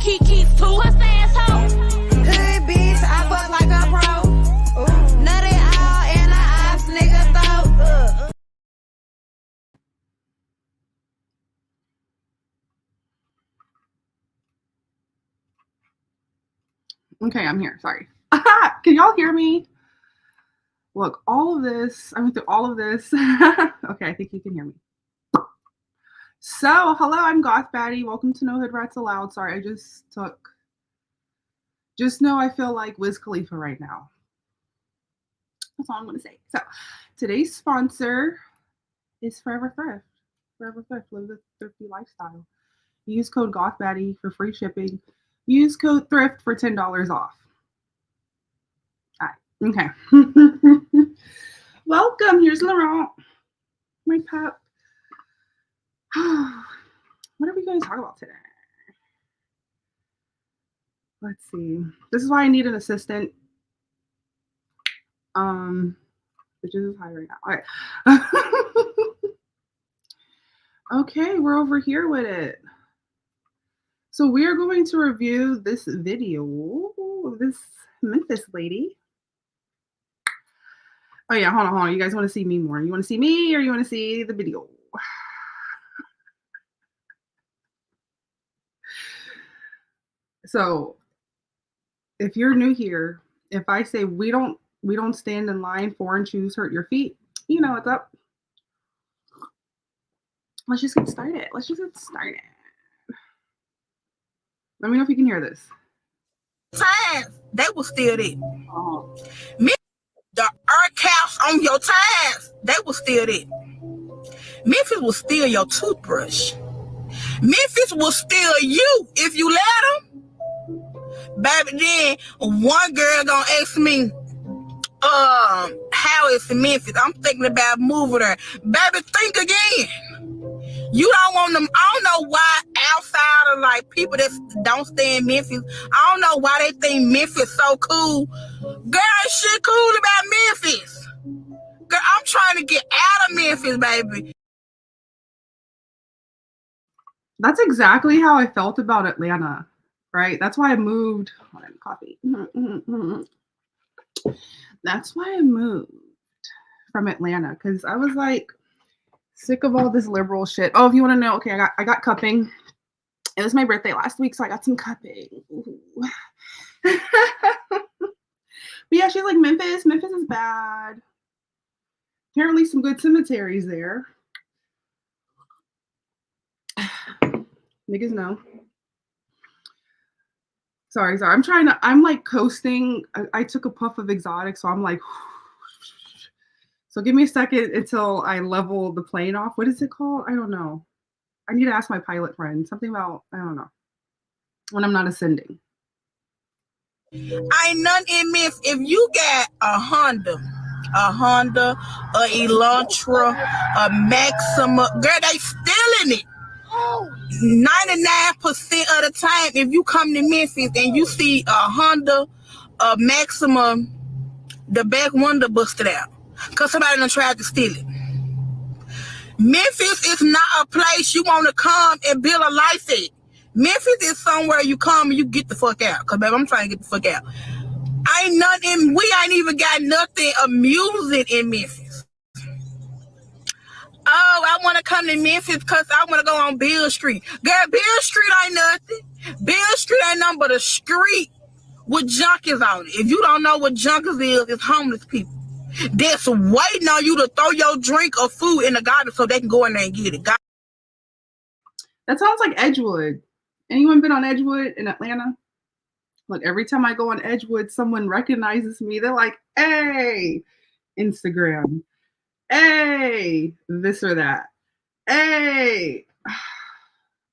Kiki's too. What's the asshole? Hood bitch, I fuck like a pro. Nutty all in the eyes, nigga throat. Okay, I'm here. Sorry. Can y'all hear me? Look, all of this, I went through all of this. Okay, I think you can hear me. So, hello, I'm Goth Baddie. Welcome to No Hood Rats Allowed. Sorry, I just know I feel like Wiz Khalifa right now. That's all I'm going to say. So, today's sponsor is Forever Thrift. Forever Thrift, live the thrifty lifestyle. Use code GothBaddie for free shipping. Use code THRIFT for $10 off. All right, okay. Welcome. Here's Laurent, my pup. What are we going to talk about today? Let's see. This is why I need an assistant. Which is high right now. All right. Okay, we're over here with it. So we are going to review this video of this Memphis lady. Oh yeah, hold on. You guys want to see me more? You want to see me or you want to see the video? So if you're new here, if I say we don't stand in line, foreign shoes hurt your feet, you know what's up. Let's just get started. Let me know if you can hear this. Times they will steal it. The earth caps on your tires, they will steal it. Memphis will steal your toothbrush. Memphis will steal you if you let them. Baby, then one girl gonna ask me, how is Memphis? I'm thinking about moving there. Baby, think again. You don't want them. I don't know why outside of like people that don't stay in Memphis, I don't know why they think Memphis so cool. Girl, shit cool about Memphis. Girl, I'm trying to get out of Memphis, baby. That's exactly how I felt about Atlanta, right? That's why I moved. Hold on, coffee. That's why I moved from Atlanta, because I was like sick of all this liberal shit. Oh, if you want to know, okay, I got cupping. It was my birthday last week, so I got some cupping. But yeah, she's like, Memphis is bad. Apparently some good cemeteries there. Niggas know. Sorry. I'm like coasting. I took a puff of exotic, so I'm like, so give me a second until I level the plane off. What is it called? I don't know. I need to ask my pilot friend. Something about, I don't know. When I'm not ascending. I ain't none in Memphis. If you got a Honda, a Elantra, a Maxima, girl, they stealing it. 99% of the time, if you come to Memphis and you see a Honda, a Maxima, the back window busted out because somebody done tried to steal it. Memphis is not a place you want to come and build a life at. Memphis is somewhere you come and you get the fuck out. Because, baby, I'm trying to get the fuck out. We ain't even got nothing amusing in Memphis. Oh, I want to come to Memphis because I want to go on Beale Street. Girl, Beale Street ain't nothing. Beale Street ain't nothing but a street with junkies on it. If you don't know what junkies is, it's homeless people that's waiting on you to throw your drink or food in the garbage so they can go in there and get it. That sounds like Edgewood. Anyone been on Edgewood in Atlanta? Look, every time I go on Edgewood, someone recognizes me. They're like, hey, Instagram. Hey, this or that. Hey.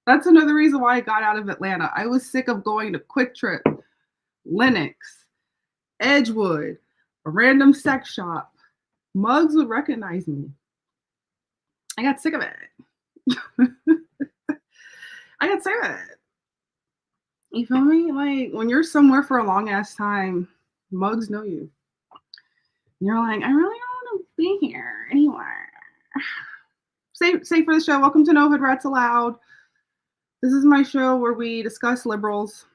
That's another reason why I got out of Atlanta. I was sick of going to Quick Trip, Lenox, Edgewood, a random sex shop. Mugs would recognize me. I got sick of it. I got sick of it. You feel me? Like, when you're somewhere for a long ass time, mugs know you. And you're like, I really don't want to be here anymore. Say for the show, welcome to No Hood Rats Allowed. This is my show where we discuss liberals,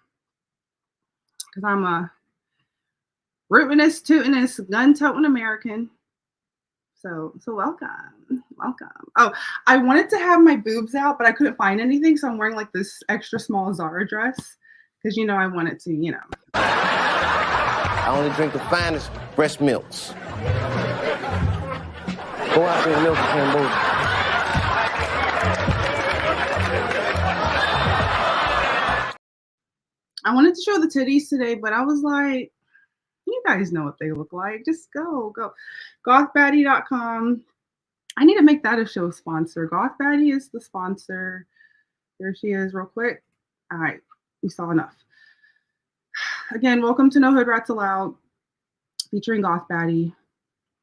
because I'm a rootinest, tootinest, gun-toting American. So welcome. Oh, I wanted to have my boobs out, but I couldn't find anything, so I'm wearing like this extra small Zara dress, because I wanted to, I only drink the finest breast milks. Go out there and milk in Cambodia. I wanted to show the titties today, but I was like, you guys know what they look like. Just go. Gothbaddie.com. I need to make that a show sponsor. Gothbaddie is the sponsor. There she is, real quick. All right, we saw enough. Again, welcome to No Hood Rats Allowed, featuring Gothbaddie,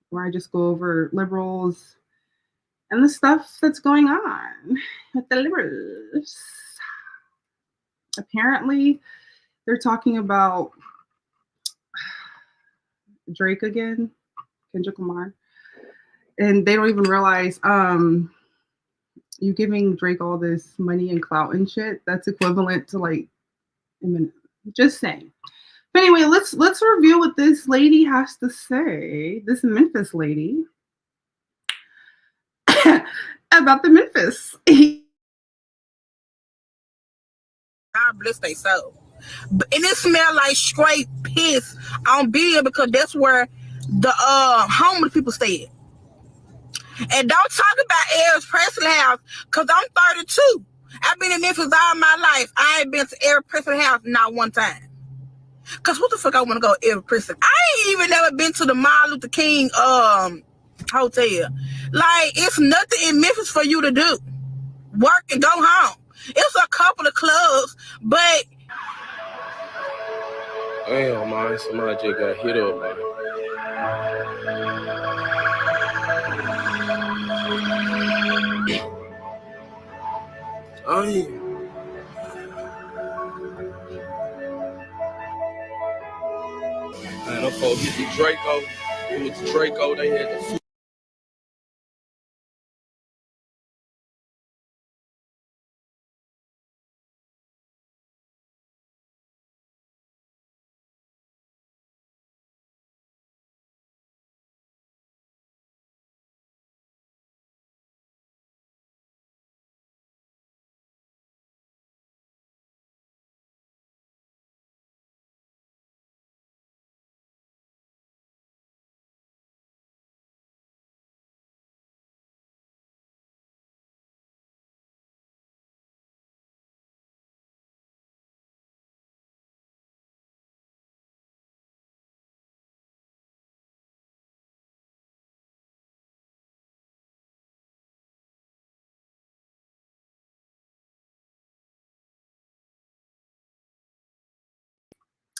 where I just go over liberals and the stuff that's going on with the liberals. Apparently, they're talking about Drake again, Kendrick Lamar, and they don't even realize you giving Drake all this money and clout and shit, that's equivalent to like just saying. But anyway, let's review what this lady has to say, this Memphis lady, about the Memphis. God bless they soul. And it smell like straight piss on Bill, because that's where the homeless people stay. And don't talk about Elvis Presley house, because I'm 32. I've been in Memphis all my life. I ain't been to Elvis Presley house not one time. Because what the fuck I want to go Elvis Presley? I ain't even never been to the Martin Luther King hotel. Like, it's nothing in Memphis for you to do. Work and go home. It's a couple of clubs, but damn, man, somebody just got hit up, man. Oh, yeah. Man, them folks hit the Draco. It was the Draco, they had the food.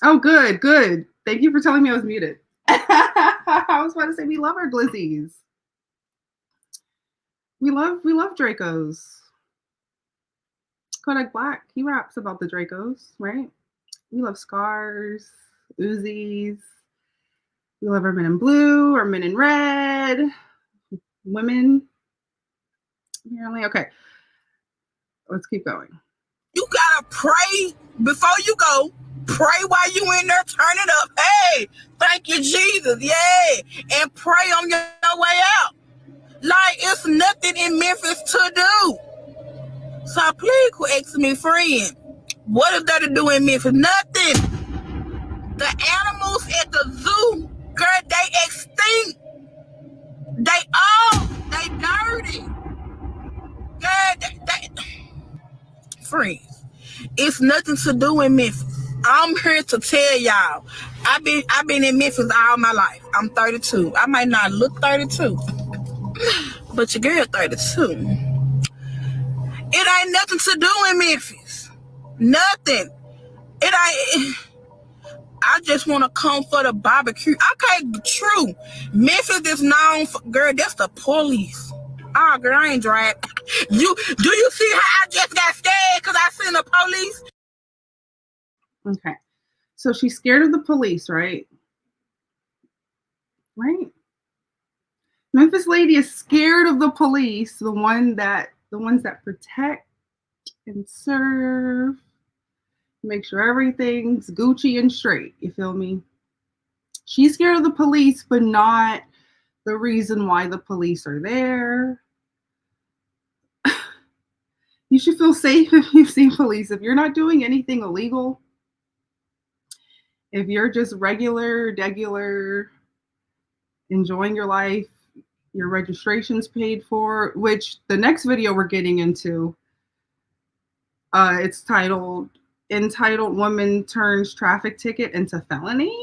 Oh, good. Thank you for telling me I was muted. I was about to say, we love our glizzies. We love Dracos. Kodak Black, he raps about the Dracos, right? We love Scars, Uzis. We love our men in blue, our men in red, women. Apparently, okay. Let's keep going. you gotta pray before you go. Pray while you in there, turn it up. Hey, thank you, Jesus. Yeah. And pray on your way out. Like, it's nothing in Memphis to do. So please quit asking me, friend, what is there to do in Memphis? Nothing. The animals at the zoo, girl, they extinct. They dirty. Girl, they friends. It's nothing to do in Memphis. I'm here to tell y'all. I've been in Memphis all my life. I'm 32. I might not look 32, but your girl 32. It ain't nothing to do in Memphis. Nothing. It ain't. I just want to come for the barbecue. Okay, true. Memphis is known for, girl, that's the police. Oh, girl, I ain't drag. Do you see how I just got scared because I seen the police? Okay. So she's scared of the police, right? Right? Memphis lady is scared of the police, the ones that protect and serve. Make sure everything's Gucci and straight. You feel me? She's scared of the police, but not the reason why the police are there. You should feel safe if you see police. If you're not doing anything illegal, if you're just regular, enjoying your life, your registration's paid for, which the next video we're getting into, it's entitled Woman Turns Traffic Ticket into Felony.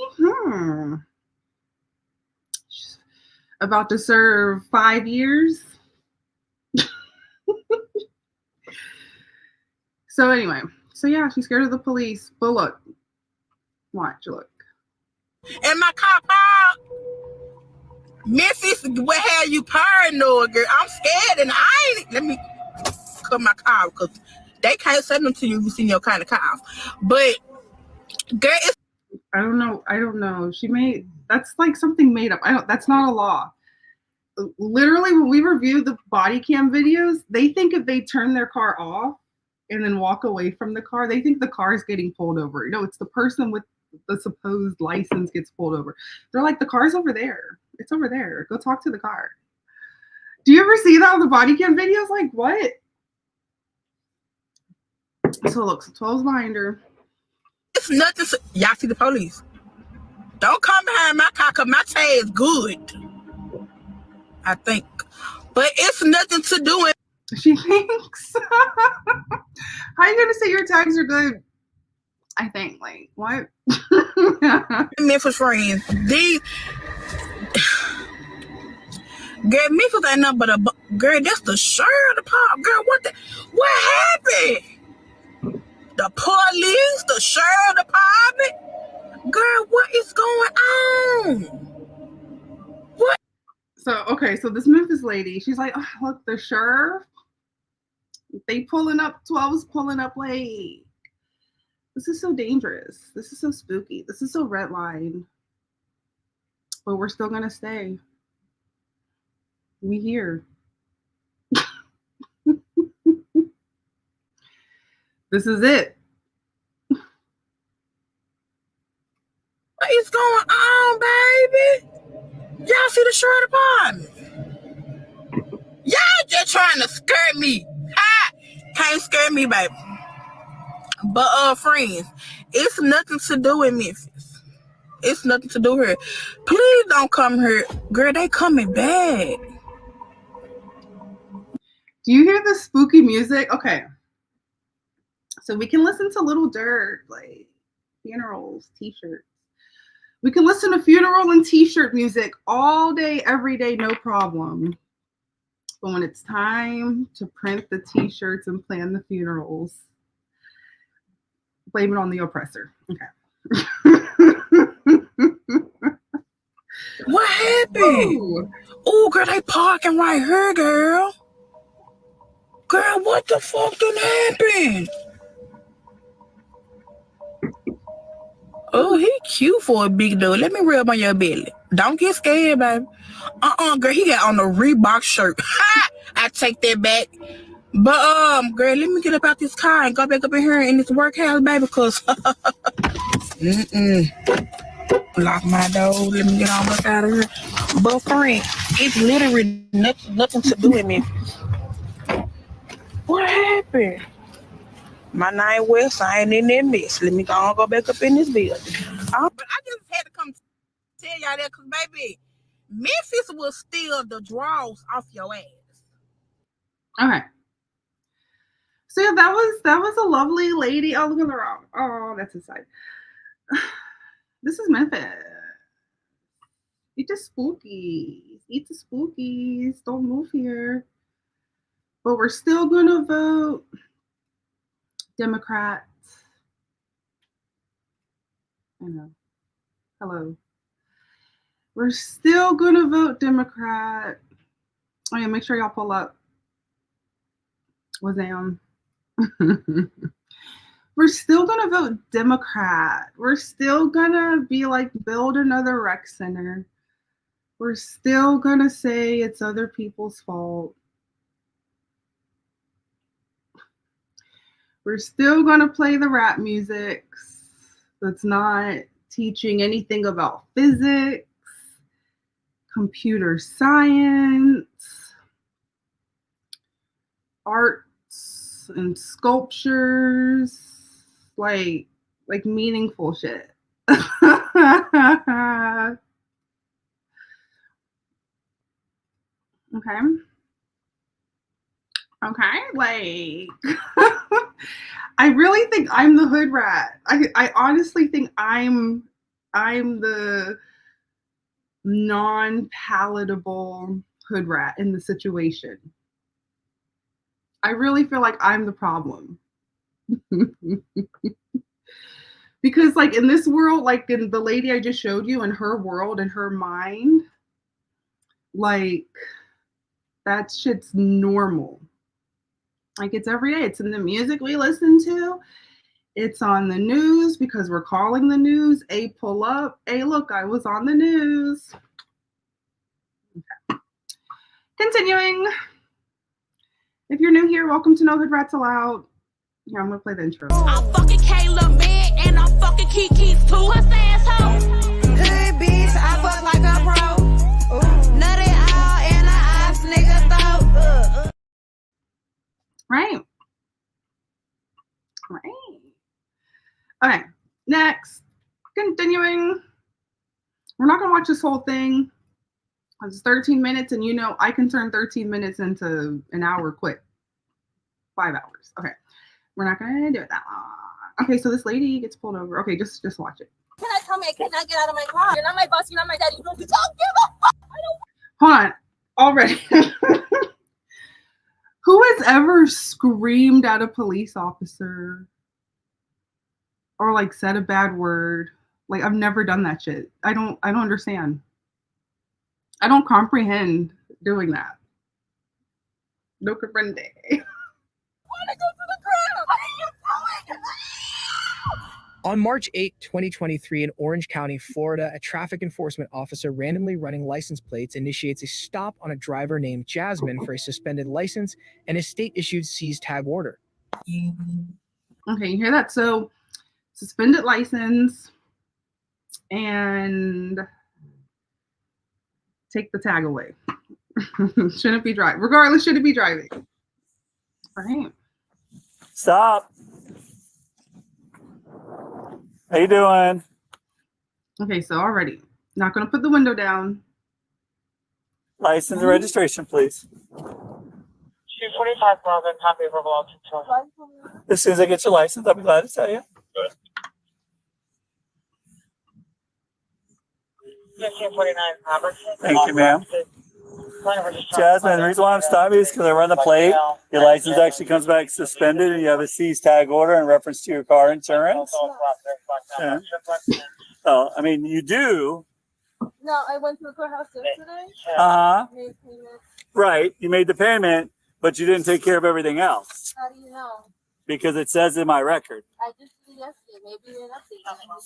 About to serve 5 years. So anyway, yeah, she's scared of the police. But look, look. And my cop out. Memphis, what have you paranoid, girl? I'm scared and I ain't. Let me cut my car because they can't send them to you if you see your kind of car. But girl, it's I don't know. That's like something made up. That's not a law. Literally, when we review the body cam videos, they think if they turn their car off and then walk away from the car, they think the car is getting pulled over. No, it's the person with the supposed license gets pulled over. They're like, the car's over there. It's over there. Go talk to the car. Do you ever see that on the body cam videos? Like, what? So look, so 12's behind her. It's nothing. Y'all see the police? Don't come behind my car because my tag is good, I think. But it's nothing to do with. She thinks. How are you going to say your tags are good? I think, like, what? Memphis friends. These. Girl, Memphis ain't nothing but a. Girl, that's the sheriff department. Girl, what happened? The police, the sheriff department. Girl, what is going on? What? So this Memphis lady, she's like, oh, look, the sheriff. They pulling up, 12's pulling up late. This is so dangerous. This is so spooky. This is so red line. But we're still gonna stay. We here. This is it. What is going on, baby? Y'all see the sheriff department? Y'all just trying to scare me. Ha! Can't scare me, baby. But friends, it's nothing to do with Memphis. It's nothing to do here. Please don't come here. Girl, they coming back. Do you hear the spooky music? Okay. So we can listen to Little Dirt, like funerals, t-shirts. We can listen to funeral and t-shirt music all day, every day, no problem. But when it's time to print the t-shirts and plan the funerals, blame it on the oppressor. Okay. What happened? Oh, girl, they parking right here, girl. Girl, what the fuck done happened? Oh, he cute for a big dude. Let me rub on your belly. Don't get scared, baby. Girl, he got on a Reebok shirt. Ha! I take that back. But, girl, let me get up out this car and go back up in here in this workhouse, baby, because, lock my door. Let me get on up out of here. But, friend, it's literally nothing to do with me. What happened? My name West, I ain't in that mess. Let me go back up in this building. But I just had to come tell y'all that because, baby, Memphis will steal the draws off your ass. Okay. So yeah, that was a lovely lady. Oh, look at her. Oh, that's inside. This is Memphis. Eat the spookies. Eat the spookies. Don't move here. But we're still gonna vote Democrats. I know. Hello. We're still gonna vote Democrat. Oh yeah, make sure y'all pull up. Wazam. We're still gonna vote Democrat. We're still gonna be like, build another rec center. We're still gonna say it's other people's fault. We're still going to play the rap music that's not teaching anything about physics, computer science, arts and sculptures, like meaningful shit. Okay. Okay, like I really think I'm the hood rat. I honestly think I'm the non-palatable hood rat in the situation. I really feel like I'm the problem. Because like in this world, like in the lady I just showed you, in her world, in her mind, like that shit's normal. Like it's every day. It's in the music we listen to. It's on the news because we're calling the news. A pull up. Hey, look, I was on the news. Okay. Continuing. If you're new here, welcome to No Hood Rats Allowed. Here, I'm gonna play the intro. I'm fucking Kayla Meg and I'm fucking Kiki's too. What's asshole? Hood bitch, I fuck like a pro. Nut it all in a ass nigga throat. Right. Okay, next. Continuing. We're not gonna watch this whole thing. It's 13 minutes, and you know I can turn 13 minutes into an hour quick. 5 hours. Okay. We're not gonna do it that long. Okay, so this lady gets pulled over. Okay, just watch it. Can I tell me I cannot get out of my car? You're not my boss, you're not my daddy. You don't give a fuck. Hold on. Already. Who has ever screamed at a police officer or like said a bad word? Like I've never done that shit. I don't understand. I don't comprehend doing that. No comprende. On March 8, 2023, in Orange County, Florida, a traffic enforcement officer randomly running license plates initiates a stop on a driver named Jasmine for a suspended license and a state-issued seize tag order. Okay, you hear that? So, suspended license and take the tag away. Shouldn't be driving. Regardless, shouldn't be driving. All right. Stop. How you doing? Okay, so already. Not going to put the window down. License and registration, please. 245 Melvin, copy of verbal control. As soon as I get your license, I'll be glad to tell you. 1549 Robertson. Thank you, ma'am. Jasmine, the reason why I'm stopping you is because I run the plate. Your license actually comes back suspended and you have a seize tag order in reference to your car insurance. Yeah. Oh, I mean, you do. No, I went to the courthouse yesterday. Uh-huh. Made payment. Right. You made the payment, but you didn't take care of everything else. How do you know? Because it says in my record. I just did it yesterday. Maybe you didn't update it.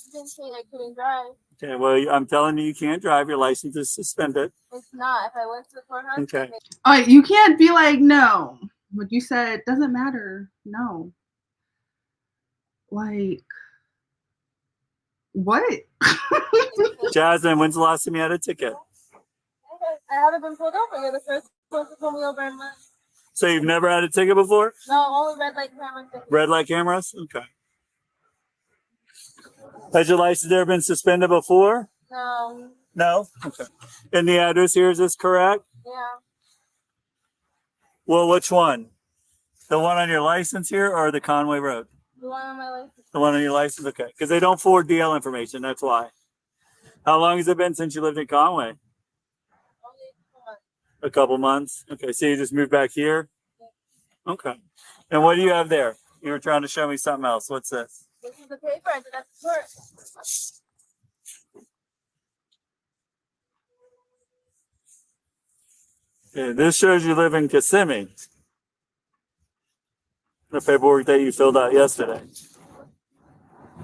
You didn't say I couldn't drive. Okay, well, I'm telling you, you can't drive. Your license is suspended. It's not. If I went to the courthouse, Okay. All right, you can't be like, no. What you said doesn't matter. No. Like, what? Jasmine, when's the last time you had a ticket? I haven't been pulled over. You're the first one to pull me over in months. So you've never had a ticket before? No, only red light camera. Red light cameras? Okay. Has your license ever been suspended before? No. No? Okay. And the address here, is this correct? Yeah. Well, which one? The one on your license here or the Conway Road? The one on my license. The one on your license? Okay. Because they don't forward DL information. That's why. How long has it been since you lived in Conway? Only 2 months. A couple months. Okay. So you just moved back here? Okay. And what do you have there? You were trying to show me something else. What's this? This is the paper. I did that to court. Okay, this shows you live in Kissimmee. The paperwork that you filled out yesterday.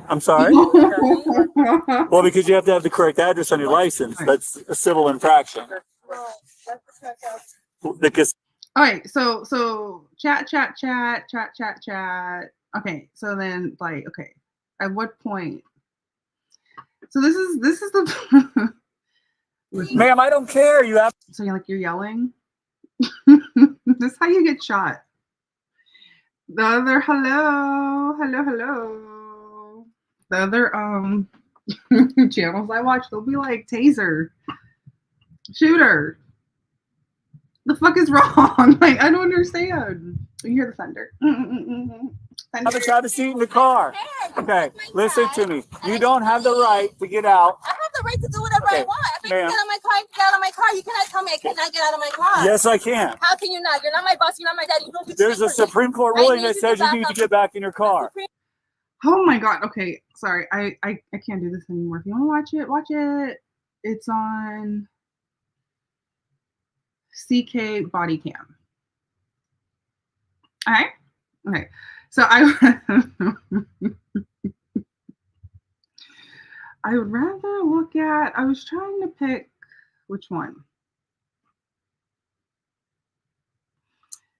I'm sorry? Well, because you have to have the correct address on your license. That's a civil infraction. No, that's the correct address. The Kiss- All right, so chat. Okay, so then like, okay, at what point? So this is the Ma'am, I don't care. You have so you're yelling. This is how you get shot. The other hello. The other channels I watch, they'll be like taser, shooter. The fuck is wrong? Like I don't understand. You hear the thunder. have a seat in the car. Okay, listen to me. You don't have the right to get out. I have the right to do whatever I want. If I can get out of my car, I can get out of my car. You cannot tell me I cannot get out of my car. Yes, I can. How can you not? You're not my boss. You're not my dad. You don't do There's a shit for me. Supreme Court ruling that says you need to get back in your car. Oh my god. Okay, sorry. I can't do this anymore. If you want to watch it. It's on CK Body Cam. Okay. So I would rather look at. I was trying to pick which one.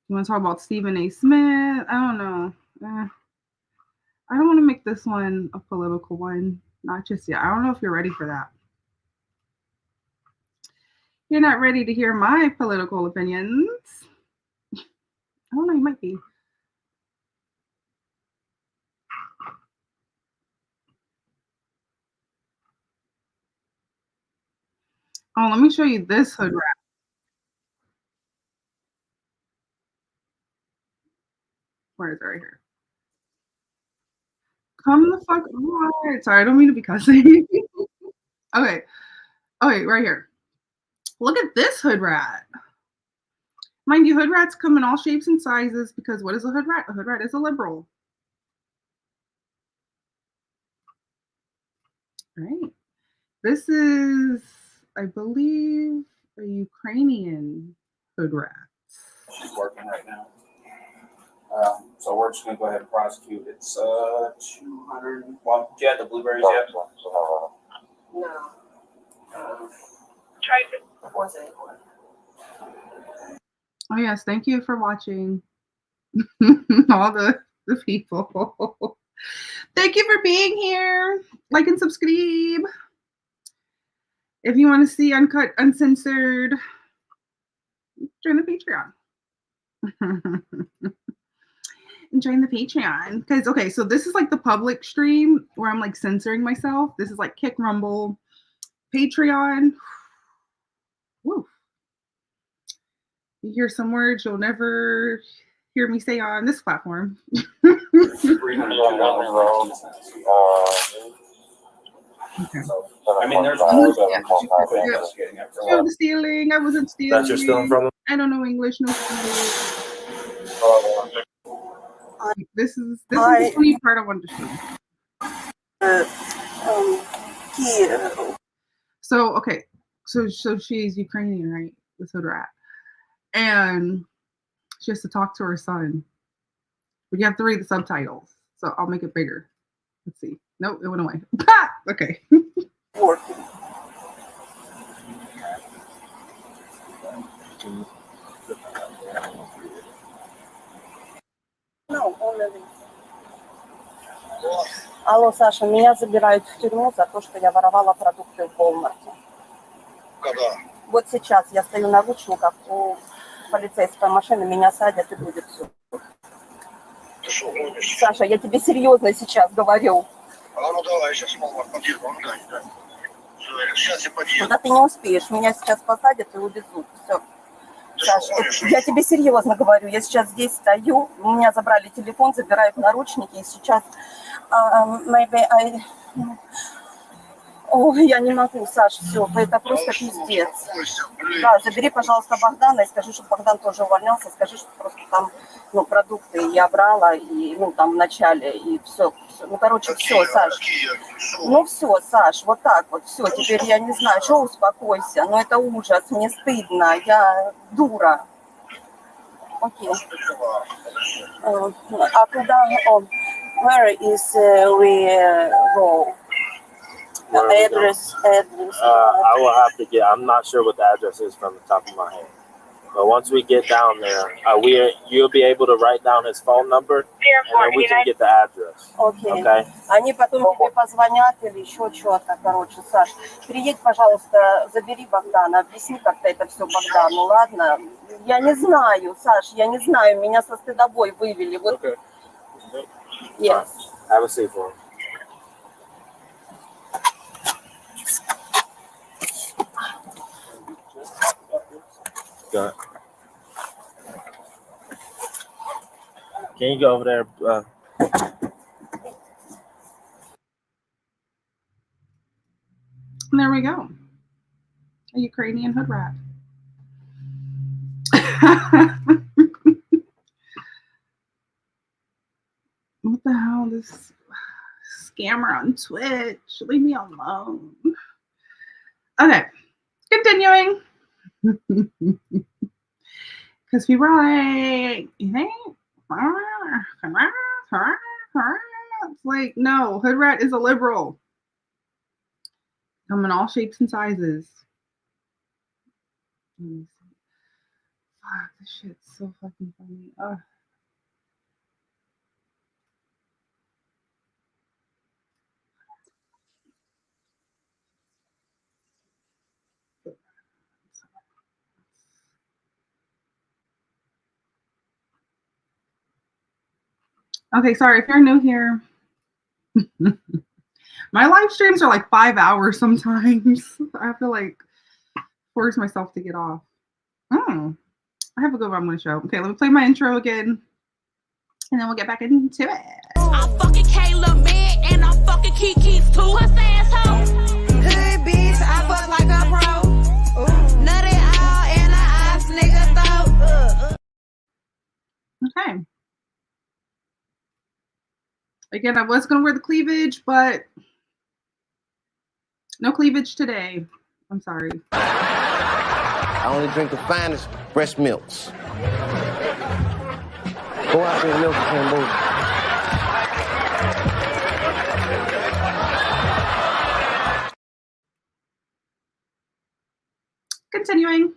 You want to talk about Stephen A. Smith? I don't know. I don't want to make this one a political one. Not just yet. I don't know if you're ready for that. You're not ready to hear my political opinions. I don't know. You might be. Oh, let me show you this hood rat. Where is it? Right here. Come the fuck on. Sorry, I don't mean to be cussing. Okay. Right here. Look at this hood rat. Mind you, hood rats come in all shapes and sizes because what is a hood rat? A hood rat is a liberal. Right. This is, I believe, a Ukrainian hood rat. She's working right now. So we're just gonna go ahead and prosecute. It's 200. Well, do you have the blueberries yet? No. Try it. Oh yes, thank you for watching. All the people. Thank you for being here. Like and subscribe. If you want to see uncut, uncensored, join the Patreon. And join the Patreon. Because, okay, so this is like the public stream where I'm like censoring myself. This is like Kick Rumble, Patreon. Woo. You hear some words you'll never hear me say on this platform. Okay. I mean, there's the stealing. I wasn't stealing. That's your stealing from them? I don't know English. No This is the funny part I wanted to show. So okay, so she's Ukrainian, right? This hood rat, and she has to talk to her son, but you have to read the subtitles. So I'll make it bigger. Let's see. Nope, it went away. Okay. Алло, Саша, меня забирают в тюрьму за то, что я воровала продукты в Walmart. Когда? Вот сейчас я стою на ручниках у полицейской машины, меня садят и будет все. Ты что, гонишь? Саша, я тебе серьезно сейчас говорю. А ну давай, я сейчас в Walmart подъеду, ну да. Сейчас я подъеду. Куда ты не успеешь, меня сейчас посадят и увезут. Все. Саша, я тебе серьезно говорю, я сейчас здесь стою, у меня забрали телефон, забирают наручники, и сейчас maybe I... О, я не могу, Саш, все, это просто пиздец. Да, забери, пожалуйста, Богдана и скажи, чтобы Богдан тоже увольнялся, скажи, что просто там, ну, продукты я брала, и, ну, там, в начале, и все. Ну, короче, все, Саш. Ну, все, Саш, вот так вот, все, теперь я не знаю, что успокойся, но это ужас, мне стыдно, я дура. Окей. А куда, where is we go? Address. I will have to get. I'm not sure what the address is from the top of my head. But once we get down there, you'll be able to write down his phone number, and then we can get the address. Окей. Okay? Они потом тебе позвонят или еще что-то, короче, Саш. Приедь, пожалуйста, забери Богдана, объясни как-то это все Богдану, ладно? Я не знаю, Саш, я не знаю, меня со стыдобой вывели. Вот. Okay. Yes. Have a seat for him. Go. Can you go over there? And there we go. A Ukrainian hood rat. What the hell? This scammer on Twitch. Leave me alone. Okay. Continuing. Because people are like, you think? It's like, no, hood rat is a liberal. Come in all shapes and sizes. Fuck, this shit's so fucking funny. Ugh. Okay, sorry, if you're new here. My live streams are like 5 hours sometimes. I have to like force myself to get off. Oh, I have a good one I'm going to show. Okay, let me play my intro again. And then we'll get back into it. I'm fucking Kayla man and I'm fucking Kiki's too. What's the asshole? Hood bitch, I fuck like a pro. Nutty all in a ass nigga throat. Okay. Again, I was going to wear the cleavage, but no cleavage today. I'm sorry. I only drink the finest breast milks. Go out there and milk and move. Continuing.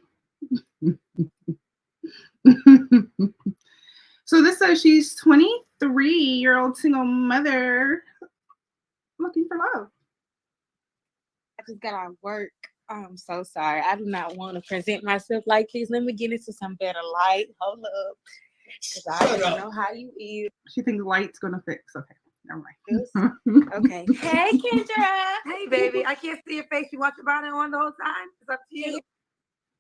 So this says she's 23-year-old single mother looking for love. I just got out of work. I'm so sorry. I do not want to present myself like this. Let me get into some better light. Hold up. Because I already know how you is. She thinks light's going to fix. Okay, never mind. Okay. Hey, Kendra. Hey, baby. I can't see your face. You want your bonnet on the whole time? It's up to you.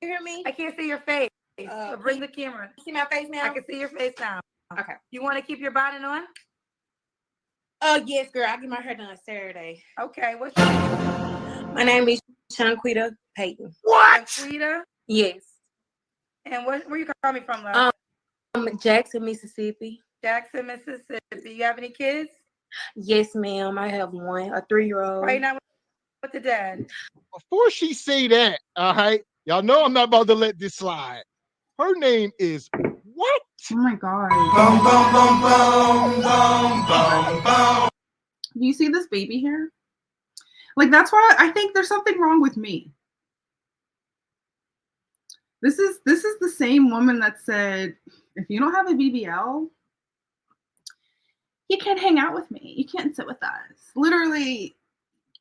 You hear me? I can't see your face. So bring the camera. See my face now? I can see your face now. Okay. You want to keep your bonnet on? Oh, yes, girl. I get my hair done Saturday. Okay. What's your name? My name is Shanquita Payton. What? Shanquita? Yes. And where you coming from, love? Jackson, Mississippi. Jackson, Mississippi. You have any kids? Yes, ma'am. I have one, a 3-year-old. Right now with the dad. Before she say that, all right, y'all know I'm not about to let this slide. Her name is what? Oh my god. Bum, bum, bum, bum, bum, bum, bum. Do you see this baby hair? Like, that's why I think there's something wrong with me. This is the same woman that said, if you don't have a BBL, you can't hang out with me. You can't sit with us. Literally,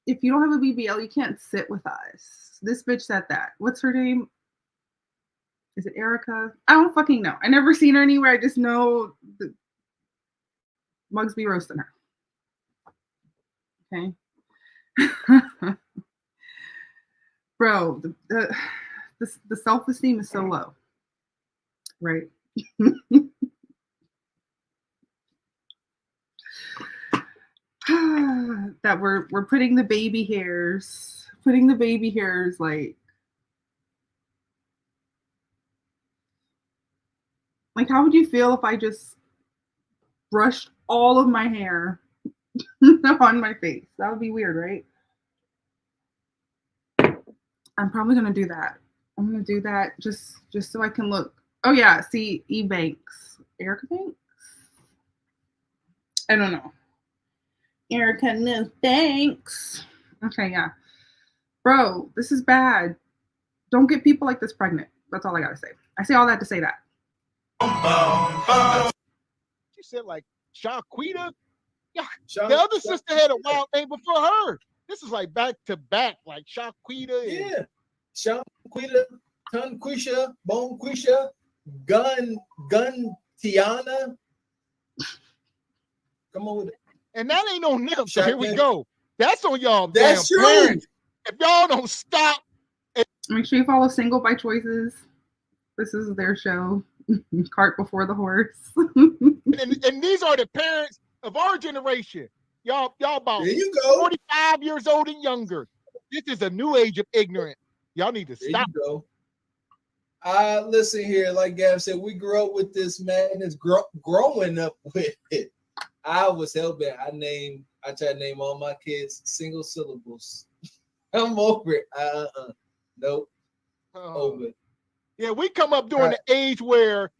if you don't have a BBL, you can't sit with us. This bitch said that. What's her name? Is it Erica? I don't fucking know. I never seen her anywhere. I just know the Mugs be roasting her. Okay. Bro, the self-esteem is so low. Right? That we're putting the baby hairs like how would you feel if I just brushed all of my hair on my face? That would be weird, right? I'm probably gonna do that. I'm gonna do that just so I can look. Oh yeah, see, E Banks, Erica Banks. I don't know. Erica, no thanks. Okay, yeah, bro, this is bad. Don't get people like this pregnant. That's all I gotta say. I say all that to say that. She said like Shaquita. Yeah, the other sister had a wild name before her. This is like back to back, like Shaquita. Yeah, Shaquita, Tunquisha, Bonquisha, Gun Tiana. Come on with it. And that ain't no nip. So here we go. That's on y'all. That's damn true. parents. If y'all don't stop, Make sure you follow Single by Choices. This is their show. Cart before the horse. and these are the parents of our generation. Y'all about There you go. 45 years old and younger. This is a new age of ignorance. Y'all need to stop. There you go. Listen here, like Gab said, we grew up with this madness, growing up with it. I was hell-bent. I tried to name all my kids single syllables. I'm over it. Nope. Over it. Yeah, we come up during the age where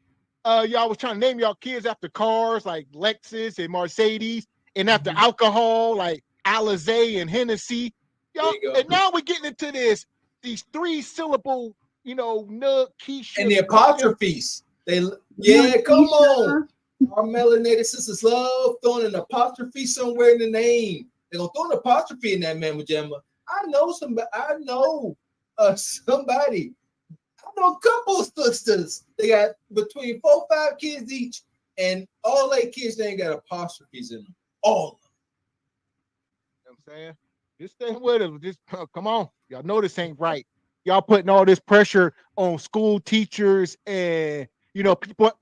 y'all was trying to name y'all kids after cars like Lexus and Mercedes, and after alcohol like Alizé and Hennessy. Y'all, and now we're getting into these 3-syllable, Nug, Keisha, And the apostrophes. Come on. Our melanated sisters love throwing an apostrophe somewhere in the name. They're gonna throw an apostrophe in that Mamma Jamma. I know somebody. I know a couple of sisters. They got between 4 or 5 kids each, and all 8 kids they ain't got apostrophes in them. All of them. You know what I'm saying? Just stay with it. Just come on. Y'all know this ain't right. Y'all putting all this pressure on school teachers and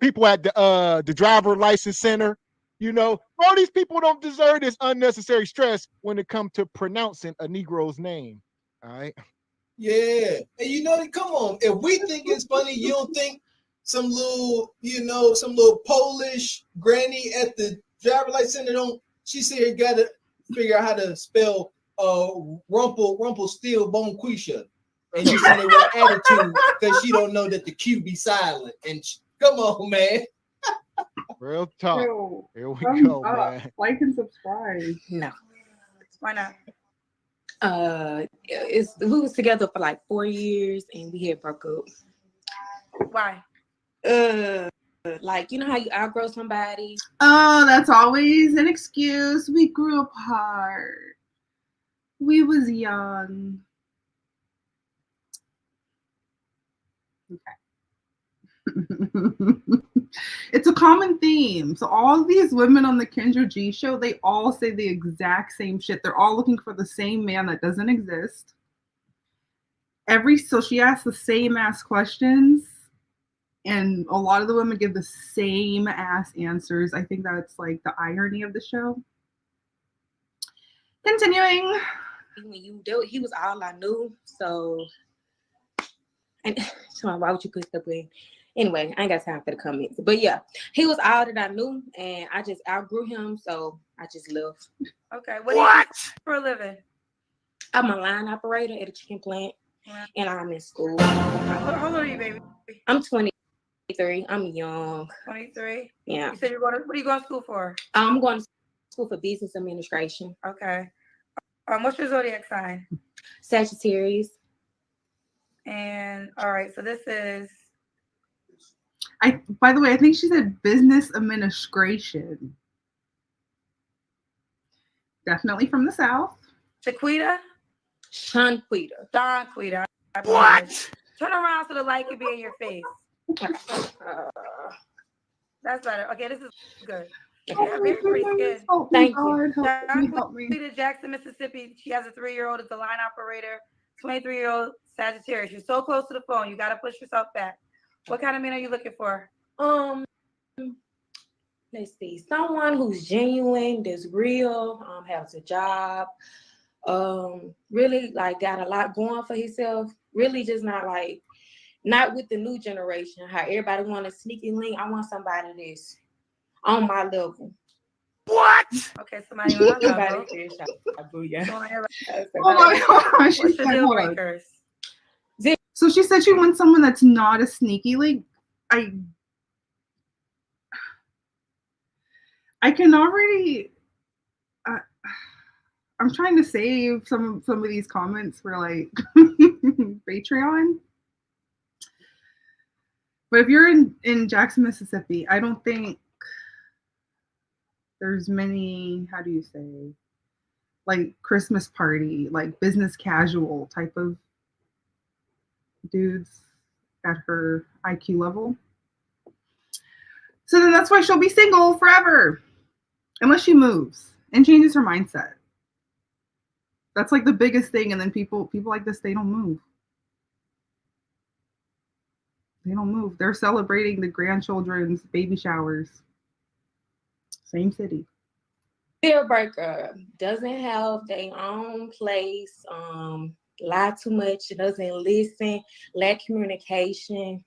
people at the driver license center. All these people don't deserve this unnecessary stress when it comes to pronouncing a Negro's name. All right. Yeah. And come on. If we think it's funny, you don't think some little Polish granny at the driver license center she said you gotta figure out how to spell Rumpelstiltskin Bonquisha. And you said it with attitude because she don't know that the Q be silent. And come on, man. Real talk. Yo, Here we go, man. Like and subscribe. No. Why not? We was together for like 4 years and we had broke up. Why? Like how you outgrow somebody. Oh, that's always an excuse. We grew apart. We was young. Okay. It's a common theme. So all of these women on the Kendra G show, they all say the exact same shit. They're all looking for the same man that doesn't exist. So she asks the same ass questions, and a lot of the women give the same ass answers. I think that's like the irony of the show. Continuing. He was all I knew. So, and why would you put stuff in? Anyway, I ain't got time for the comments. But yeah, he was all that I knew, and I just outgrew him, so I just left. Okay. What do you do for a living? I'm a line operator at a chicken plant, and I'm in school. How old are you, baby? I'm 23. I'm young. 23? Yeah. You said what are you going to school for? I'm going to school for business administration. Okay. What's your zodiac sign? Sagittarius. And all right, so this is. By the way, I think she said business administration. Definitely from the South. Shaquita? Shaquita. Shaquita. What? Turn around so the light can be in your face. That's better. Okay, this is good. Yeah, very pretty skin. Thank you. Shaquita Jackson, Mississippi. She has a 3-year-old. It's a line operator. 23-year-old Sagittarius. You're so close to the phone. You got to push yourself back. What kind of man are you looking for? Let's see. Someone who's genuine, that's real, has a job, really like got a lot going for himself. Really just not with the new generation, how everybody want a sneaky link. I want somebody that's on my level. What? Okay, somebody on my level. Oh my gosh. What's the deal breakers? So she said she wants someone that's not a sneaky link. I can already. I'm trying to save some of these comments for like Patreon. But if you're in Jackson, Mississippi, I don't think there's many, how do you say, like Christmas party, like business casual type of dudes at her IQ level. So then that's why she'll be single forever. Unless she moves and changes her mindset. That's like the biggest thing. And then people like this, they don't move. They don't move. They're celebrating the grandchildren's baby showers. Same city. Deal breaker doesn't have their own place. Lie too much. Doesn't listen. Lack communication.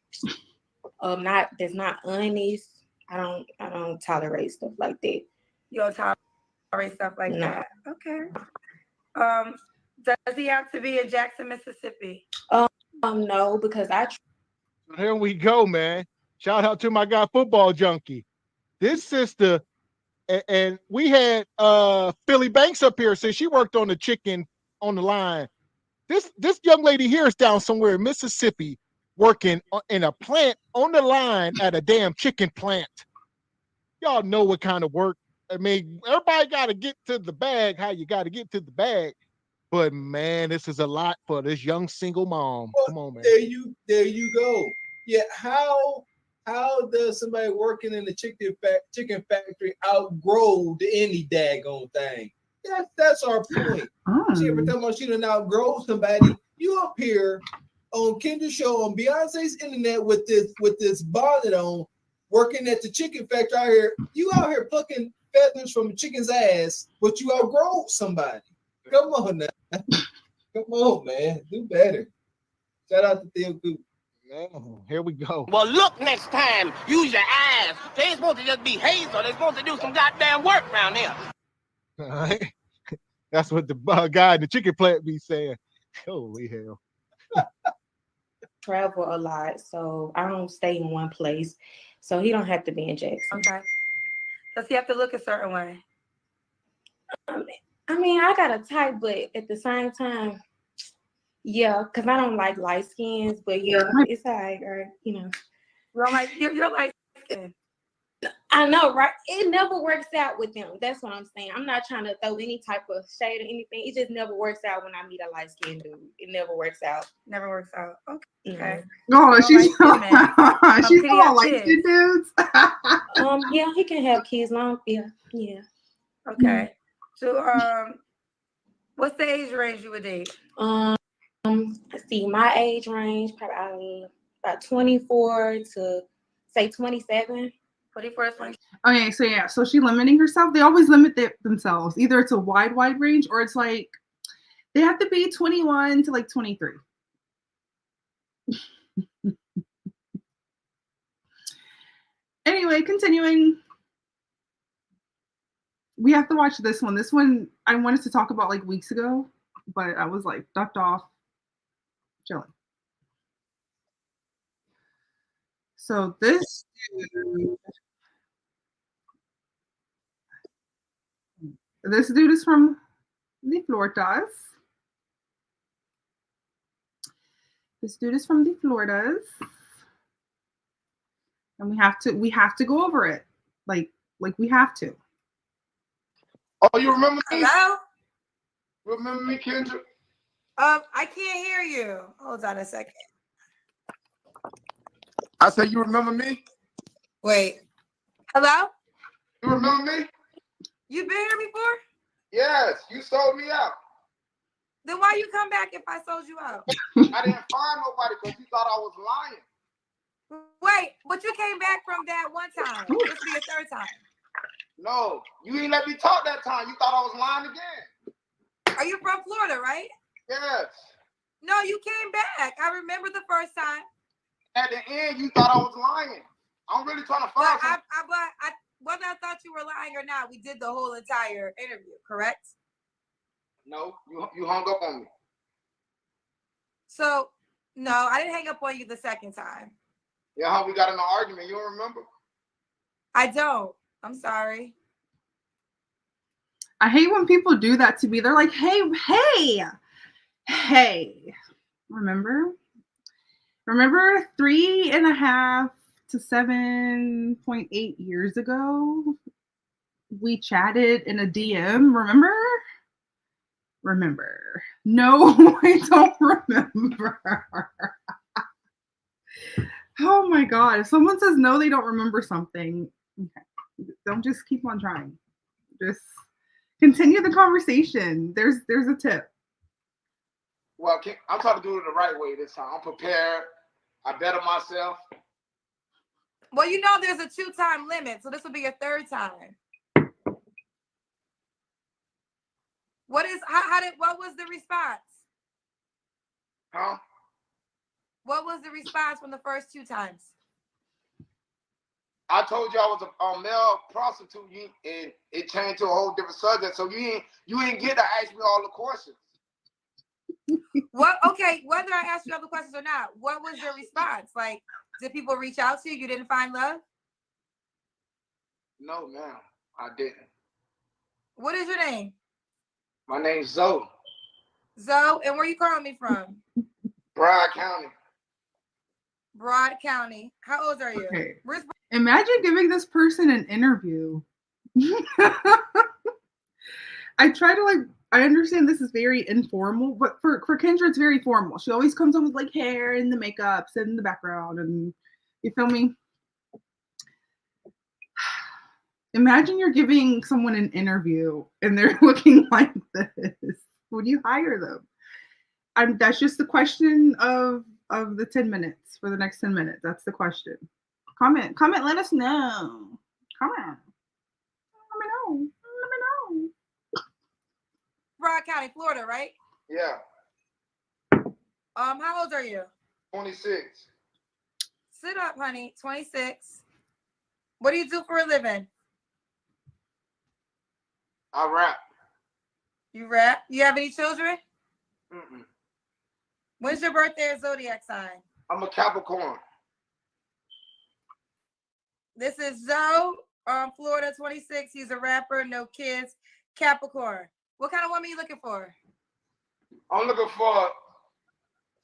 That's not honest. I don't tolerate stuff like that. You don't tolerate stuff like that. Okay. Does he have to be in Jackson, Mississippi? No, because Here we go, man. Shout out to my guy, Football Junkie. This sister, and we had Philly Banks up here, so she worked on the chicken on the line. This young lady here is down somewhere in Mississippi working in a plant on the line at a damn chicken plant. Y'all know what kind of work. I mean, everybody got to get to the bag, how you got to get to the bag. But man, this is a lot for this young single mom. Come on, man. There you go. Yeah, how does somebody working in the chicken factory outgrow any daggone thing? That's our point. She ever talking about she done outgrow somebody? You up here on Kendra's show on Beyonce's internet with this bonnet on, working at the chicken factory out here. You out here plucking feathers from a chicken's ass, but you outgrow somebody. Come on now. Come on, man. Do better. Shout out to Theo Coop. Here we go. Well, look next time. Use your eyes. They ain't supposed to just be hazel. They're supposed to do some goddamn work around here. All right. That's what the guy in the chicken plant be saying. Holy hell. travel a lot, so I don't stay in one place. So he don't have to be in Jackson. Okay. Does he have to look a certain way? I mean, I got a type, but at the same time, yeah, because I don't like light skins, but yeah, it's all right, or you know. You're light skin. I know, right? It never works out with them. That's what I'm saying. I'm not trying to throw any type of shade or anything. It just never works out when I meet a light skinned dude. It never works out. Never works out. Okay. No, she's she's all light skinned dudes. Yeah, he can have kids long. Yeah. Okay. So what's the age range you would date? Let's see, my age range probably about 24 to say 27. 24 to 20. Okay, so yeah, so she limiting herself. They always limit themselves. Either it's a wide range, or it's like they have to be 21 to like 23. Anyway, continuing. We have to watch this one. This one I wanted to talk about like weeks ago, but I was like ducked off, chilling. So this dude is from the Floridas. This dude is from the Floridas. And we have to go over it. Like we have to. Oh, you remember me? Hello? Remember me, Kendra? I can't hear you. Hold on a second. I said, you remember me? Wait. Hello? You remember me? You been here before? Yes, you sold me out. Then why you come back if I sold you out? I didn't find nobody because you thought I was lying. Wait, but you came back from that one time. This be your third time. No, you didn't let me talk that time. You thought I was lying again. Are you from Florida, right? Yes. No, you came back. I remember the first time. At the end, you thought I was lying. I'm really trying to find something. Whether I thought you were lying or not, we did the whole entire interview, correct? No, you hung up on me. So, no, I didn't hang up on you the second time. Yeah, how we got in an argument. You don't remember? I don't. I'm sorry. I hate when people do that to me. They're like, hey. Remember Remember 3.5 to 7.8 years ago, we chatted in a DM, remember? No, I don't remember. Oh my God. If someone says no, they don't remember something, okay. Don't just keep on trying. Just continue the conversation. There's a tip. Well, I'm trying to do it the right way this time. I'm prepared. I better myself. Well, you know there's a 2-time limit, so this will be your 3rd time. What was the response? Huh? What was the response from the first 2 times? I told you I was a male prostitute, and it changed to a whole different subject. So you ain't get to ask me all the questions. What? Okay, whether I asked you other questions or not, what was your response? Like, did people reach out to you? You didn't find love? No, ma'am, I didn't. What is your name? My name's Zoe. Zoe, and where you calling me from? Broward County. Broad County. How old are you? Okay. Imagine giving this person an interview. I try to I understand this is very informal, but for Kendra, it's very formal. She always comes on with like hair and the makeups and the background, and you feel me? Imagine you're giving someone an interview and they're looking like this. Would you hire them? That's just the question of the 10 minutes for the next 10 minutes. That's the question. Comment, let us know. Comment. Let me know. Broad County, Florida, right? Yeah. How old are you? 26. Sit up, honey. 26. What do you do for a living? I rap. You rap? You have any children? Mm-mm. When's your birthday or zodiac sign? I'm a Capricorn. This is Zoe, Florida, 26. He's a rapper, no kids, Capricorn. What kind of woman are you looking for? I'm looking for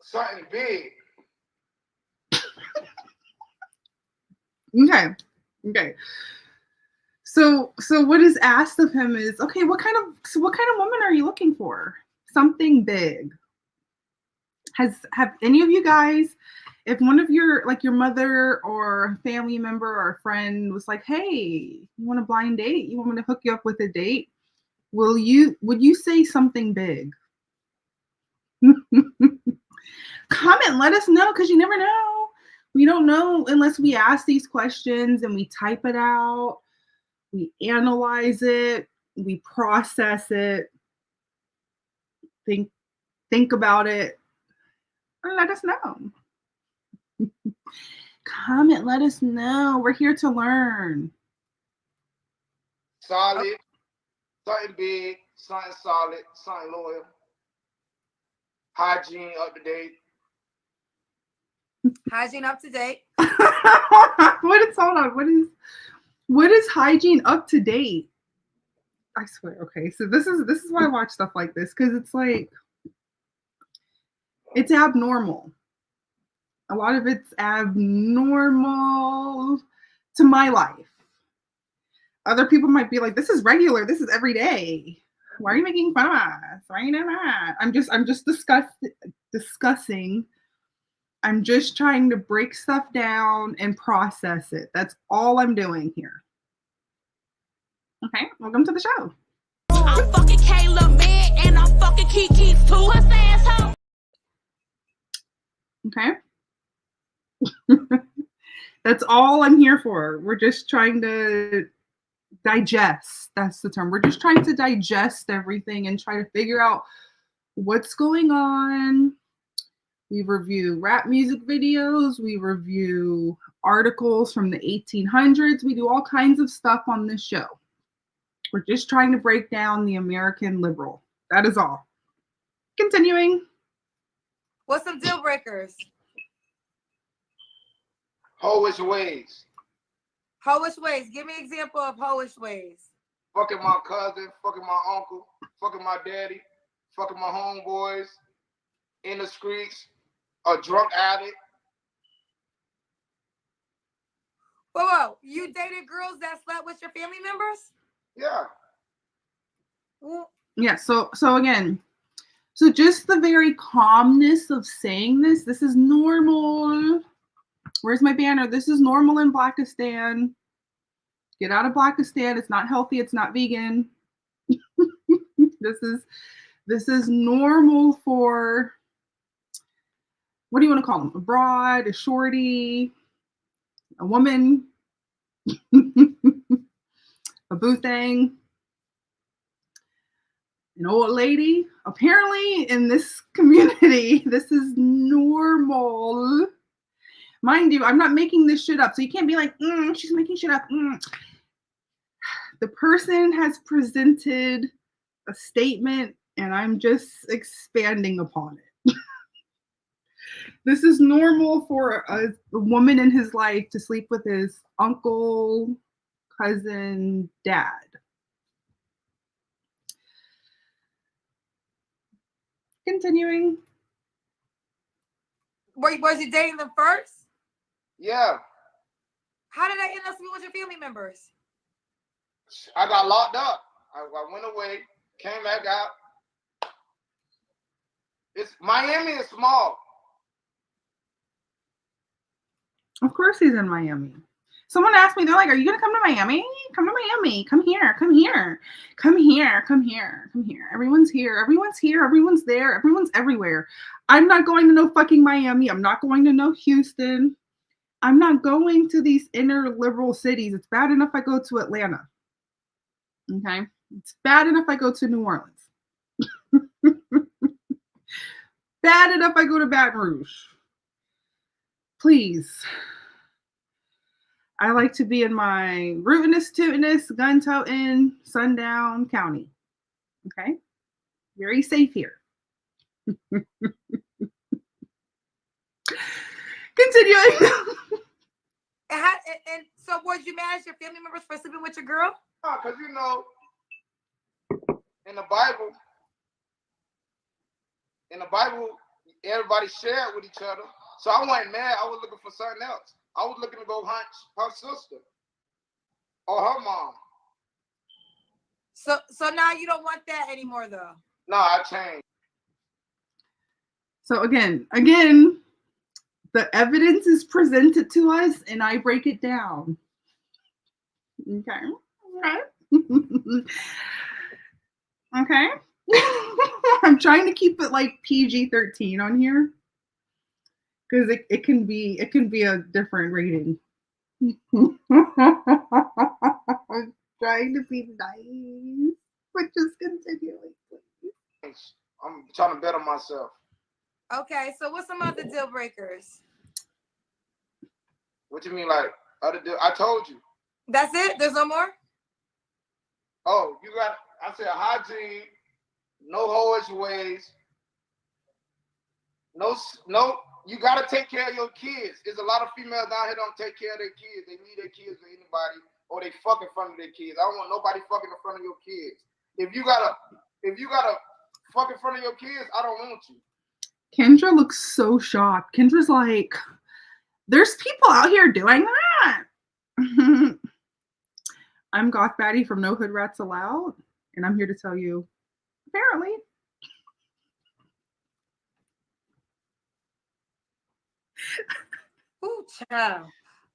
something big. Okay. So what is asked of him is, okay, what kind of woman are you looking for? Something big. Have any of you guys, if one of your mother or family member or a friend was like, hey, you want a blind date? You want me to hook you up with a date? Would you say something big? Comment, let us know, because you never know. We don't know unless we ask these questions and we type it out, we analyze it, we process it, think about it, and let us know. Comment, let us know. We're here to learn. Solid, something big, something solid, something loyal. Hygiene up to date. Hygiene up to date. Hold on. What is hygiene up to date? I swear. Okay, so this is why I watch stuff like this, because it's like it's abnormal. A lot of it's abnormal to my life. Other people might be like, this is regular, this is every day. Why are you making fun of us? Why are you doing that? I'm just discussing. I'm just trying to break stuff down and process it. That's all I'm doing here. Okay, welcome to the show. I'm fucking Kayla man and I'm fucking Kiki's too. Puss asshole. Okay. That's all I'm here for. We're just trying to digest. That's the term. We're just trying to digest everything and try to figure out what's going on. We review rap music videos. We review articles from the 1800s. We do all kinds of stuff on this show. We're just trying to break down the American liberal. That is all. Continuing. What's some deal breakers? Hoish ways. Hoish ways. Give me an example of hoish ways. Fucking my cousin, fucking my uncle, fucking my daddy, fucking my homeboys, in the streets, a drunk addict, Whoa, you dated girls that slept with your family members? Yeah. Yeah, so again, so just the very calmness of saying this is normal. Where's my banner? This is normal in Blackistan. Get out of Blackistan. It's not healthy. It's not vegan. This is normal for, what do you want to call them? A broad, a shorty, a woman, a boo thing, an old lady. Apparently in this community, this is normal. Mind you, I'm not making this shit up. So you can't be like, she's making shit up. The person has presented a statement and I'm just expanding upon it. This is normal for a woman in his life to sleep with his uncle, cousin, dad. Continuing. Was you dating them first? Yeah. How did I end up sleeping with your family members? I got locked up. I went away, came back out. Miami is small. Of course he's in Miami. Someone asked me, they're like, are you going to come to Miami? Come to Miami. Come here. Come here. Come here. Come here. Come here. Everyone's here. Everyone's here. Everyone's there. Everyone's everywhere. I'm not going to no fucking Miami. I'm not going to no Houston. I'm not going to these inner liberal cities. It's bad enough I go to Atlanta. Okay? It's bad enough I go to New Orleans. Bad enough I go to Baton Rouge. Please. I like to be in my rootinest, tootinest, gun-toting, sundown county. Okay? Very safe here. Continuing. And so was you mad at your family members for sleeping with your girl? No, because you know, in the Bible, everybody shared with each other. So I wasn't mad. I was looking for something else. I was looking to go hunt her sister or her mom. So now you don't want that anymore, though. No, I changed. So again, the evidence is presented to us and I break it down. Okay. Okay. I'm trying to keep it like PG-13 on here. Because it can be a different rating. I'm trying to be nice, but just continuing, please. I'm trying to better myself. Okay, so what's some other deal breakers? What you mean, like other deal? I told you. That's it? There's no more? Oh, I said hygiene, no hoish ways, no. You gotta take care of your kids. There's a lot of females down here don't take care of their kids. They leave their kids to anybody, or they fuck in front of their kids. I don't want nobody fucking in front of your kids. If you gotta fuck in front of your kids, I don't want you. Kendra looks so shocked. Kendra's like, there's people out here doing that. I'm Goth Baddie from No Hood Rats Allowed, and I'm here to tell you, apparently. Ooh, child.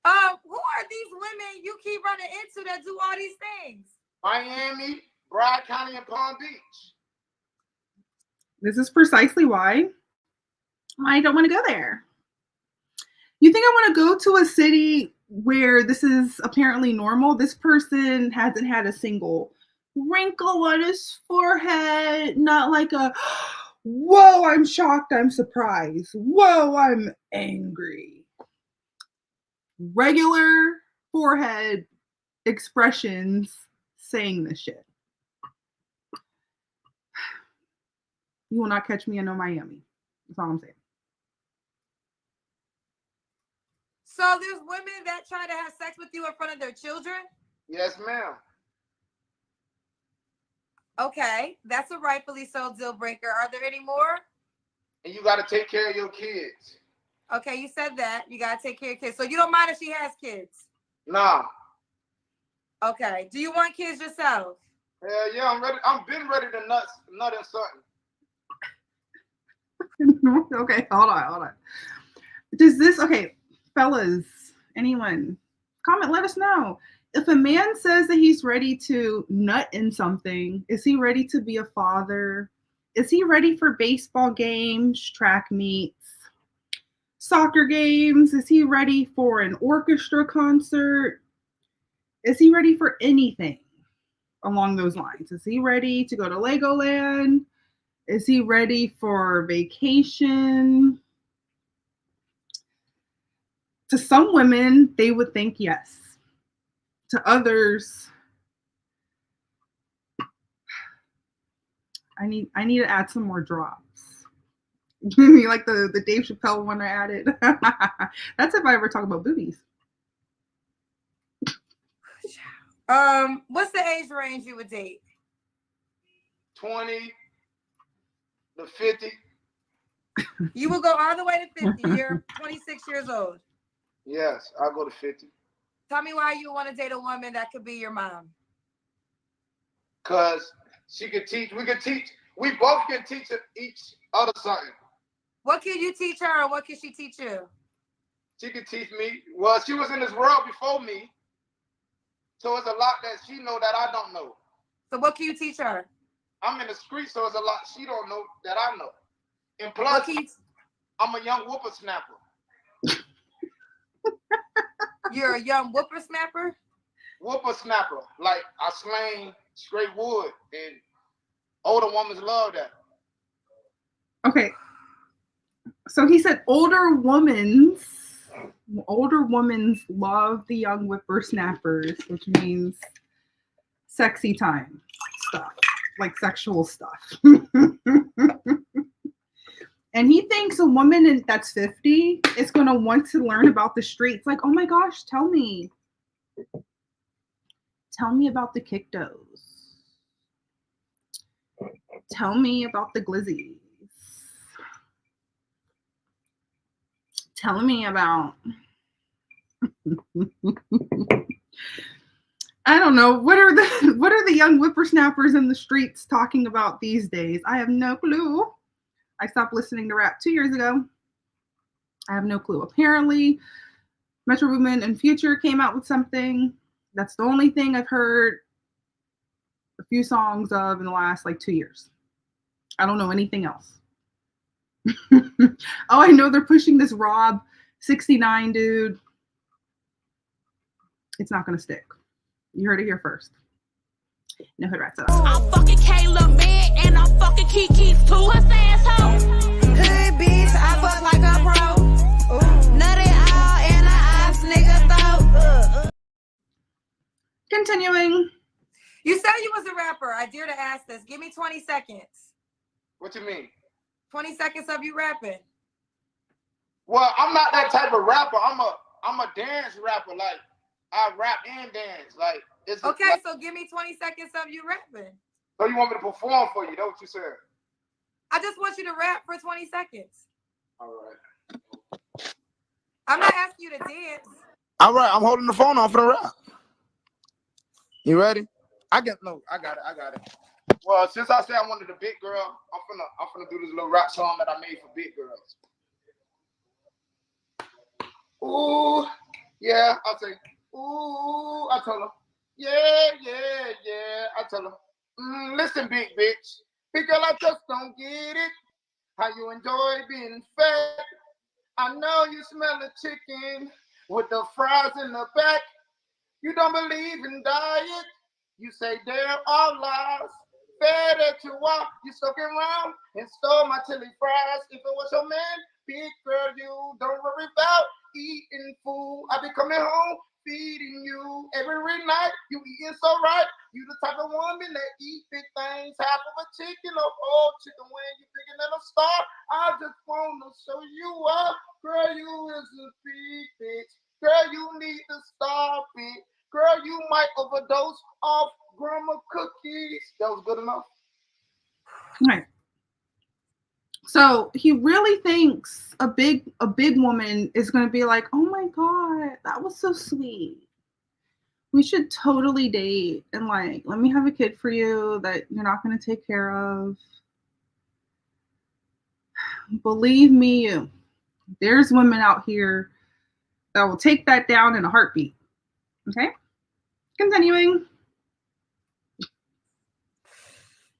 Who are these women you keep running into that do all these things? Miami, Broward County, and Palm Beach. This is precisely why I don't want to go there. You think I want to go to a city where this is apparently normal? This person hasn't had a single wrinkle on his forehead, not like a, whoa, I'm shocked, I'm surprised, whoa, I'm angry. Regular forehead expressions saying this shit. You will not catch me in no Miami. That's all I'm saying. So there's women that try to have sex with you in front of their children? Yes, ma'am. Okay, that's a rightfully so deal breaker. Are there any more? And you got to take care of your kids. Okay, you said that. You got to take care of kids. So you don't mind if she has kids? Nah. Okay. Do you want kids yourself? Hell yeah, I'm ready. I'm been ready to nut in something. Okay, hold on. Does this, okay, fellas, anyone, comment, let us know. If a man says that he's ready to nut in something, is he ready to be a father? Is he ready for baseball games, track meets, soccer games? Is he ready for an orchestra concert? Is he ready for anything along those lines? Is he ready to go to Legoland? Is he ready for vacation? To some women, they would think yes. To others, I need to add some more drops. Give me like the Dave Chappelle one I added. That's if I ever talk about boobies. What's the age range you would date? 20 to 50. You will go all the way to 50. You're 26 years old. Yes, I'll go to 50. Tell me why you want to date a woman that could be your mom. Cause she could teach. We both can teach each other something. What can you teach her, and what can she teach you? She could teach me. Well, she was in this world before me, so it's a lot that she know that I don't know. So what can you teach her? I'm in the street, so it's a lot she don't know that I know. And plus, I'm a young whippersnapper. You're a young whippersnapper? Whippersnapper. Like, I slang straight wood, and older women love that. Okay. So he said older women love the young whippersnappers, which means sexy time stuff, like sexual stuff. And he thinks a woman that's 50 is going to want to learn about the streets. Like, oh my gosh, tell me about the Kikdos. Tell me about the glizzies. Tell me about, I don't know, what are the young whippersnappers in the streets talking about these days? I have no clue. I stopped listening to rap 2 years ago. I have no clue. Apparently, Metro Boomin and Future came out with something. That's the only thing I've heard a few songs of in the last like 2 years. I don't know anything else. Oh, I know they're pushing this Rob 69 dude. It's not going to stick. You heard it here first. No hood rats at all. I'm fucking Kayla man and I'm fucking Kiki's too. Puss asshole. Hood bitch, I fuck like a pro. Nutty all in a ass nigga throat. Continuing. You said you was a rapper. I dare to ask this. Give me 20 seconds. What you mean? 20 seconds of you rapping. Well, I'm not that type of rapper. I'm a dance rapper. Like, I rap and dance. Like, it's okay. Like, so give me 20 seconds of you rapping. So you want me to perform for you? That's what you said. I just want you to rap for 20 seconds. All right. I'm not asking you to dance. All right, I'm holding the phone on for the rap. You ready? I got it. Well, since I said I wanted a big girl, I'm finna do this little rap song that I made for big girls. Ooh, yeah, I'll say, ooh, I tell her, yeah, I tell her, listen, big bitch, big girl, I just don't get it, how you enjoy being fat, I know you smell the chicken with the fries in the back, you don't believe in diet, you say they're all lies, fed at you walk, you stuck around and stole my chili fries, if it was your man, big girl, you don't worry about eating food. I be coming home, feeding you every night. You eating so right. You the type of woman that eat big things, half of a chicken or whole chicken wing. You bigger than a star. I just wanna show you up. Girl, you is a big bitch. Girl, you need to stop it. Girl, you might overdose off grandma cookies. That was good enough. All right. So he really thinks a big woman is going to be like, oh my God, that was so sweet. We should totally date and like, let me have a kid for you that you're not going to take care of. Believe me, there's women out here that will take that down in a heartbeat. Okay? Continuing.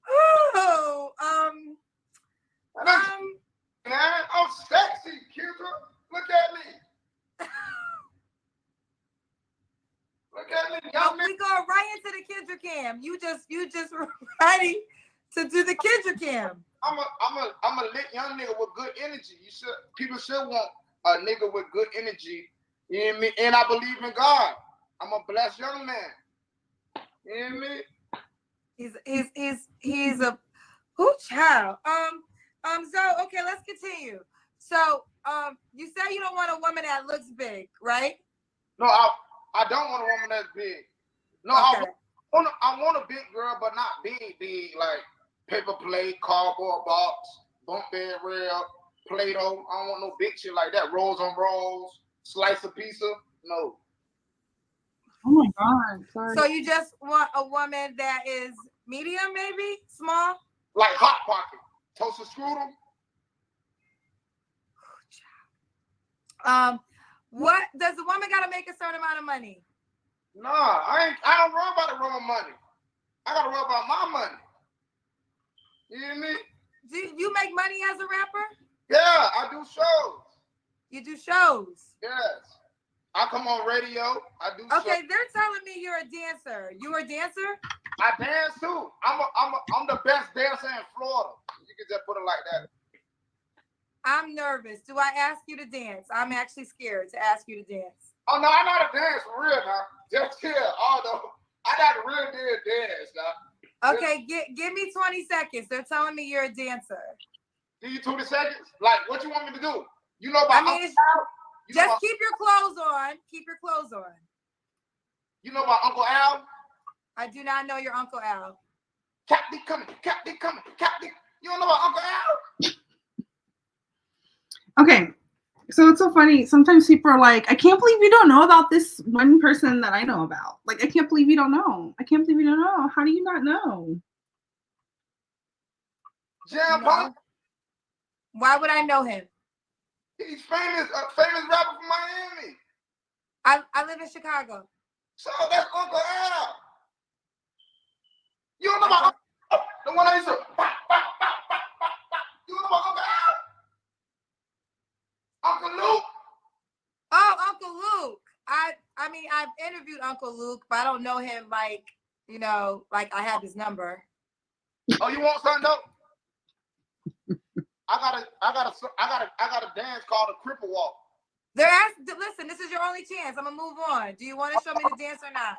Oh, Man, I'm sexy, Kendra. Look at me. Look at me. Y'all we go right into the Kendra cam. You just ready to do the Kendra cam. I'm a lit young nigga with good energy. People should want a nigga with good energy. You hear me? And I believe in God. I'm a blessed young man. You hear me? He's a who child. So okay, let's continue. So you say you don't want a woman that looks big, right? No, I don't want a woman that's big. No, okay. I want a big girl, but not big, like paper plate, cardboard box, bunk bed rail, Play-Doh. I don't want no big shit like that. Rolls on rolls, slice of pizza. No. Oh my God. Sorry. So you just want a woman that is medium, maybe? Small? Like Hot Pocket. Toaster strudel. What does the woman gotta make a certain amount of money? Nah, I don't worry about the wrong money. I gotta worry about my money. You hear me? Do you make money as a rapper? Yeah, I do shows. You do shows? Yes. I come on radio. I do Okay, shows. they're telling me you're a dancer. You a dancer? I dance too. I'm the best dancer in Florida. You can just put it like that. I'm nervous. Do I ask you to dance? I'm actually scared to ask you to dance. Oh no, I know how to dance for real now. Just chill. Although I got a real deal dance now. Okay, give me 20 seconds. They're telling me you're a dancer. Give you 20 seconds? Like what you want me to do? You know about Uncle Al? Just keep your clothes on. Keep your clothes on. You know about Uncle Al? I do not know your Uncle Al. Captain coming, Captain coming, Captain. You don't know about Uncle Al? Okay, so it's so funny. Sometimes people are like, I can't believe you don't know about this one person that I know about. Like, I can't believe you don't know. I can't believe you don't know. How do you not know? Jam No. Why would I know him? He's famous, a famous rapper from Miami. I live in Chicago. So that's Uncle Al. You don't know about the one I used to. You don't know about Uncle Al? Uncle Luke. Oh, Uncle Luke. I mean, I've interviewed Uncle Luke, but I don't know him like, you know, like I have his number. Oh, you want something though? I got a dance called a cripple walk. Listen, this is your only chance. I'm gonna move on. Do you want to show me the dance or not?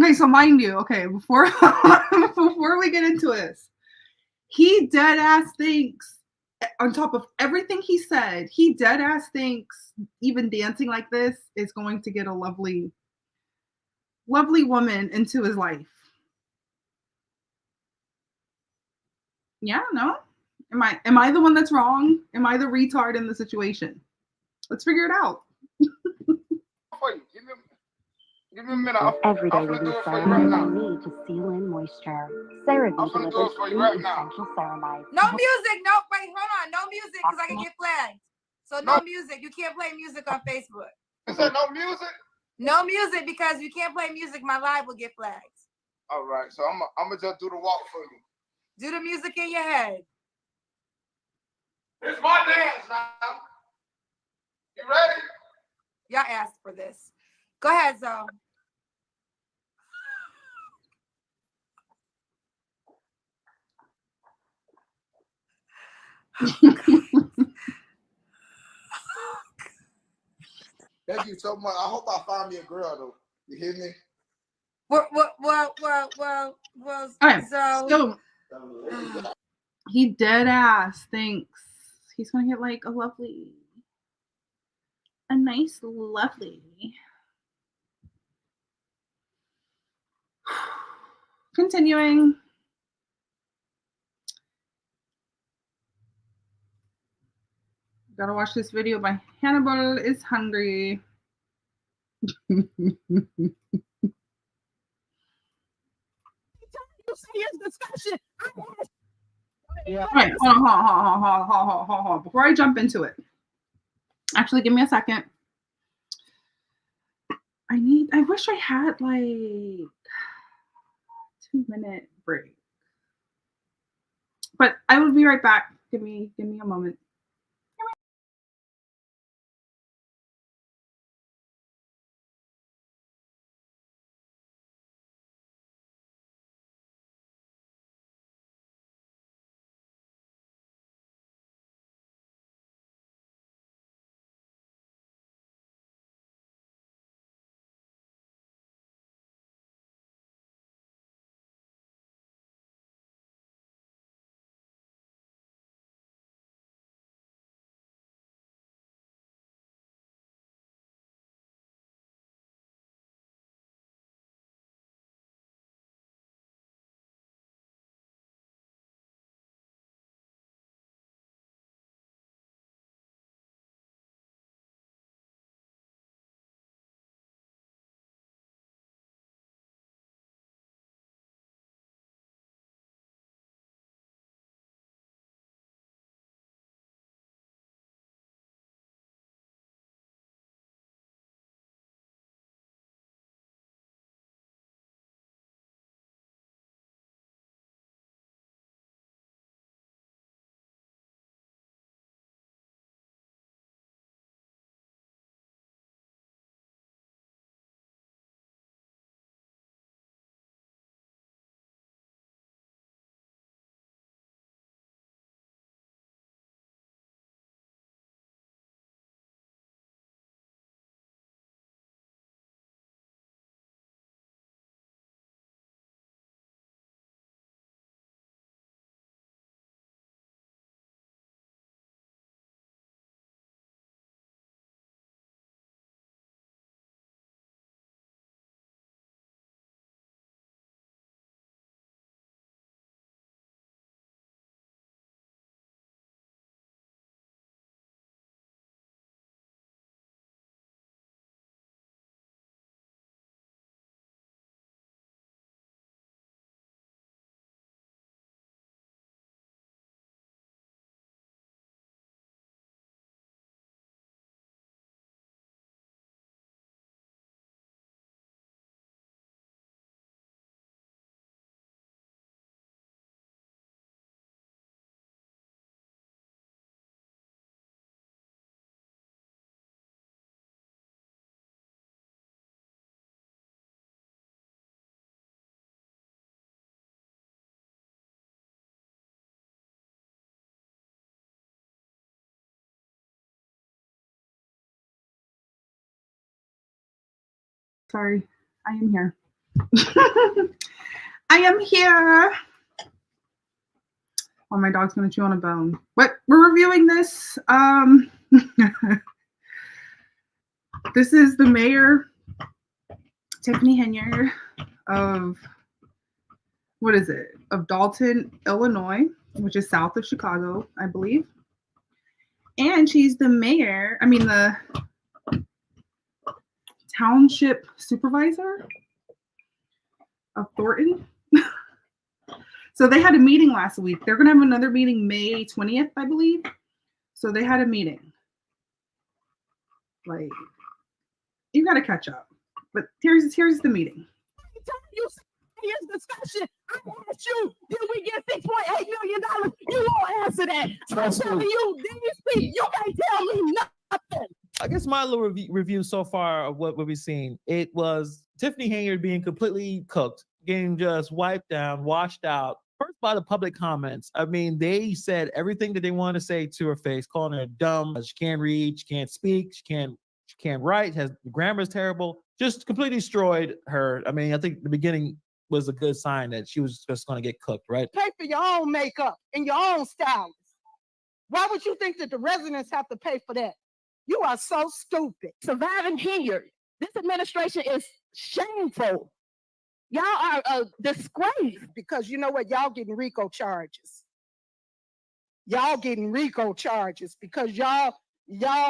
Okay, so mind you, okay, before we get into this, he dead ass thinks, on top of everything he said, he dead ass thinks even dancing like this is going to get a lovely woman into his life. Yeah, no? Am I the one that's wrong? Am I the retard in the situation? Let's figure it out. Give me a minute. Every day we use Ceramide Me to seal in moisture. CeraVe delivers 3 essential ceramides. No music. No, wait, hold on. No music because I can get flagged. So no music. You can't play music on Facebook. You said no music? No music because you can't play music. My live will get flagged. All right. So I'm going to just do the walk for you. Do the music in your head. It's my dance now. You ready? Y'all asked for this. Go ahead, Zoe. Thank you so much. I hope I find me a girl though. You hear me? Well, right, so he dead ass thinks he's gonna get like a nice lovely. Continuing. Gotta watch this video by Hannibal is Hungry. serious discussion. All right, hold on. Before I jump into it, actually, give me a second. I wish I had like 2-minute break, but I will be right back. Give me a moment. Sorry, I am here. I am here. Oh, my dog's gonna chew on a bone. But we're reviewing this. This is the mayor, Tiffany Henyard, of of Dalton, Illinois, which is south of Chicago, I believe. And she's the the township supervisor of Thornton. So they had a meeting last week. They're going to have another meeting May 20th, I believe. So they had a meeting. Like, you got to catch up. But here's the meeting. Serious discussion. I asked you, did we get $6.8 million? You won't answer that. I'm telling you, DSP, you can't tell me nothing. I guess my little review so far of what we've seen, it was Tiffany Henyard being completely cooked, getting just wiped down, washed out. First by the public comments. I mean, they said everything that they wanted to say to her face, calling her dumb. She can't read, she can't speak, she can't write, grammar is terrible. Just completely destroyed her. I mean, I think the beginning was a good sign that she was just going to get cooked, right? Pay for your own makeup and your own stylist. Why would you think that the residents have to pay for that? You are so stupid. Surviving here. This administration is shameful. Y'all are a disgrace because you know what? Y'all getting RICO charges. Y'all getting RICO charges because y'all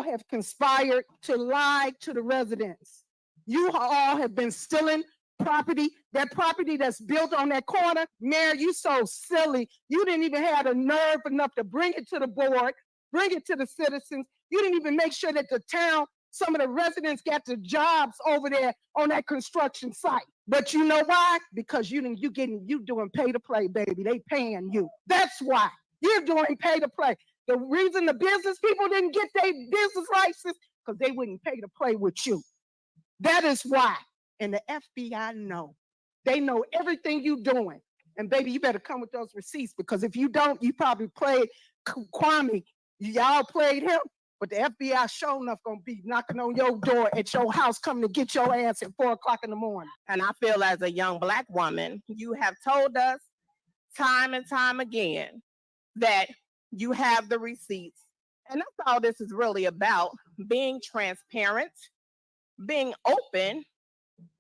have conspired to lie to the residents. You all have been stealing property that's built on that corner. Mayor, you so silly. You didn't even have the nerve enough to bring it to the board, bring it to the citizens. You didn't even make sure that the town, some of the residents got the jobs over there on that construction site. But you know why? Because you doing pay to play, baby. They paying you. That's why you're doing pay to play. The reason the business people didn't get their business license, because they wouldn't pay to play with you. That is why. And the FBI know. They know everything you doing. And baby, you better come with those receipts, because if you don't, you probably played Kwame. Y'all played him, but the FBI sure enough gonna be knocking on your door at your house, coming to get your ass at 4 o'clock in the morning. And I feel as a young Black woman, you have told us time and time again that you have the receipts. And that's all this is really about: being transparent, being open,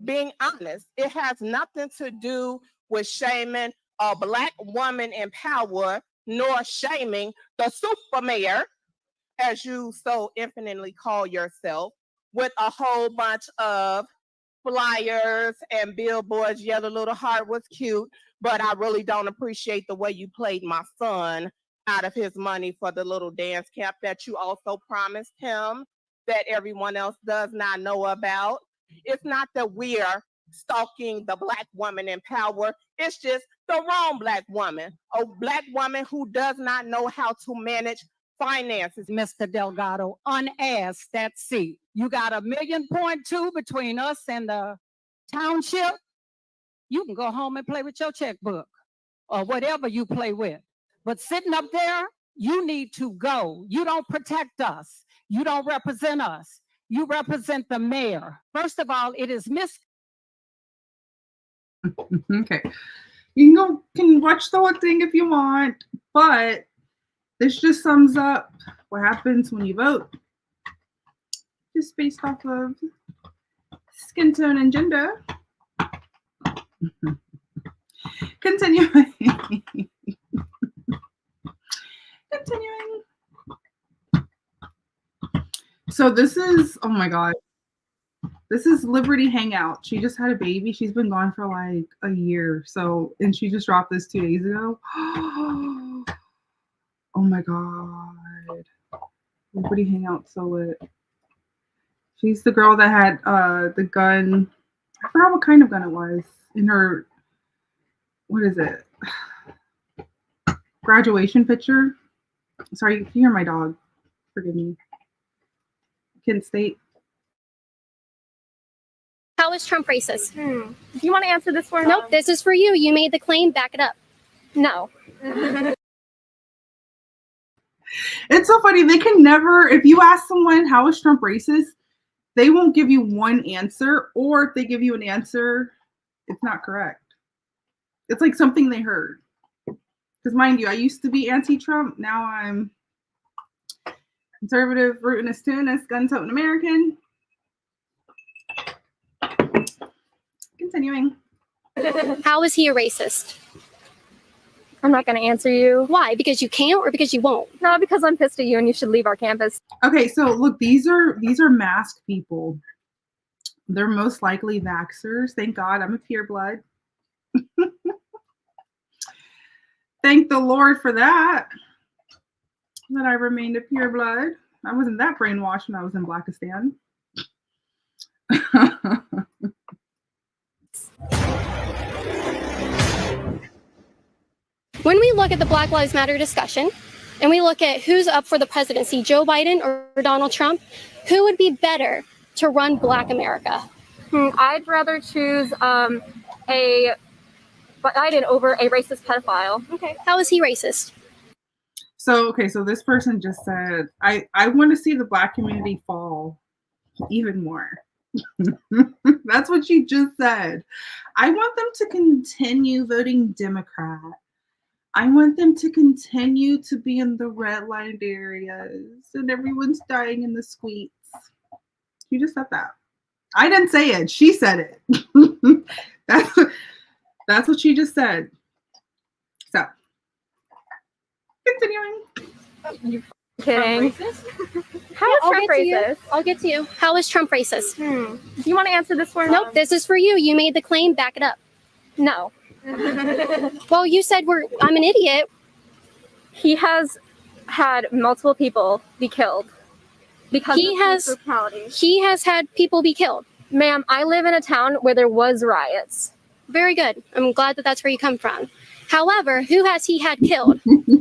being honest. It has nothing to do with shaming a Black woman in power, nor shaming the super mayor, as you so infinitely call yourself, with a whole bunch of flyers and billboards. Yeah, the little heart was cute, but I really don't appreciate the way you played my son out of his money for the little dance camp that you also promised him that everyone else does not know about. It's not that we're stalking the Black woman in power. It's just the wrong Black woman, a Black woman who does not know how to manage finances. Mr. Delgado, unasked that seat. You got $1.2 million between us and the township. You can go home and play with your checkbook or whatever you play with. But sitting up there, you need to go. You don't protect us. You don't represent us. You represent the mayor. First of all, it is Miss. Okay. You can watch the whole thing if you want, but this just sums up what happens when you vote. Just based off of skin tone and gender. Continuing. Continuing. So this is, oh my God. This is Liberty Hangout. She just had a baby. She's been gone for like a year. So, and she just dropped this 2 days ago. Oh my God. Liberty Hangout so lit. She's the girl that had the gun. I forgot what kind of gun it was in her, what is it? Graduation picture. Sorry, if you hear my dog, forgive me. Kent State. How is Trump racist? Do you want to answer this for? Nope, this is for you. You made the claim, back it up. No. It's so funny. They can never, if you ask someone, how is Trump racist? They won't give you one answer, or if they give you an answer, it's not correct. It's like something they heard. Because mind you, I used to be anti-Trump. Now I'm conservative, rootinest, tunist, gun-toting American. Continuing. How is he a racist? I'm not going to answer you. Why? Because you can't, or because you won't? No, because I'm pissed at you and you should leave our campus. Okay, so look, these are masked people. They're most likely vaxxers. Thank God I'm a pureblood. Thank the Lord for that. That I remained a pureblood. I wasn't that brainwashed when I was in Blackistan. When we look at the Black Lives Matter discussion, and we look at who's up for the presidency, Joe Biden or Donald Trump, who would be better to run Black America? I'd rather choose a Biden over a racist pedophile. Okay. How is he racist? So, okay, so this person just said, I want to see the Black community fall even more. That's what you just said. I want them to continue voting Democrat. I want them to continue to be in the redlined areas and everyone's dying in the squeets. You just said that. I didn't say it. She said it. That's what she just said. So, continuing. Kidding. I'll get to you. I'll get to you. How is Trump racist? Do you want to answer this one? Nope, this is for you. You made the claim. Back it up. No. Well, you said I'm an idiot. He has had multiple people be killed because He of his has- brutality. He has had people be killed. Ma'am, I live in a town where there was riots. Very good. I'm glad that that's where you come from. However, who has he had killed?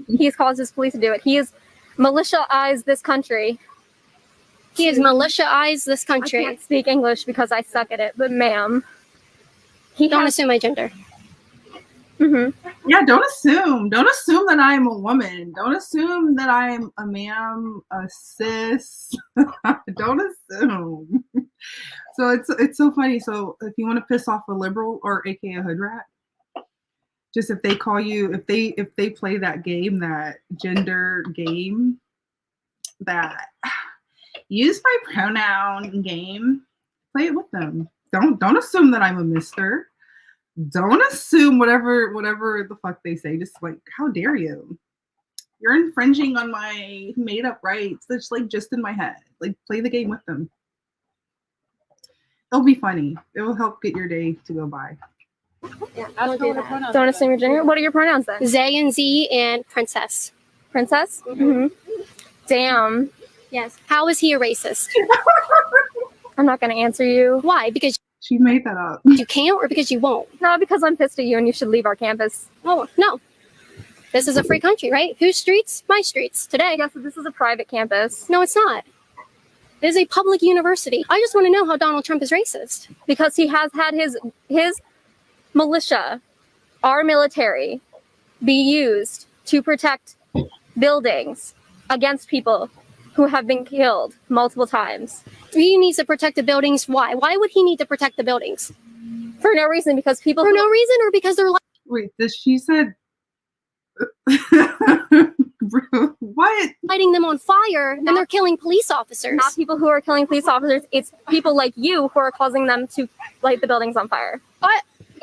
He's caused his police to do it. He has militiaized this country. He has militiaized this I country. can't speak English because I suck at it, but ma'am, he Don't has, assume my gender. Yeah, don't assume. Don't assume that I am a woman. Don't assume that I am a ma'am, a cis. Don't assume. So it's so funny. So if you want to piss off a liberal or aka a hood rat, just if they call you, if they play that game, that gender game, that use my pronoun game, play it with them. Don't assume that I'm a mister. Don't assume whatever the fuck they say. Just like, how dare you? You're infringing on my made up rights. That's like just in my head. Like, play the game with them. It'll be funny. It will help get your day to go by. don't do that. Don't assume your gender. What are your pronouns then? Zay and Z and princess. Princess? Damn. Yes. How is he a racist? I'm not going to answer you. Why? Because She made that up. you can't or because you won't? No, because I'm pissed at you and you should leave our campus. Oh, no. This is a free country, right? Whose streets? My streets. Today. Yes, this is a private campus. No, it's not. It is a public university. I just want to know how Donald Trump is racist. Because he has had his militia, our military, be used to protect buildings against people who have been killed multiple times. He needs to protect the buildings. Why? Why would he need to protect the buildings? For no reason, because people For no reason or because they're like, Wait, she said what? lighting them on fire and they're killing police officers. not people who are killing police officers, it's people like you who are causing them to light the buildings on fire.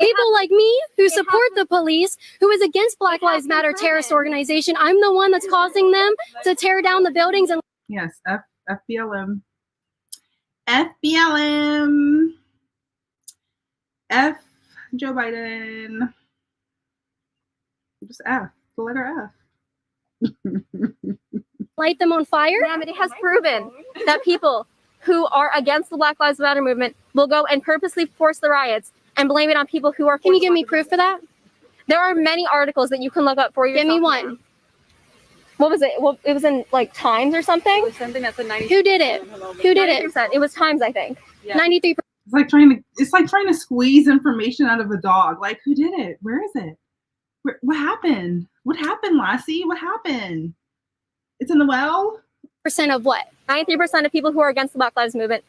People like me who support the police, who is against Black Lives Matter terrorist organization. I'm the one that's causing them to tear down the buildings and Yes, FBLM. FBLM. F Joe Biden. Just F. The letter F. light them on fire. Ma'am, it has proven that people who are against the Black Lives Matter movement will go and purposely force the riots and blame it on people who are. Can you give me proof for that? There are many articles that you can look up for yourself. Give me one. What was it? Well, it was in like Times or something. Something that's a 90. Who did it? Who did it? 90%. It was Times, I think. 93%. It's like trying to squeeze information out of a dog. Like, who did it? Where is it? What happened? What happened, Lassie? What happened? It's in the well? Percent of what? 93% of people who are against the Black Lives movement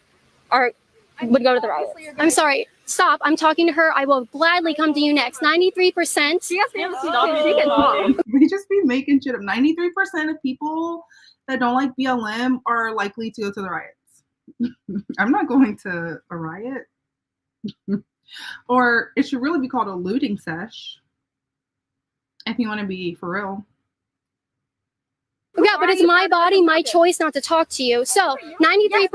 would go to the riots. I'm sorry. Stop. I'm talking to her. I will gladly come to you next. 93%. She can talk. We just be making shit up. 93% of people that don't like BLM are likely to go to the riots. I'm not going to a riot. Or it should really be called a looting sesh. If you want to be for real. Yeah, but it's my body, my choice not to talk to you. So 93%,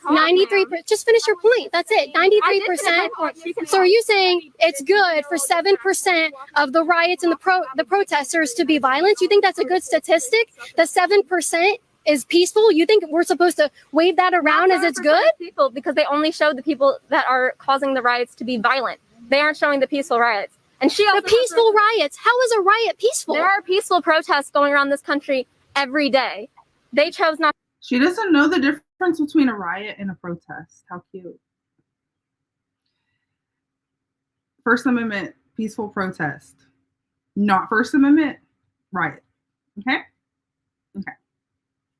93%, just finish your point. That's it. 93%. So are you saying it's good for 7% of the riots and the protesters to be violent? You think that's a good statistic? That 7% is peaceful? You think we're supposed to wave that around as it's good? People, because they only showed the people that are causing the riots to be violent. They aren't showing the peaceful riots. And The peaceful riots. How is a riot peaceful? There are peaceful protests going around this country every day. They chose not. She doesn't know the difference between a riot and a protest. How cute. First Amendment, peaceful protest. Not First Amendment, riot. Okay? Okay.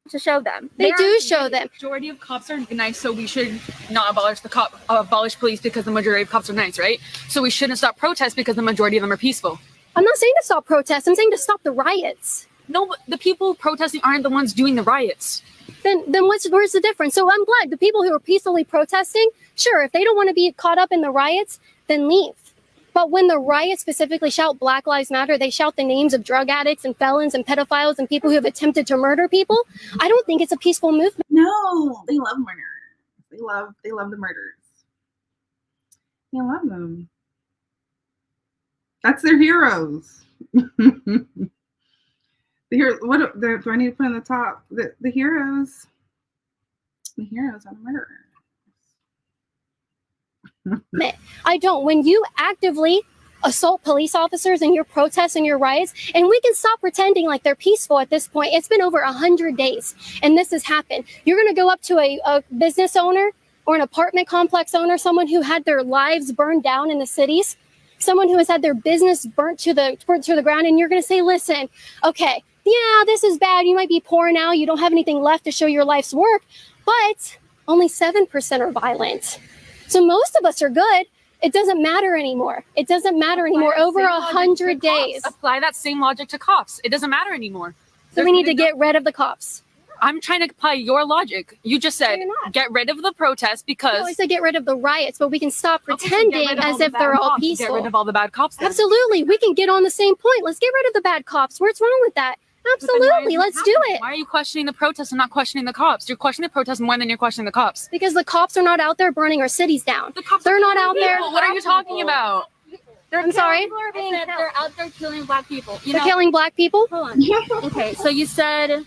To show them. They do show them. Majority of cops are nice, so we should not abolish police because the majority of cops are nice, right? So we shouldn't stop protests because the majority of them are peaceful. I'm not saying to stop protests. I'm saying to stop the riots. No, but the people protesting aren't the ones doing the riots. Then where's the difference? So I'm glad the people who are peacefully protesting, sure, if they don't want to be caught up in the riots, then leave. But when the riots specifically shout Black Lives Matter, they shout the names of drug addicts and felons and pedophiles and people who have attempted to murder people. I don't think it's a peaceful movement. No, they love murder. They love the murders. They love them. That's their heroes. Do I need to put in the top? The heroes. The heroes are the murderers. I don't. When you actively assault police officers and your protests and your riots, and we can stop pretending like they're peaceful at this point. It's been over 100 days and this has happened. You're going to go up to a business owner or an apartment complex owner, someone who had their lives burned down in the cities, someone who has had their business burnt to the ground, and you're going to say, listen, okay, yeah, this is bad. You might be poor now. You don't have anything left to show your life's work, but only 7% are violent. So most of us are good. It doesn't matter anymore. It doesn't matter anymore. Over 100 days. Apply that same logic to cops. It doesn't matter anymore. So we need to get rid of the cops. I'm trying to apply your logic. You just said get rid of the protests because. No, I said get rid of the riots, but we can stop pretending as if they're all peaceful. Get rid of all the bad cops. Then. Absolutely. We can get on the same point. Let's get rid of the bad cops. What's wrong with that? Absolutely. Let's do it. Why are you questioning the protests and not questioning the cops? You're questioning the protests more than you're questioning the cops. Because the cops are not out there burning our cities down. They're not out there. What are you talking about? I'm sorry? They're out there killing black people. They're killing black people? Hold on. Okay, so you said,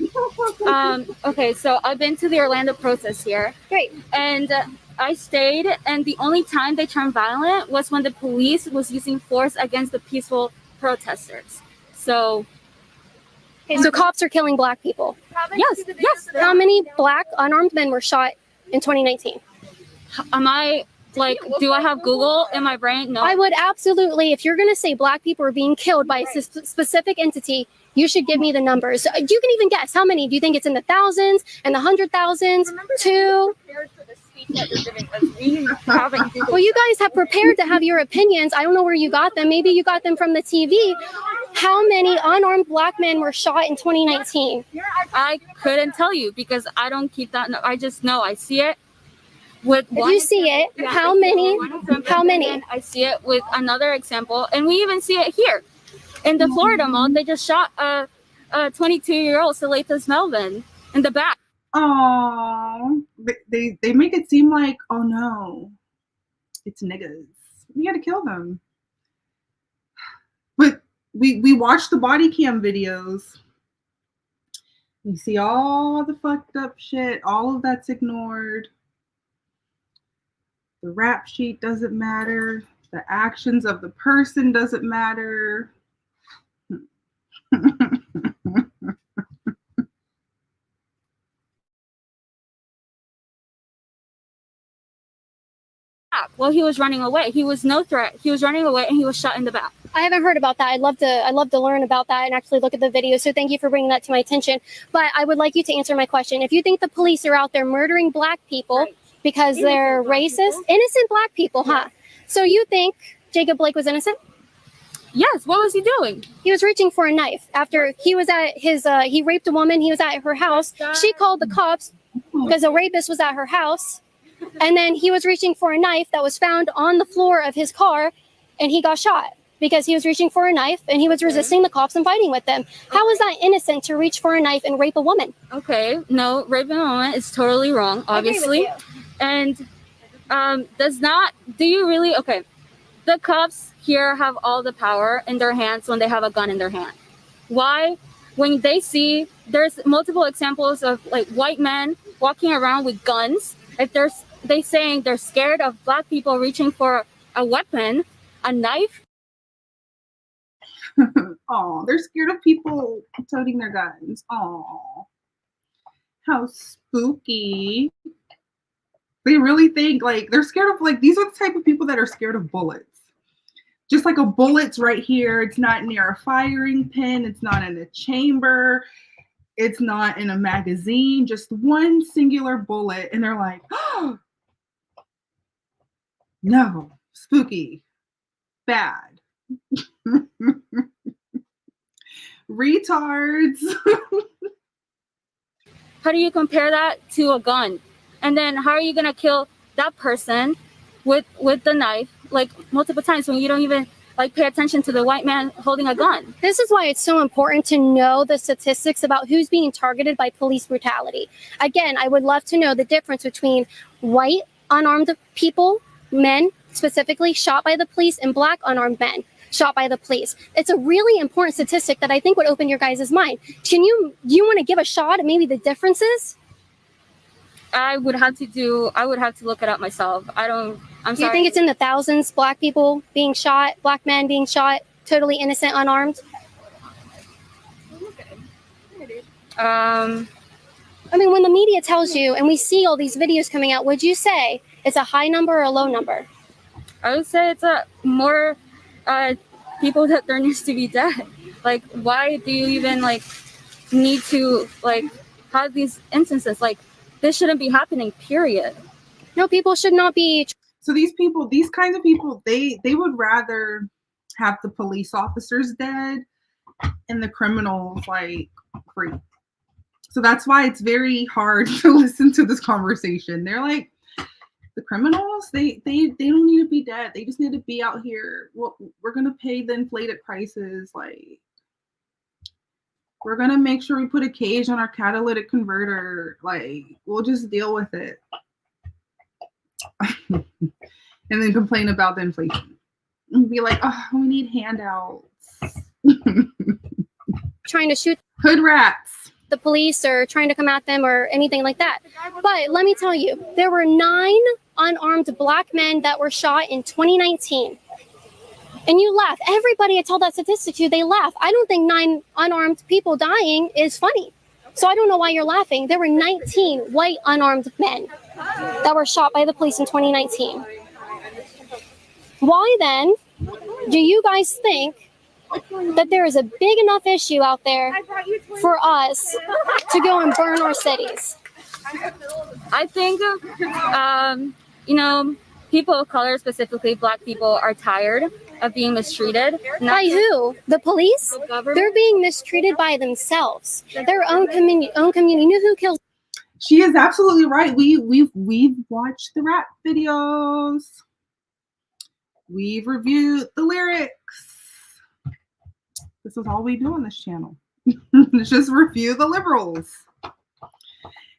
okay, so I've been to the Orlando protest here. Great. And I stayed, and the only time they turned violent was when the police was using force against the peaceful protesters. So... Okay, so cops are killing black people. Yes. How many black unarmed men were shot in 2019? Am I like? Do I have Google in my brain? No. I would absolutely. If you're going to say black people are being killed by a specific entity, you should give me the numbers. You can even guess how many. Do you think it's in the thousands and the 100,000s? 2? Well, you guys have prepared to have your opinions. I don't know where you got them. Maybe you got them from the TV. How many unarmed black men were shot in 2019? I couldn't tell you because I don't keep that. I just know I see it. With if you see it, how many? How many? I see it with another example, and we even see it here in the Florida mall. They just shot a 22-year-old Salathis Melvin in the back. Oh, they make it seem like, oh no, it's niggas. We gotta kill them. But we watch the body cam videos. We see all the fucked up shit. All of that's ignored. The rap sheet doesn't matter. The actions of the person doesn't matter. Well, he was running away. He was no threat. He was running away and he was shot in the back. I haven't heard about that. I'd love to learn about that and actually look at the video. So thank you for bringing that to my attention. But I would like you to answer my question. If you think the police are out there murdering black people because they're racist, innocent black people, huh? So you think Jacob Blake was innocent? Yes. What was he doing? He was reaching for a knife after he was at his, he raped a woman. He was at her house. She called the cops because a rapist was at her house. And then he was reaching for a knife that was found on the floor of his car, and he got shot because he was reaching for a knife and he was resisting the cops and fighting with them. How is that innocent to reach for a knife and rape a woman? Okay, no, raping a woman is totally wrong, obviously. And do you really, okay, the cops here have all the power in their hands when they have a gun in their hand. Why? When they see, there's multiple examples of like white men walking around with guns. If they saying they're scared of black people reaching for a weapon, a knife. Oh, they're scared of people toting their guns. Oh, how spooky. They really think like they're scared of like, these are the type of people that are scared of bullets. Just like a bullet's right here. It's not near a firing pin. It's not in a chamber. It's not in a magazine, just one singular bullet. And they're like, oh, no, spooky, bad. Retards. How do you compare that to a gun? And then how are you going to kill that person with the knife? like multiple times when you don't even like pay attention to the white man holding a gun. This is why it's so important to know the statistics about who's being targeted by police brutality. Again, I would love to know the difference between white unarmed people, men specifically, shot by the police, and black unarmed men shot by the police. It's a really important statistic that I think would open your guys' mind. Do you want to give a shot at maybe the differences? I would have to look it up myself. I'm sorry. Do you think it's in the thousands, black people being shot, black men being shot, totally innocent, unarmed? Um, I mean, when the media tells you, and we see all these videos coming out, would you say it's a high number or a low number? I would say it's a more people that there needs to be dead. Like, why do you even like need to like have these instances? Like, this shouldn't be happening, period. No, people should not be. So these people, these kinds of people, they would rather have the police officers dead and the criminals like free. So that's why it's very hard to listen to this conversation. They're like, the criminals, they don't need to be dead. They just need to be out here. Well, we're gonna pay the inflated prices. Like, we're gonna make sure we put a cage on our catalytic converter. Like, we'll just deal with it. And then complain about the inflation. And be like, oh, we need handouts. Trying to shoot hood rats. The police or trying to come at them or anything like that. But let me tell you, there were 9 unarmed black men that were shot in 2019. And you laugh. Everybody I tell that statistic to, they laugh. I don't think 9 unarmed people dying is funny. So I don't know why you're laughing. There were 19 white unarmed men that were shot by the police in 2019. Why then do you guys think that there is a big enough issue out there for us to go and burn our cities? I think, people of color, specifically black people, are tired of being mistreated. By who? The police? The government. They're being mistreated by themselves. Their own community. You know who kills? She is absolutely right. We've watched the rap videos. We've reviewed the lyrics. This is all we do on this channel. It's just review the liberals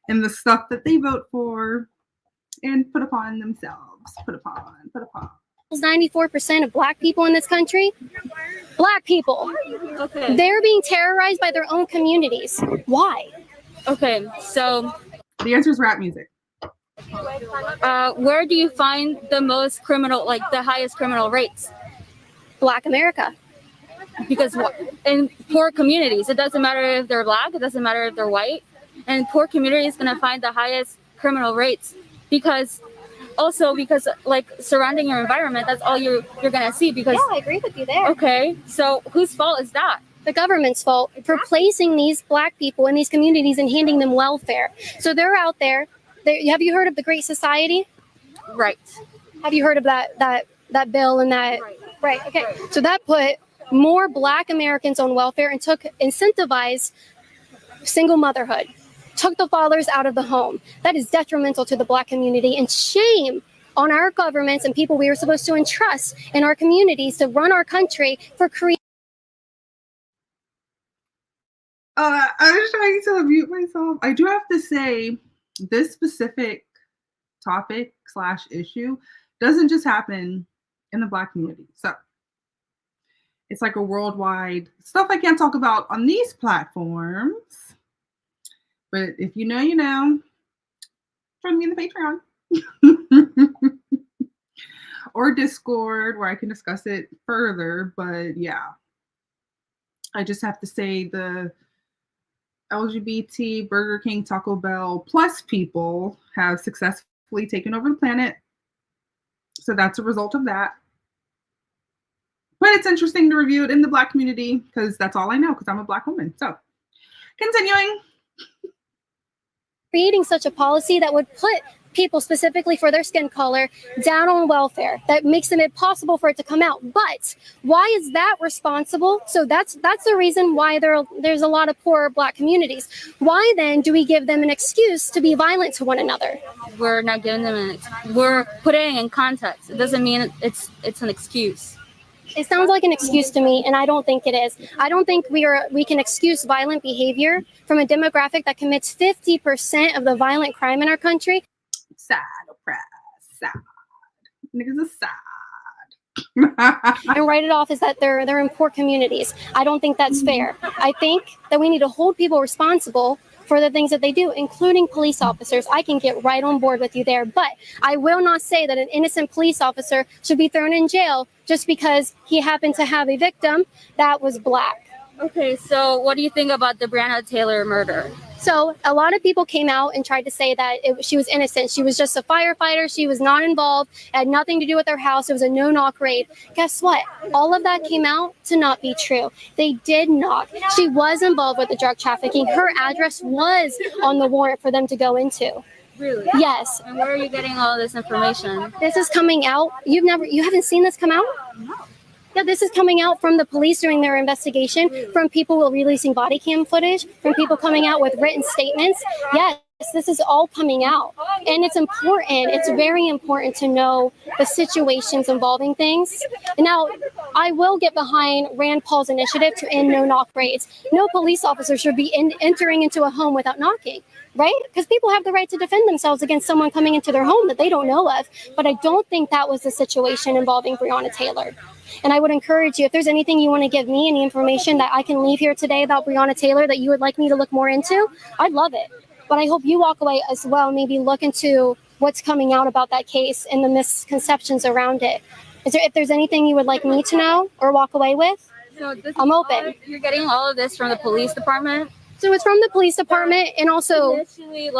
and the stuff that they vote for and put upon themselves. Put upon. 94% of black people in this country, black people, okay, they're being terrorized by their own communities. Why? Okay, so the answer is rap music. Where do you find the most criminal, like the highest criminal rates? Black America. Because in poor communities, it doesn't matter if they're black, it doesn't matter if they're white, and poor communities going to find the highest criminal rates because like surrounding your environment, that's all you're going to see. Because yeah, I agree with you there. Okay, so whose fault is that? The government's fault for placing these black people in these communities and handing them welfare. So they're out there. Have you heard of the Great Society? Right. Have you heard of that bill and that? Right. Okay. So that put more black Americans on welfare and incentivized single motherhood, took the fathers out of the home. That is detrimental to the black community, and shame on our governments and people we are supposed to entrust in our communities to run our country for creating. I was trying to mute myself. I do have to say, this specific topic / issue doesn't just happen in the black community. So it's like a worldwide stuff I can't talk about on these platforms. But if you know, you know. Join me in the Patreon. Or Discord where I can discuss it further. But yeah. I just have to say the LGBT, Burger King, Taco Bell plus people have successfully taken over the planet. So that's a result of that. But it's interesting to review it in the black community because that's all I know because I'm a black woman. So continuing. Creating such a policy that would put people specifically for their skin color down on welfare. That makes it impossible for it to come out. But why is that responsible? So that's the reason why there's a lot of poor Black communities. Why then do we give them an excuse to be violent to one another? We're not giving them we're putting it in context. It doesn't mean it's an excuse. It sounds like an excuse to me, and I don't think it is. I don't think we can excuse violent behavior from a demographic that commits 50% of the violent crime in our country. Sad, oppressed, sad. Niggas are sad. And write it off as that they're in poor communities. I don't think that's fair. I think that we need to hold people responsible for the things that they do, including police officers. I can get right on board with you there, but I will not say that an innocent police officer should be thrown in jail just because he happened to have a victim that was Black. Okay, so what do you think about the Breonna Taylor murder? So a lot of people came out and tried to say that she was innocent. She was just a firefighter. She was not involved. It had nothing to do with her house. It was a no-knock raid. Guess what? All of that came out to not be true. They did knock. She was involved with the drug trafficking. Her address was on the warrant for them to go into. Really? Yes. And where are you getting all this information? This is coming out. You haven't seen this come out? No. Yeah, this is coming out from the police during their investigation, from people releasing body cam footage, from people coming out with written statements. Yes, this is all coming out. And it's important. It's very important to know the situations involving things. And now, I will get behind Rand Paul's initiative to end no-knock raids. No police officer should be entering into a home without knocking. Right? Because people have the right to defend themselves against someone coming into their home that they don't know of. But I don't think that was the situation involving Breonna Taylor. And I would encourage you, if there's anything you want to give me, any information that I can leave here today about Breonna Taylor that you would like me to look more into, I'd love it. But I hope you walk away as well, maybe look into what's coming out about that case and the misconceptions around it. If there's anything you would like me to know or walk away with, I'm open. You're getting all of this from the police department? So it's from the police department, and also initially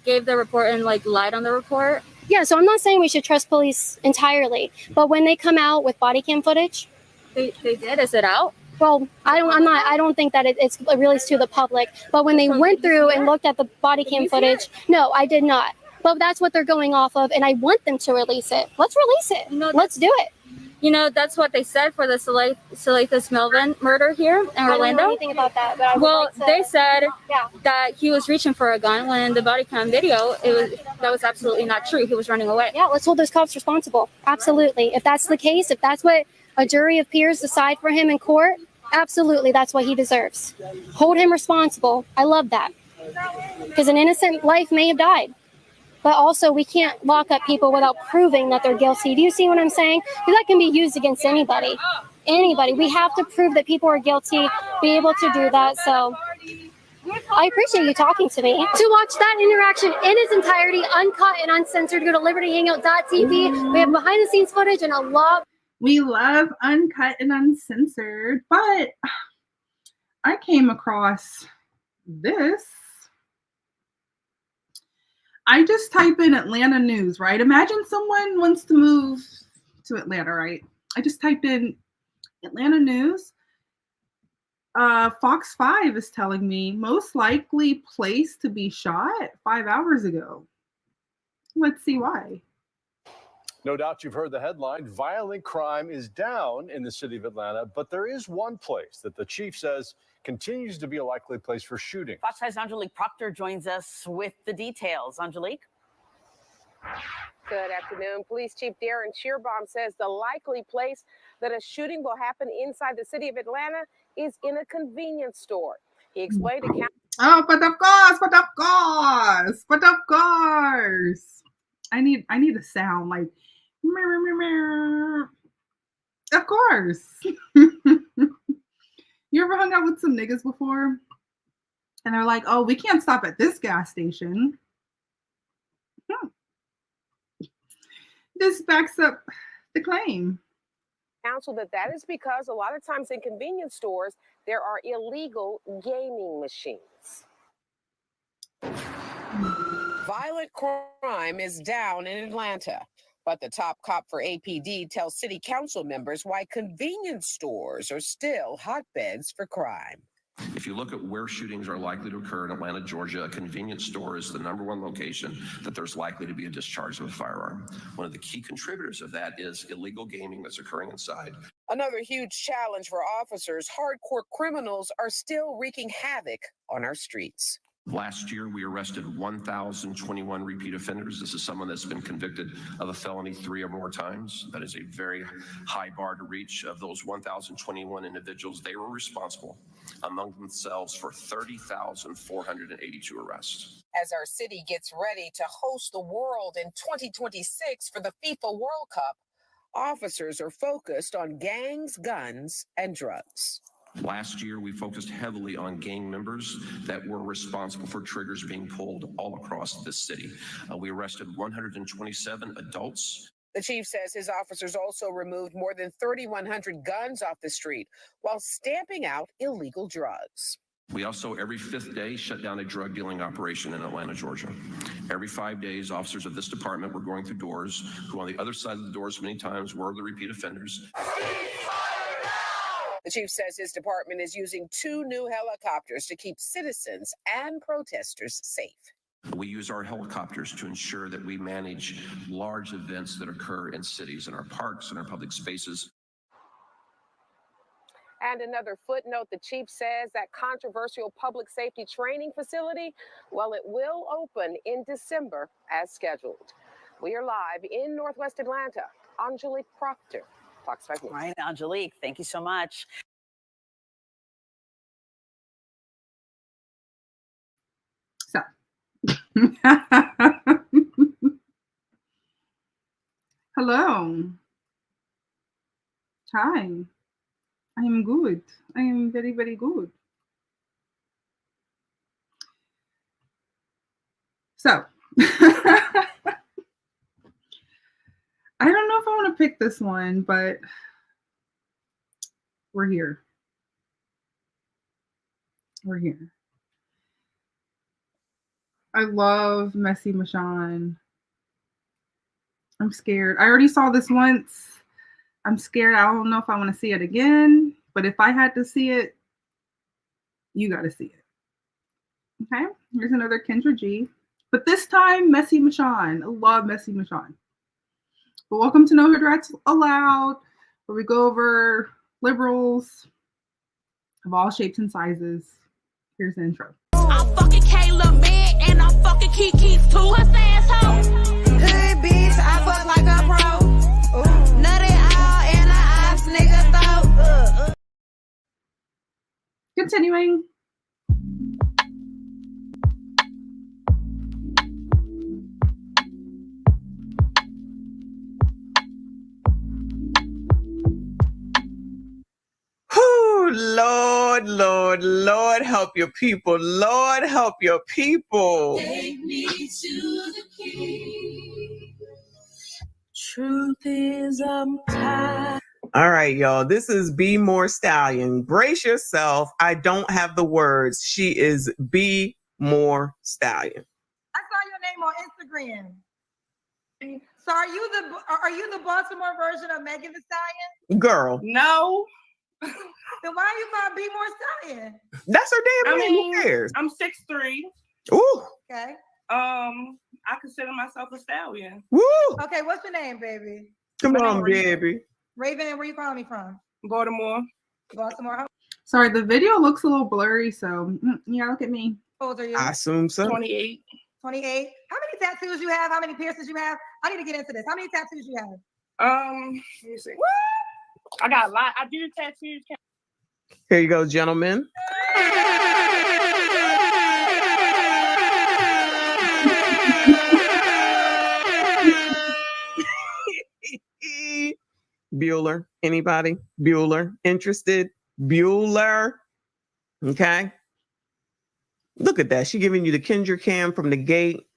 gave the report and lied on the report. Yeah, so I'm not saying we should trust police entirely, but when they come out with body cam footage, they did. Is it out? Well, I don't think that it's released to the public. But when they went through and looked at the body cam footage, no, I did not. But that's what they're going off of, and I want them to release it. Let's release it. Let's do it. You know, that's what they said for the Salathis Melvin murder here in Orlando. I don't know anything about that, but I would like to, they said that he was reaching for a gun when in the body cam video, that was absolutely not true. He was running away. Yeah, let's hold those cops responsible. Absolutely. If that's the case, if that's what a jury of peers decide for him in court, absolutely, that's what he deserves. Hold him responsible. I love that. Because an innocent life may have died. But also, we can't lock up people without proving that they're guilty. Do you see what I'm saying? Because that can be used against anybody. Anybody. We have to prove that people are guilty, be able to do that. So I appreciate you talking to me. To watch that interaction in its entirety, uncut and uncensored, go to libertyhangout.tv. We have behind-the-scenes footage and a lot. We love uncut and uncensored, but I came across this. I just type in Atlanta news, right? Imagine someone wants to move to Atlanta, right? I just typed in Atlanta news. Fox 5 is telling me most likely place to be shot 5 hours ago. Let's see why. No doubt you've heard the headline, violent crime is down in the city of Atlanta, but there is one place that the chief says continues to be a likely place for shooting. Fox 5's Angelique Proctor joins us with the details. Angelique? Good afternoon. Police Chief Darren Shearbaum says the likely place that a shooting will happen inside the city of Atlanta is in a convenience store. He explained to Oh, but of course. I need a sound like of course. You ever hung out with some niggas before? And they're like, oh, we can't stop at this gas station. This backs up the claim. counsel that is because a lot of times in convenience stores, there are illegal gaming machines. Violent crime is down in Atlanta, but the top cop for APD tells city council members why convenience stores are still hotbeds for crime. If you look at where shootings are likely to occur in Atlanta, Georgia, a convenience store is the #1 location that there's likely to be a discharge of a firearm. One of the key contributors of that is illegal gaming that's occurring inside. Another huge challenge for officers, hardcore criminals are still wreaking havoc on our streets. Last year, we arrested 1,021 repeat offenders. This is someone that's been convicted of a felony 3 or more times. That is a very high bar to reach. Of those 1,021 individuals, they were responsible among themselves for 30,482 arrests. As our city gets ready to host the world in 2026 for the FIFA World Cup, officers are focused on gangs, guns, and drugs. Last year, we focused heavily on gang members that were responsible for triggers being pulled all across this city. We arrested 127 adults. The chief says his officers also removed more than 3,100 guns off the street while stamping out illegal drugs. We also, every 5th day, shut down a drug dealing operation in Atlanta, Georgia. Every 5 days, officers of this department were going through doors who on the other side of the doors many times were the repeat offenders. The chief says his department is using 2 new helicopters to keep citizens and protesters safe. We use our helicopters to ensure that we manage large events that occur in cities, in our parks, and our public spaces. And another footnote, the chief says that controversial public safety training facility, well, it will open in December as scheduled. We are live in Northwest Atlanta. Angelique Proctor, Fox 5 News. All right, Angelique, thank you so much. So, hello. Hi. I am good. I am very, very good. So, I don't know if I want to pick this one, but we're here. We're here. I love Messy Michonne. I'm scared. I already saw this once. I'm scared. I don't know if I want to see it again, but if I had to see it, you got to see it. Okay, here's another Kendra G. But this time, Messy Michonne. I love Messy Michonne. But welcome to No Hood Rats Allowed, where we go over liberals of all shapes and sizes. Here's the intro. I'm fucking Kayla man and I'm fucking Kiki's too. Puss asshole. Hood bitch, I fuck like a pro. Nutty all in a ass nigga throat. Continuing. Lord, Lord, Lord, help your people. Lord, help your people. Take me to the king. Truth is, I'm tired. All right, y'all. This is Be More Stallion. Brace yourself. I don't have the words. She is Be More Stallion. I saw your name on Instagram. So are you the Baltimore version of Megan Thee Stallion? Girl. No. Then why are you called Be More Stallion? That's her damn name. Who cares? I'm 6'3". Ooh. Okay. I consider myself a stallion. Woo. Okay, what's your name, baby? Come on, baby. Raven, and where you calling me from? Baltimore. Baltimore. Sorry, the video looks a little blurry, so yeah, look at me. How old are you? I assume so. 28. 28. How many tattoos you have? How many piercings you have? I need to get into this. How many tattoos you have? Let me see. What? I got a lot. I do tattoos. Here you go, gentlemen. Bueller. Anybody? Bueller. Interested? Bueller. Okay. Look at that. She giving you the Kendra cam from the gate.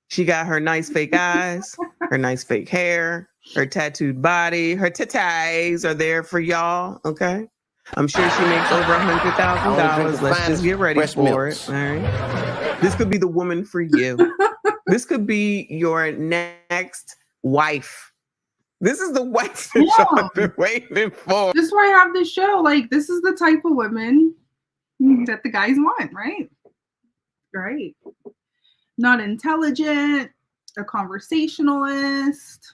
She got her nice fake eyes, her nice fake hair, her tattooed body, her titties are there for y'all. Okay. I'm sure she makes over $100,000. Let's just get ready for it. All right. This could be the woman for you. This could be your next wife. This is the wife that y'all have been waiting for. This is why I have this show. Like, this is the type of women that the guys want, right? Right. Not intelligent, a conversationalist.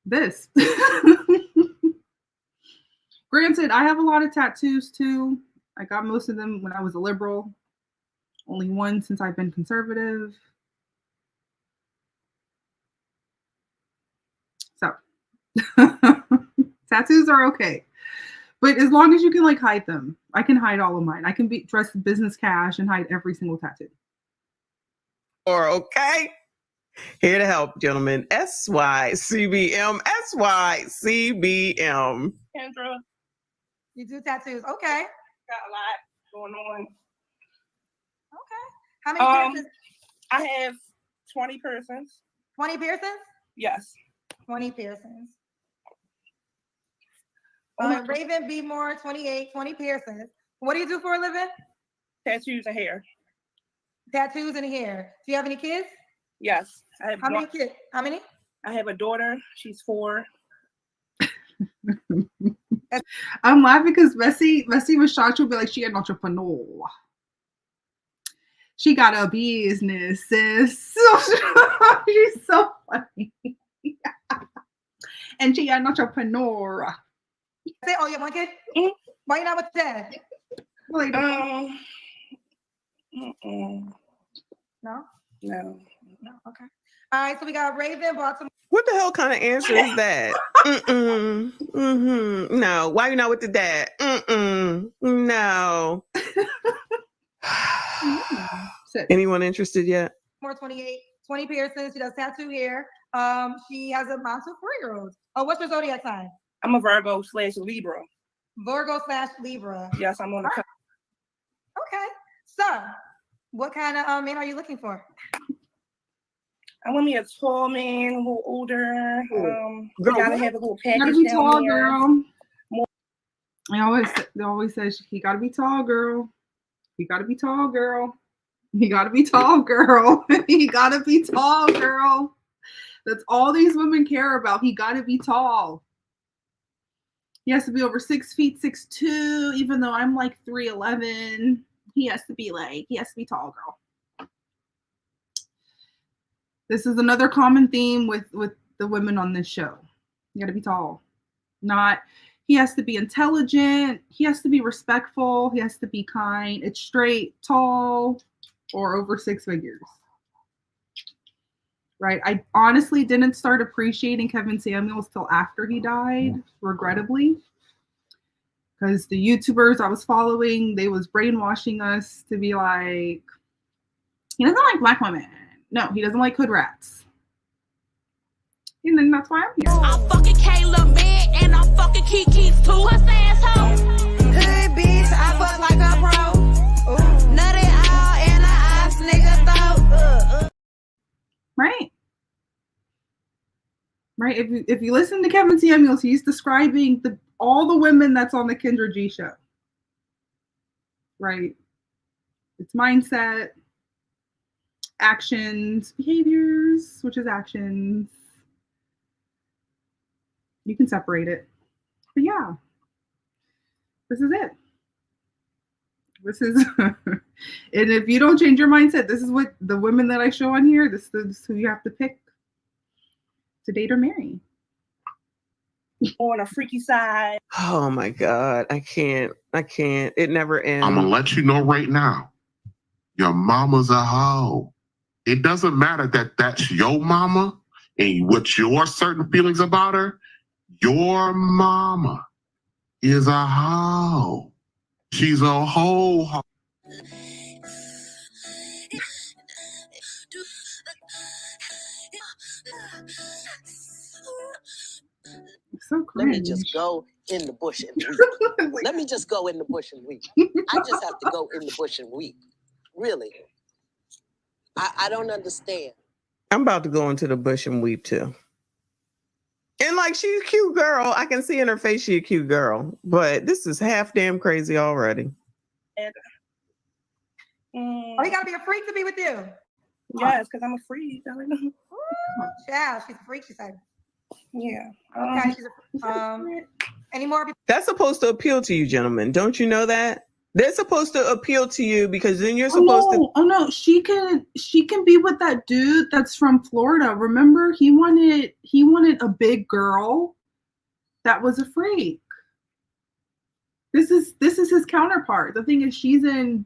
This. Granted, I have a lot of tattoos too. I got most of them when I was a liberal. Only one since I've been conservative. So, tattoos are okay. But as long as you can like hide them, I can hide all of mine. I can be dressed business cash and hide every single tattoo. Or okay. Here to help, gentlemen. SYCBM. SYCBM. Kendra, You do tattoos. Okay. got a lot going on. How many piercings? I have 20 piercings. 20 piercings? Yes. 20 piercings. Oh Raven B. Moore, 28, 20 piercings. What do you do for a living? Tattoos and hair. Tattoos and hair. Do you have any kids? Yes. I have How many kids? How many? I have a daughter. She's 4. I'm laughing because Messi Machacho will be like, she an entrepreneur. She got a business, sis. She's so funny. And she an entrepreneur. Say, oh, you have one kid? Why you not with dad? Well, No? No. No, okay. All right, so we got Raven, Baltimore. What the hell kind of answer is that? No. Why you not with the dad? No. Anyone interested yet? More 28, 20 piercings. She does tattoo hair. She has a mom to 4-year-old. Oh, what's your zodiac sign? I'm a Virgo/Libra. Virgo/Libra. Yes, I'm on the cover. Okay. So, what kind of men are you looking for? I want me a tall man, a little older. We gotta have a little package gotta be down tall, there. girl. They always says he gotta be tall, girl. He gotta be tall, girl. He gotta be tall, girl. He gotta be tall, girl. That's all these women care about. He gotta be tall. He has to be over 6 feet, 6'2", even though I'm like 3'11". He has to be tall, girl. This is another common theme with the women on this show. You gotta be tall. He has to be intelligent. He has to be respectful. He has to be kind. It's straight, tall, or over 6 figures. Right? I honestly didn't start appreciating Kevin Samuels till after he died, regrettably. Because the YouTubers I was following, they was brainwashing us to be like, he doesn't like black women. No, he doesn't like hood rats. And then that's why I'm here. I'm fucking Kayla man and I'm fucking Kiki's too. What's the asshole? Hood bitch, I fuck like a pro. Nutty all in the ass nigga throat. Right. Right. If you listen to Kevin Samuels, he's describing all the women that's on the Kendra G show. Right. It's mindset, actions, behaviors, which is actions. You can separate it. But yeah, this is it. This is, and if you don't change your mindset, this is what the women that I show on here, this is who you have to pick to date or marry. On a freaky side. Oh my God. I can't. It never ends. I'm going to let you know right now. Your mama's a hoe. It doesn't matter that that's your mama and what your certain feelings about her. Your mama is a hoe. She's a hoe. So let me just go in the bush and weep. Let me just go in the bush and weep. I just have to go in the bush and weep. Really. I don't understand. I'm about to go into the bush and weep too. And like, she's a cute girl. I can see in her face she's a cute girl. But this is half damn crazy already. Oh, you gotta be a freak to be with you. Yes, because I'm a freak. Child, she's a freak, she said. Yeah. Okay, she's a, Any more? That's supposed to appeal to you, gentlemen. Don't you know that? They're supposed to appeal to you because then you're supposed to. Oh no, she can be with that dude that's from Florida. Remember, he wanted a big girl that was a freak. This is his counterpart. The thing is, she's in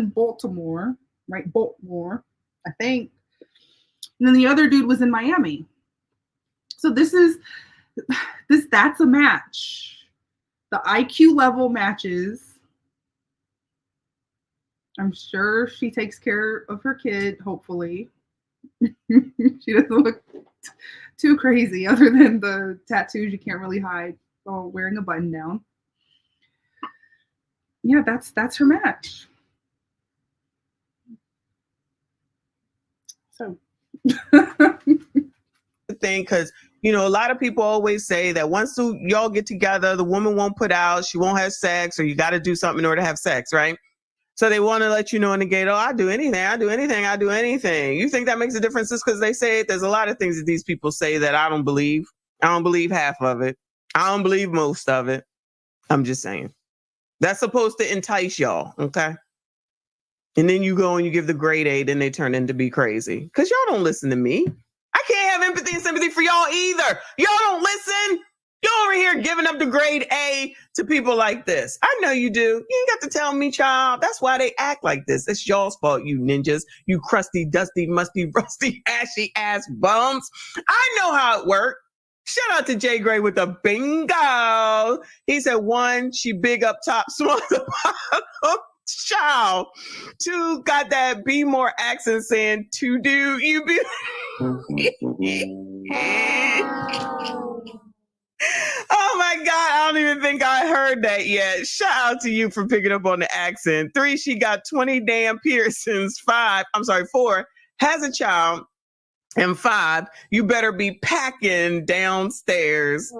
Baltimore, right? Baltimore, I think. And then the other dude was in Miami. So that's a match. The IQ level matches. I'm sure she takes care of her kid, hopefully. She doesn't look too crazy other than the tattoos you can't really hide while wearing a button down. Yeah, that's her match. So thing, because a lot of people always say that once y'all get together, the woman won't put out, she won't have sex, or you got to do something in order to have sex, right? So they want to let you know in the gate, oh, I do anything. You think that makes a difference just because they say it? There's a lot of things that these people say that I don't believe. I don't believe half of it. I don't believe most of it. I'm just saying. That's supposed to entice y'all, okay? And then you go and you give the grade A, then they turn into be crazy. Because y'all don't listen to me. I can't have empathy and sympathy for y'all either. Y'all don't listen. You're over here giving up the grade A to people like this. I know you do. You ain't got to tell me, child. That's why they act like this. It's y'all's fault, you ninjas. You crusty, dusty, musty, rusty, ashy ass bums. I know how it works. Shout out to Jay Gray with the bingo. He said 1, she big up top, small the bottom. Child. 2, got that be more accent saying to do you be. Oh my God, I don't even think I heard that yet. Shout out to you for picking up on the accent. 3, she got 20 damn piercings. 4, has a child. And 5, you better be packing downstairs.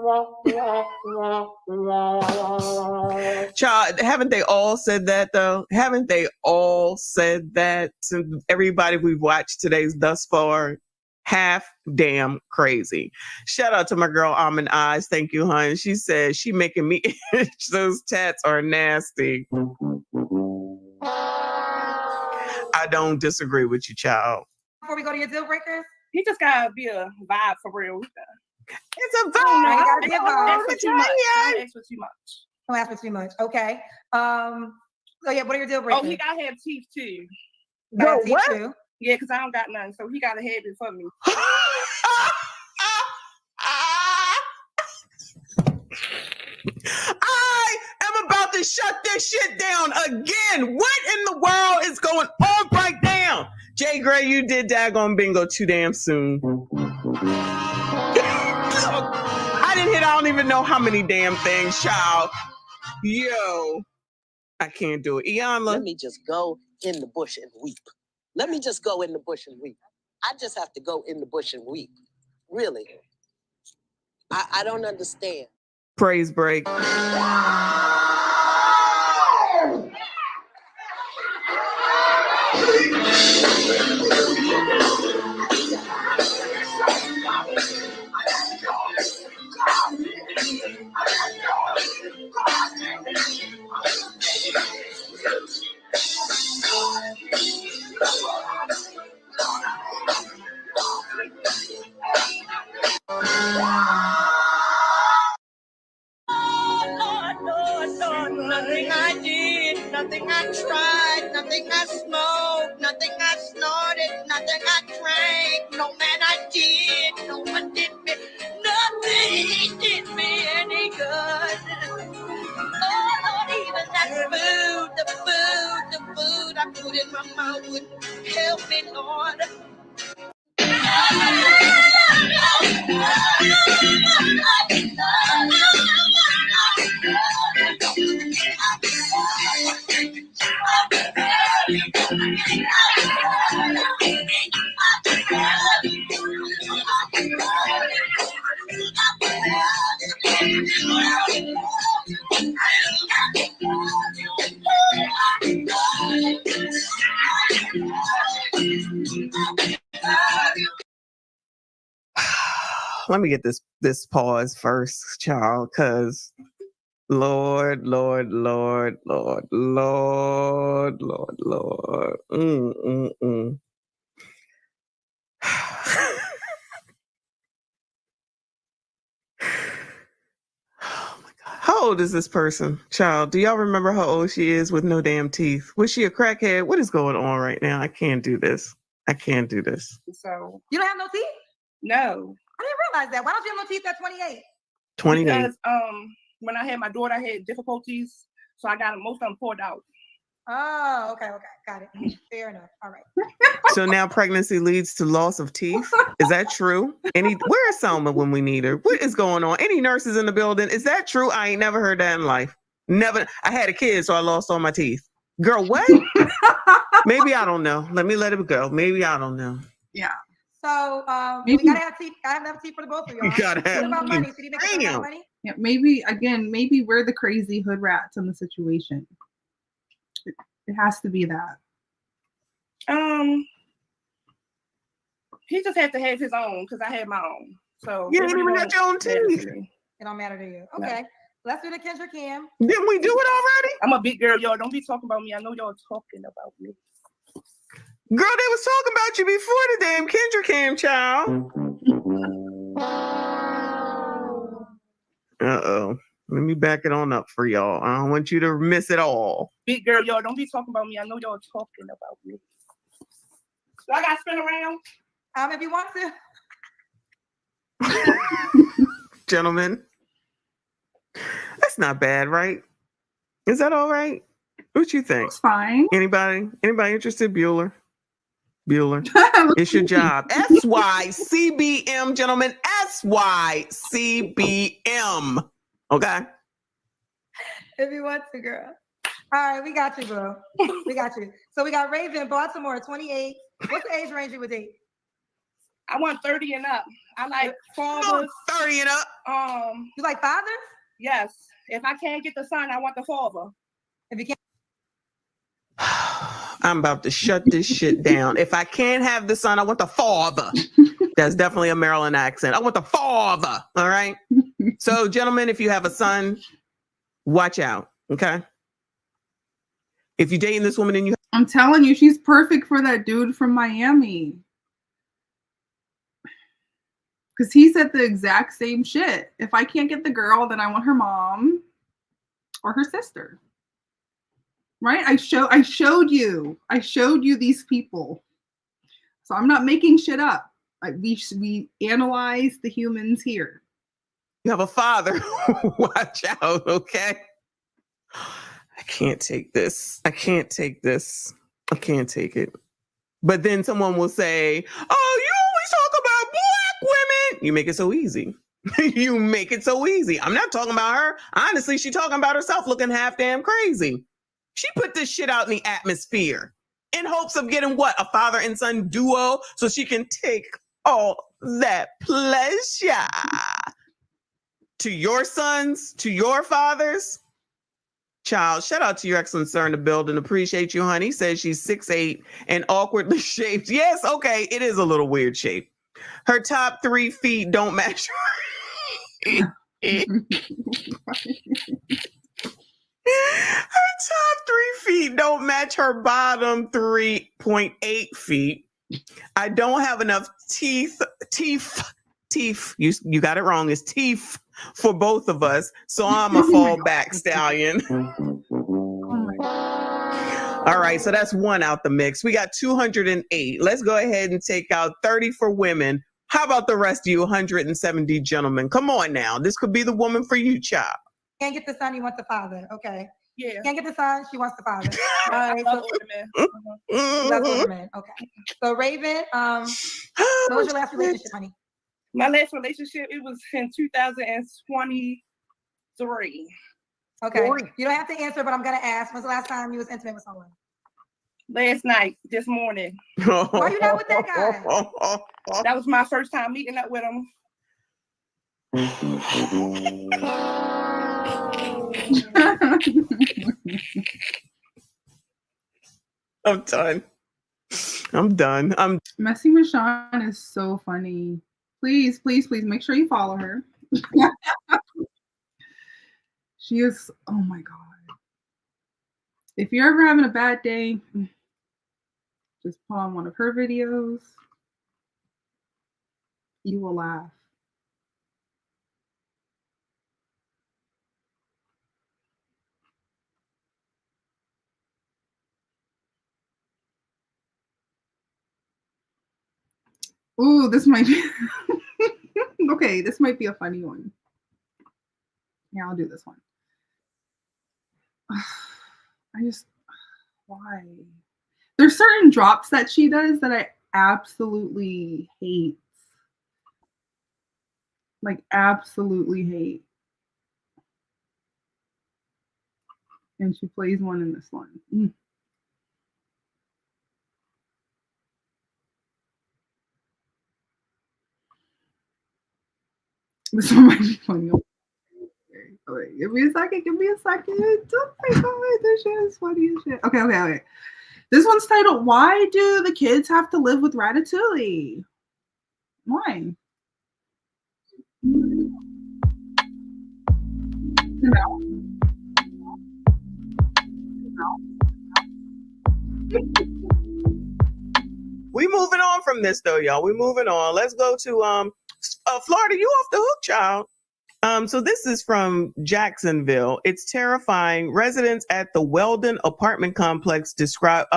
Child, haven't they all said that though? Haven't they all said that to everybody we've watched today's thus far? Half damn crazy. Shout out to my girl Almond Eyes. Thank you, hon. She says she making me itch. Those tats are nasty. I don't disagree with you, child. Before we go to your deal breakers, he just gotta be a vibe for real. It's a vibe. Don't ask for too much. Don't ask for too much. Okay. So yeah, what are your deal breakers? Oh, he gotta have teeth too. Got teeth too? Yeah, because I don't got none, so he gotta have it for me. I am about to shut this shit down again. What in the world is going on right now? Jay Gray, you did daggone bingo too damn soon. I didn't hit, I don't even know how many damn things, child. Yo, I can't do it. Iyanla. Let me just go in the bush and weep. Let me just go in the bush and weep. I just have to go in the bush and weep. Really. I don't understand. Praise break. Nothing I did, nothing I tried, nothing I smoked, nothing I snorted, nothing I drank, no man I did, no one did me, nothing did me any good. Oh Lord, even that the food I put in my mouth wouldn't help me, Lord. Let me get this pause first, child, because Lord, Lord, Lord, Lord, Lord, Lord, Lord. How old is this person? Child, do y'all remember how old she is with no damn teeth? Was she a crackhead? What is going on right now? I can't do this. I can't do this. So You don't have no teeth? no. I didn't realize that. Why don't you have no teeth at 28? 28. Because when I had my daughter, I had difficulties, so I got most of them pulled out. Oh, okay, got it. Fair enough. All right. So now pregnancy leads to loss of teeth. Is that true? Where is Selma when we need her? What is going on? Any nurses in the building? Is that true? I ain't never heard that in life. Never. I had a kid, so I lost all my teeth. Girl, what? Maybe I don't know. Let it go. Maybe I don't know. Yeah. So we gotta have teeth. Gotta have enough teeth for the both of y'all. You gotta have What about money? teeth. Did he make enough money? Yeah, maybe we're the crazy hood rats in the situation. It has to be that. He just had to have his own because I had my own. So You didn't even have your own teeth. It don't matter to you. Okay. Let's do the Kendra Cam. Didn't we do it already? I'm a big girl, y'all. Don't be talking about me. I know y'all talking about me. Girl, they was talking about you before the damn Kendra Cam, child. Uh-oh. Let me back it on up for y'all. I don't want you to miss it all. Big girl, y'all. Don't be talking about me. I know y'all talking about me. So I got to spin around? If you want to. Gentlemen, that's not bad, right? Is that all right? What you think? It's fine. Anybody interested? Bueller? It's your job. SYCBM, gentlemen. SYCBM. Okay. If you want to, girl. All right, we got you, bro. We got you. So we got Raven, Baltimore, 28. What's the age range you would date? I want 30 and up. I like fathers. 30 and up. You like fathers? Yes. If I can't get the son, I want the father. If you can't. I'm about to shut this shit down. If I can't have the son, I want the father. That's definitely a Maryland accent. I want the father. All right. So, gentlemen, if you have a son, watch out. Okay. If you're dating this woman and you, I'm telling you, she's perfect for that dude from Miami. Because he said the exact same shit. If I can't get the girl, then I want her mom or her sister. Right? I showed you these people. So I'm not making shit up. We analyze the humans here. you have a father, watch out. Okay. I can't take this. I can't take it. But then someone will say, oh, you always talk about black women. You make it so easy. You make it so easy. I'm not talking about her. Honestly, she's talking about herself looking half damn crazy. She put this shit out in the atmosphere in hopes of getting what? A father and son duo so she can take all that pleasure. To your sons, to your fathers. Child, shout out to your excellent sir in the building. Appreciate you, honey. Says she's 6'8" and awkwardly shaped. Yes, okay, it is a little weird shape. Her top 3 feet don't match her. Her top 3 feet don't match her bottom 3.8 feet. I don't have enough teeth. You got it wrong. It's teeth for both of us. So I'm a fall back stallion. All right. So that's one out the mix. We got 208. Let's go ahead and take out 30 for women. How about the rest of you 170 gentlemen? Come on now. This could be the woman for you, child. Can't get the son, you want the father. Okay. Yeah. Can't get the son, she wants the father. All I right. love older men. Love older men. Okay. So Raven, what was your last relationship, honey? My last relationship, it was in 2023. Okay. You don't have to answer, but I'm gonna ask. When's the last time you was intimate with someone? Last night, this morning. Why you not with that guy? That was my first time meeting up with him. I'm done. Messing with Sean is so funny. Please make sure you follow her. She is, oh my God. If you're ever having a bad day, just put on one of her videos. You will laugh. Ooh, this might be okay. This might be a funny one. Yeah, I'll do this one. Why? There's certain drops that she does that I absolutely hate. Like, absolutely hate. And she plays one in this one. This one might be funny. Okay, give me a second. Oh my God, this shit is funny as shit. Okay. This one's titled, Why Do the Kids Have to Live with Ratatouille? Why? No. We moving on from this though, y'all. We moving on. Let's go to Florida. You off the hook, child. So this is from Jacksonville. It's terrifying. Residents at the Weldon apartment complex describe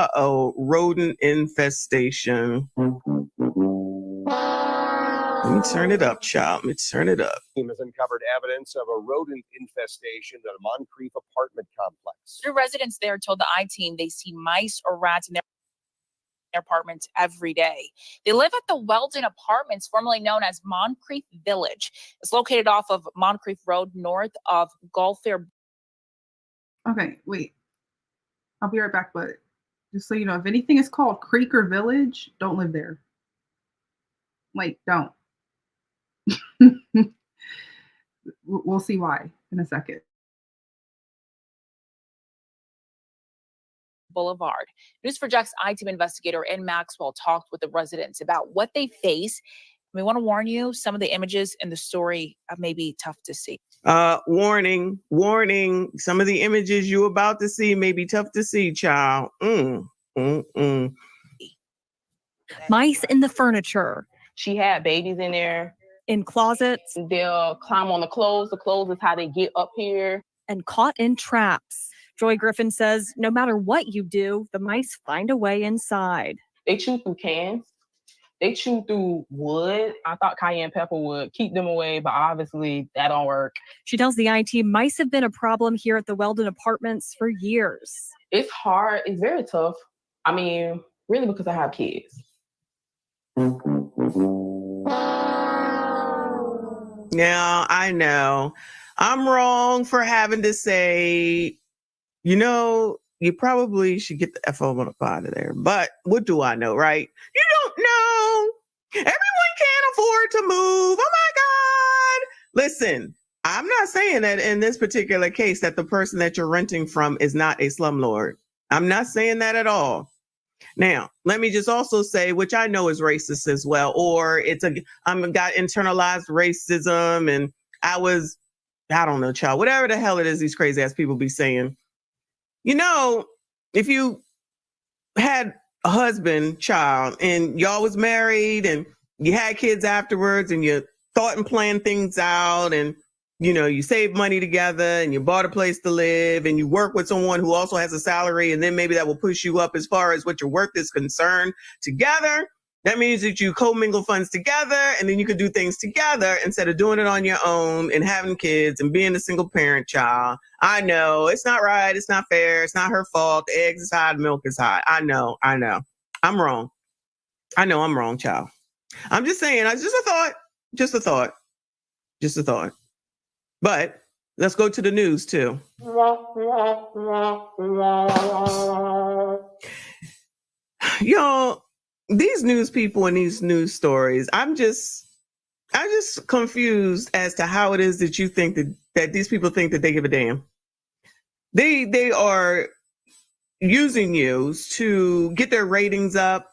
rodent infestation. Let me turn it up, child. Let me turn it up. Team has uncovered evidence of a rodent infestation at a Moncrief apartment complex. The residents there told the I-Team they see mice or rats in their apartments every day. They live at the Weldon Apartments, formerly known as Moncrief Village. It's located off of Moncrief Road, north of Gulf Fair. Okay, wait. I'll be right back, but just so you know, if anything is called creek or village, don't live there. Like, don't. We'll see why in a second. Boulevard. News4Jax I-Team investigator Ann Maxwell talked with the residents about what they face. We want to warn you, some of the images in the story may be tough to see. Warning. Some of the images you're about to see may be tough to see, child. Mice in the furniture. She had babies in there. In closets. They'll climb on the clothes. The clothes is how they get up here. And caught in traps. Joy Griffin says no matter what you do, the mice find a way inside. They chew through cans. They chew through wood. I thought cayenne pepper would keep them away, but obviously that don't work. She tells the I-Team mice have been a problem here at the Weldon Apartments for years. It's hard. It's very tough. I mean, really because I have kids. Now, I know I'm wrong for having to say, you probably should get the F on up out of there. But what do I know, right? You don't know. Everyone can't afford to move. Oh my God. Listen, I'm not saying that in this particular case that the person that you're renting from is not a slumlord. I'm not saying that at all. Now, let me just also say, which I know is racist as well, or I'm got internalized racism and I don't know, child, whatever the hell it is these crazy ass people be saying. If you had a husband, child, and y'all was married and you had kids afterwards and you thought and planned things out and, you saved money together and you bought a place to live and you work with someone who also has a salary and then maybe that will push you up as far as what your worth is concerned together. That means that you commingle funds together and then you could do things together instead of doing it on your own and having kids and being a single parent, child. I know it's not right. It's not fair. It's not her fault. The eggs is high. The milk is high. I know. I'm wrong. I know I'm wrong, child. I'm just saying, it's just a thought. But let's go to the news too. Y'all, these news people and these news stories, I'm just confused as to how it is that you think that these people think that they give a damn. They are using you to get their ratings up.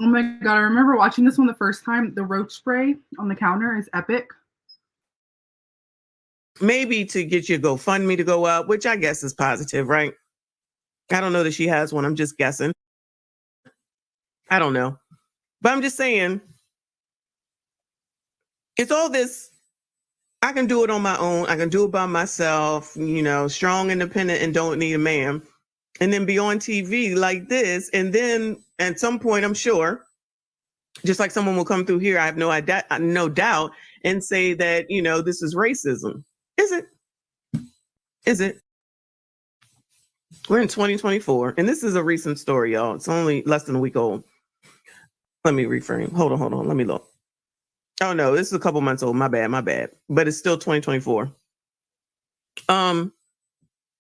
Oh my God, I remember watching this one the first time. The roach spray on the counter is epic. maybe to get your GoFundMe to go up, which I guess is positive, right? I don't know that she has one. I'm just guessing. I don't know. But I'm just saying, it's all this, I can do it on my own. I can do it by myself, strong, independent, and don't need a man. And then be on TV like this. And then at some point, I'm sure, just like someone will come through here, I have no doubt, and say that, this is racism. Is it? Is it? We're in 2024, and this is a recent story, y'all. It's only less than a week old. Let me reframe. Hold on. Let me look. Oh, no, this is a couple months old. My bad. But it's still 2024.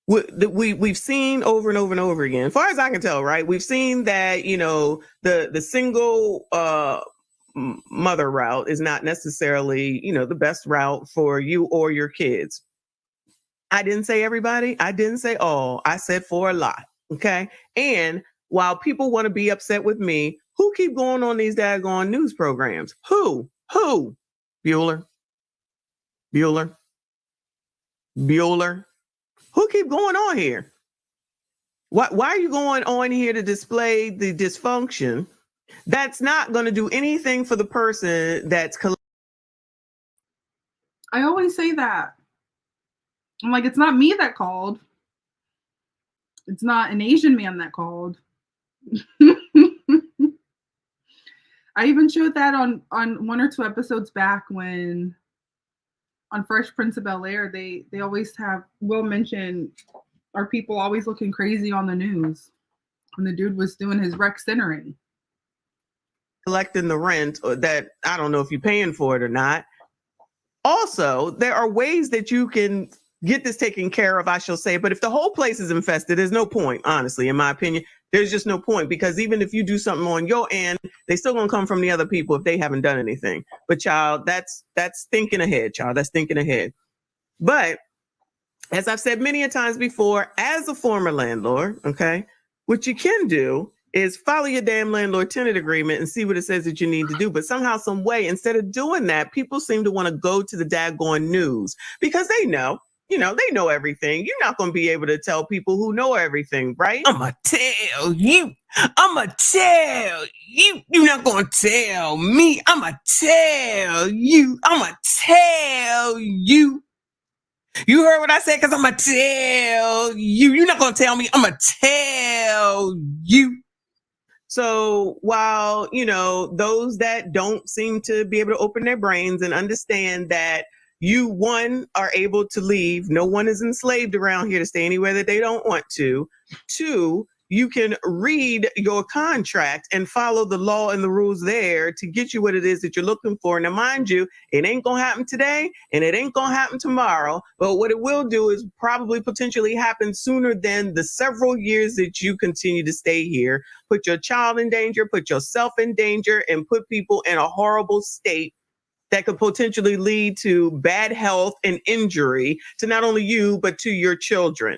We've seen over and over and over again, as far as I can tell, right? We've seen that, the single mother route is not necessarily, the best route for you or your kids. I didn't say everybody. I didn't say all. I said for a lot. Okay. And while people want to be upset with me, who keep going on these daggone news programs? Who? Bueller. Who keep going on here? Why are you going on here to display the dysfunction that's not going to do anything for the person that's... I always say that. I'm like, it's not me that called. It's not an Asian man that called. I even showed that on one or two episodes back when on Fresh Prince of Bel-Air, they always will mention, are people always looking crazy on the news when the dude was doing his rec centering. Collecting the rent that, I don't know if you're paying for it or not. Also, there are ways that you can get this taken care of, I shall say. But if the whole place is infested, there's no point, honestly, in my opinion. There's just no point, because even if you do something on your end, they still gonna come from the other people if they haven't done anything. But child, that's thinking ahead, child. That's thinking ahead. But as I've said many a times before, as a former landlord, okay, what you can do is follow your damn landlord tenant agreement and see what it says that you need to do. But somehow, some way, instead of doing that, people seem to want to go to the daggone news because they know. They know everything. You're not going to be able to tell people who know everything, right? I'm going to tell you. I'm going to tell you. You're not going to tell me. I'm going to tell you. I'm going to tell you. You heard what I said? Because I'm going to tell you. You're not going to tell me. I'm going to tell you. So while, those that don't seem to be able to open their brains and understand that you, one, are able to leave. No one is enslaved around here to stay anywhere that they don't want to. Two, you can read your contract and follow the law and the rules there to get you what it is that you're looking for. Now, mind you, it ain't going to happen today and it ain't going to happen tomorrow. But what it will do is probably potentially happen sooner than the several years that you continue to stay here. Put your child in danger, put yourself in danger, and put people in a horrible state that could potentially lead to bad health and injury to not only you, but to your children.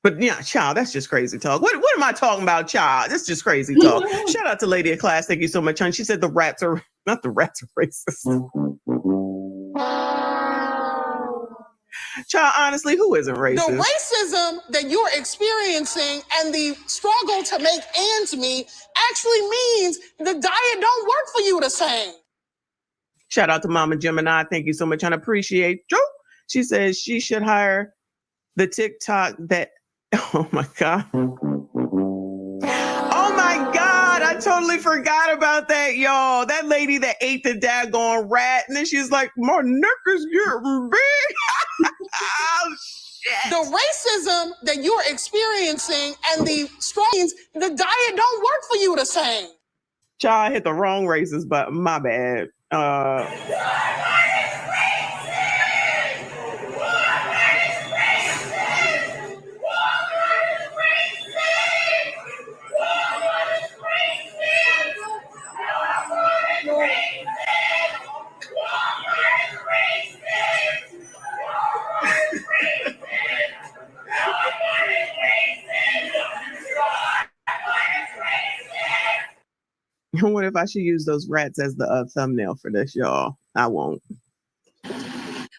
But yeah, child, that's just crazy talk. What am I talking about, child? That's just crazy talk. Shout out to Lady of Class. Thank you so much, hon. She said the rats are racist. Child, honestly, who isn't racist? The racism that you're experiencing and the struggle to make ends meet actually means the diet don't work for you the same. Shout out to Mama Gemini. Thank you so much. I appreciate you. She says she should hire the TikTok that, oh my God. Oh my God. I totally forgot about that, y'all. That lady that ate the daggone rat. And then she's like, my neck is getting big. Oh, shit. The racism that you're experiencing and the struggles, the diet don't work for you the same. Child, I hit the wrong races, but my bad. What if I should use those rats as the thumbnail for this, y'all? I won't.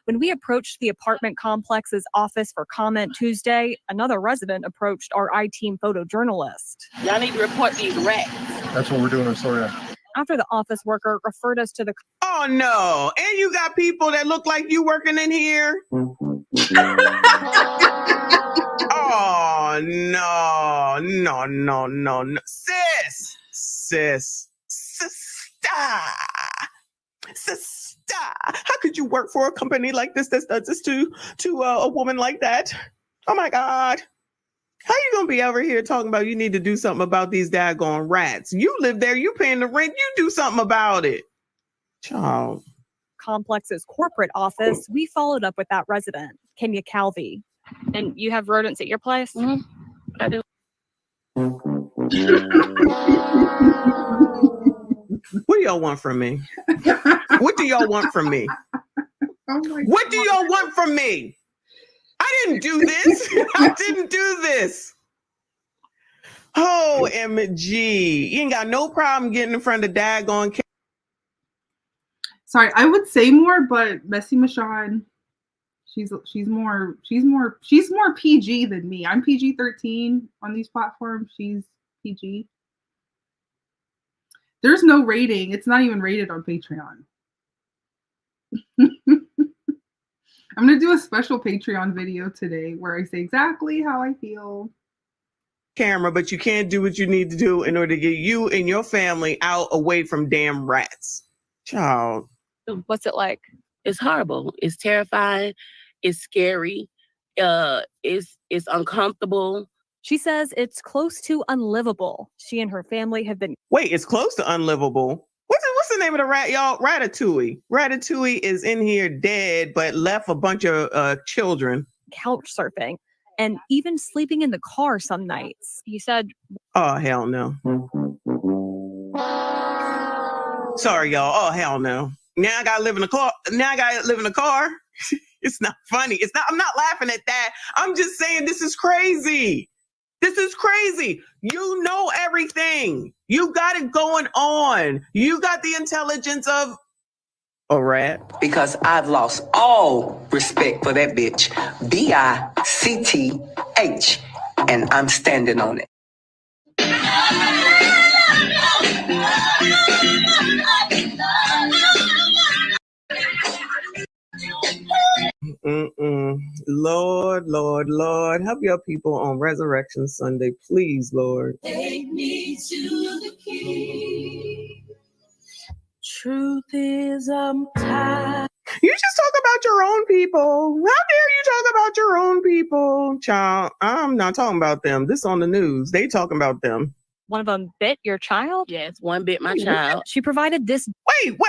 When we approached the apartment complex's office for comment Tuesday, another resident approached our I-Team photojournalist. Y'all need to report these rats. That's what we're doing in Soria. After the office worker referred us to the... Oh, no. And you got people that look like you working in here? Oh, no. Sis, sister. How could you work for a company like this that does this to a woman like that? Oh, my God. How you gonna be over here talking about you need to do something about these daggone rats? You live there, you paying the rent, you do something about it. Child. Complex's corporate office, we followed up with that resident, Kenya Calvi. And you have rodents at your place? Mm-hmm. I do. What do y'all want from me? What do y'all want from me? What do y'all want from me? I didn't do this. I didn't do this. Oh, MG. You ain't got no problem getting in front of daggone. Sorry, I would say more, but Bessie Michonne, she's more PG than me. I'm PG-13 on these platforms. She's PG. There's no rating. It's not even rated on Patreon. I'm going to do a special Patreon video today where I say exactly how I feel. Camera, but you can't do what you need to do in order to get you and your family out away from damn rats. Child. What's it like? It's horrible. It's terrifying. It's scary. It's uncomfortable. She says it's close to unlivable. She and her family have been... Wait, it's close to unlivable? What's the name of the rat, y'all? Ratatouille. Ratatouille is in here dead, but left a bunch of children. Couch surfing and even sleeping in the car some nights. He said... Oh, hell no. Sorry, y'all. Oh, hell no. Now I gotta live in a car. It's not funny. I'm not laughing at that. I'm just saying this is crazy. This is crazy. You know everything. You got it going on. You got the intelligence of a rat. Because I've lost all respect for that bitch. BICTH. And I'm standing on it. Lord, help your people on Resurrection Sunday, please, Lord. Take me to the King. Truth is, I'm tired. You just talk about your own people. How dare you talk about your own people? Child, I'm not talking about them. This on the news. They talking about them. One of them bit your child? Yes, one bit my child. She provided this. Wait.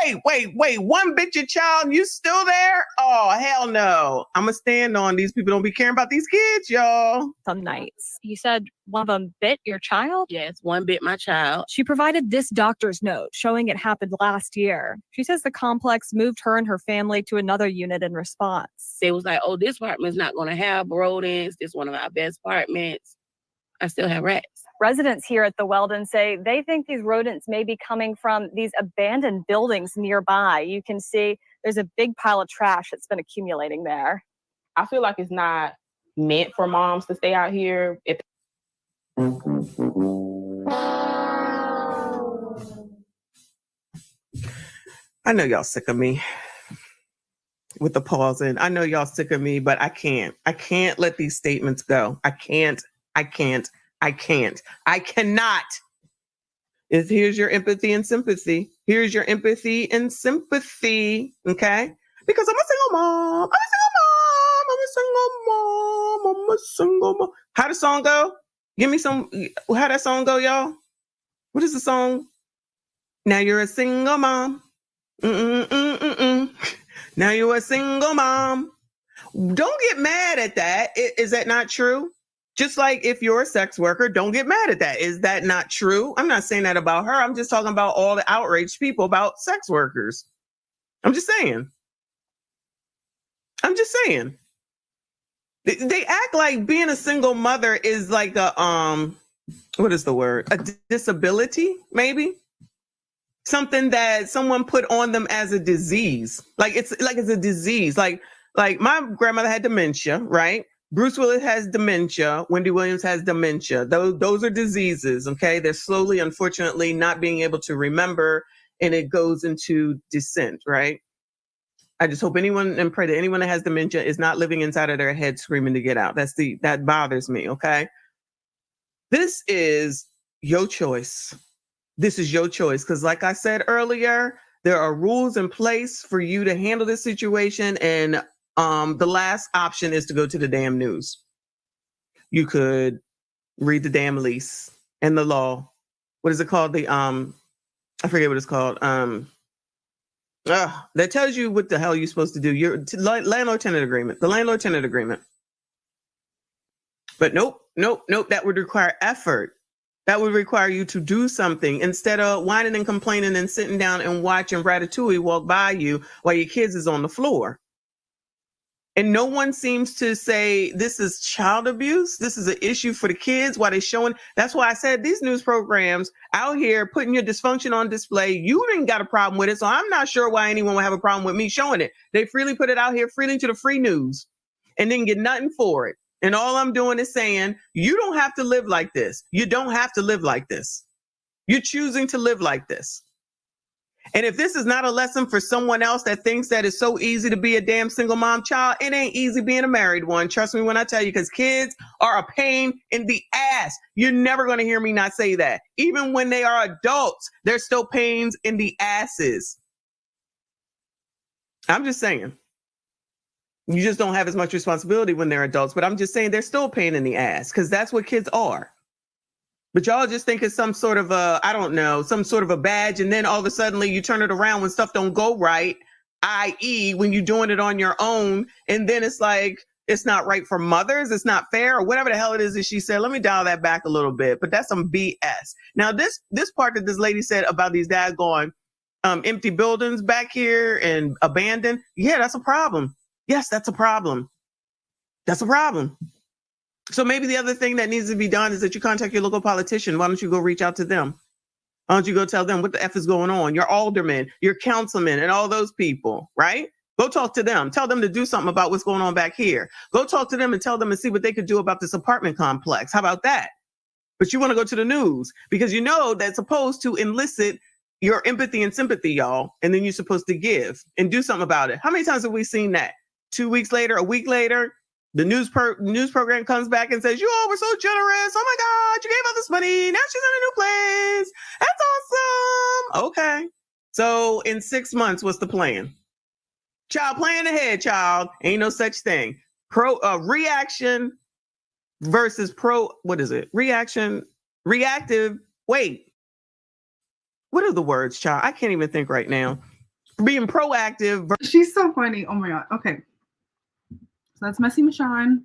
One bit your child and you still there? Oh, hell no. I'm going to stand on these people. Don't be caring about these kids, y'all. Some nights. He said one of them bit your child? Yes, one bit my child. She provided this doctor's note showing it happened last year. She says the complex moved her and her family to another unit in response. They was like, oh, this apartment's not going to have rodents. This is one of our best apartments. I still have rats. Residents here at the Weldon say they think these rodents may be coming from these abandoned buildings nearby. You can see there's a big pile of trash that's been accumulating there. I feel like it's not meant for moms to stay out here. I know y'all sick of me with the pausing. I know y'all sick of me, but I can't let these statements go. I cannot. Here's your empathy and sympathy. Here's your empathy and sympathy. Okay? Because I'm a single mom. How the song go? Give me some. How that song go, y'all? What is the song? Now you're a single mom. Now you're a single mom. Don't get mad at that. Is that not true? Just like if you're a sex worker, don't get mad at that. Is that not true? I'm not saying that about her. I'm just talking about all the outraged people about sex workers. I'm just saying. They act like being a single mother is like a, what is the word? A disability, maybe? Something that someone put on them as a disease. Like it's a disease. Like Like my grandmother had dementia, right? Bruce Willis has dementia. Wendy Williams has dementia. Those are diseases, okay? They're slowly, unfortunately, not being able to remember, and it goes into descent, right? I just hope anyone and pray that anyone that has dementia is not living inside of their head screaming to get out. That bothers me, okay? This is your choice. This is your choice. Because like I said earlier, there are rules in place for you to handle this situation. And the last option is to go to the damn news. You could read the damn lease and the law. What is it called? I forget what it's called. That tells you what the hell you're supposed to do. Your landlord-tenant agreement, the landlord-tenant agreement. But nope. That would require effort. That would require you to do something instead of whining and complaining and sitting down and watching Ratatouille walk by you while your kids is on the floor. And no one seems to say this is child abuse. This is an issue for the kids. Why they're showing. That's why I said these news programs out here putting your dysfunction on display. You didn't got a problem with it. So I'm not sure why anyone would have a problem with me showing it. They freely put it out here freely to the free news and didn't get nothing for it. And all I'm doing is saying, you don't have to live like this. You don't have to live like this. You're choosing to live like this. And if this is not a lesson for someone else that thinks that it's so easy to be a damn single mom child, it ain't easy being a married one. Trust me when I tell you, because kids are a pain in the ass. You're never going to hear me not say that. Even when they are adults, they're still pains in the asses. I'm just saying. You just don't have as much responsibility when they're adults. But I'm just saying they're still a pain in the ass because that's what kids are. But y'all just think it's some sort of some sort of a badge. And then all of a sudden you turn it around when stuff don't go right, i.e. when you're doing it on your own. And then it's like, it's not right for mothers. It's not fair or whatever the hell it is that she said. Let me dial that back a little bit. But that's some BS. Now, this part that this lady said about these daggone empty buildings back here and abandoned. Yeah, that's a problem. Yes, that's a problem. That's a problem. So maybe the other thing that needs to be done is that you contact your local politician. Why don't you go reach out to them? Why don't you go tell them what the F is going on? Your aldermen, your councilmen, and all those people, right? Go talk to them. Tell them to do something about what's going on back here. Go talk to them and tell them and see what they could do about this apartment complex. How about that? But you want to go to the news because you know that's supposed to elicit your empathy and sympathy, y'all. And then you're supposed to give and do something about it. How many times have we seen that? 2 weeks later, a week later, the news program comes back and says, you all were so generous. Oh my God, you gave all this money. Now she's in a new place. That's awesome. Okay. So in 6 months, what's the plan? Child, plan ahead, child. Ain't no such thing. Reaction versus reactive. Wait. What are the words, child? I can't even think right now. Being proactive. She's so funny. Oh my God. Okay. So that's Messy Michonne.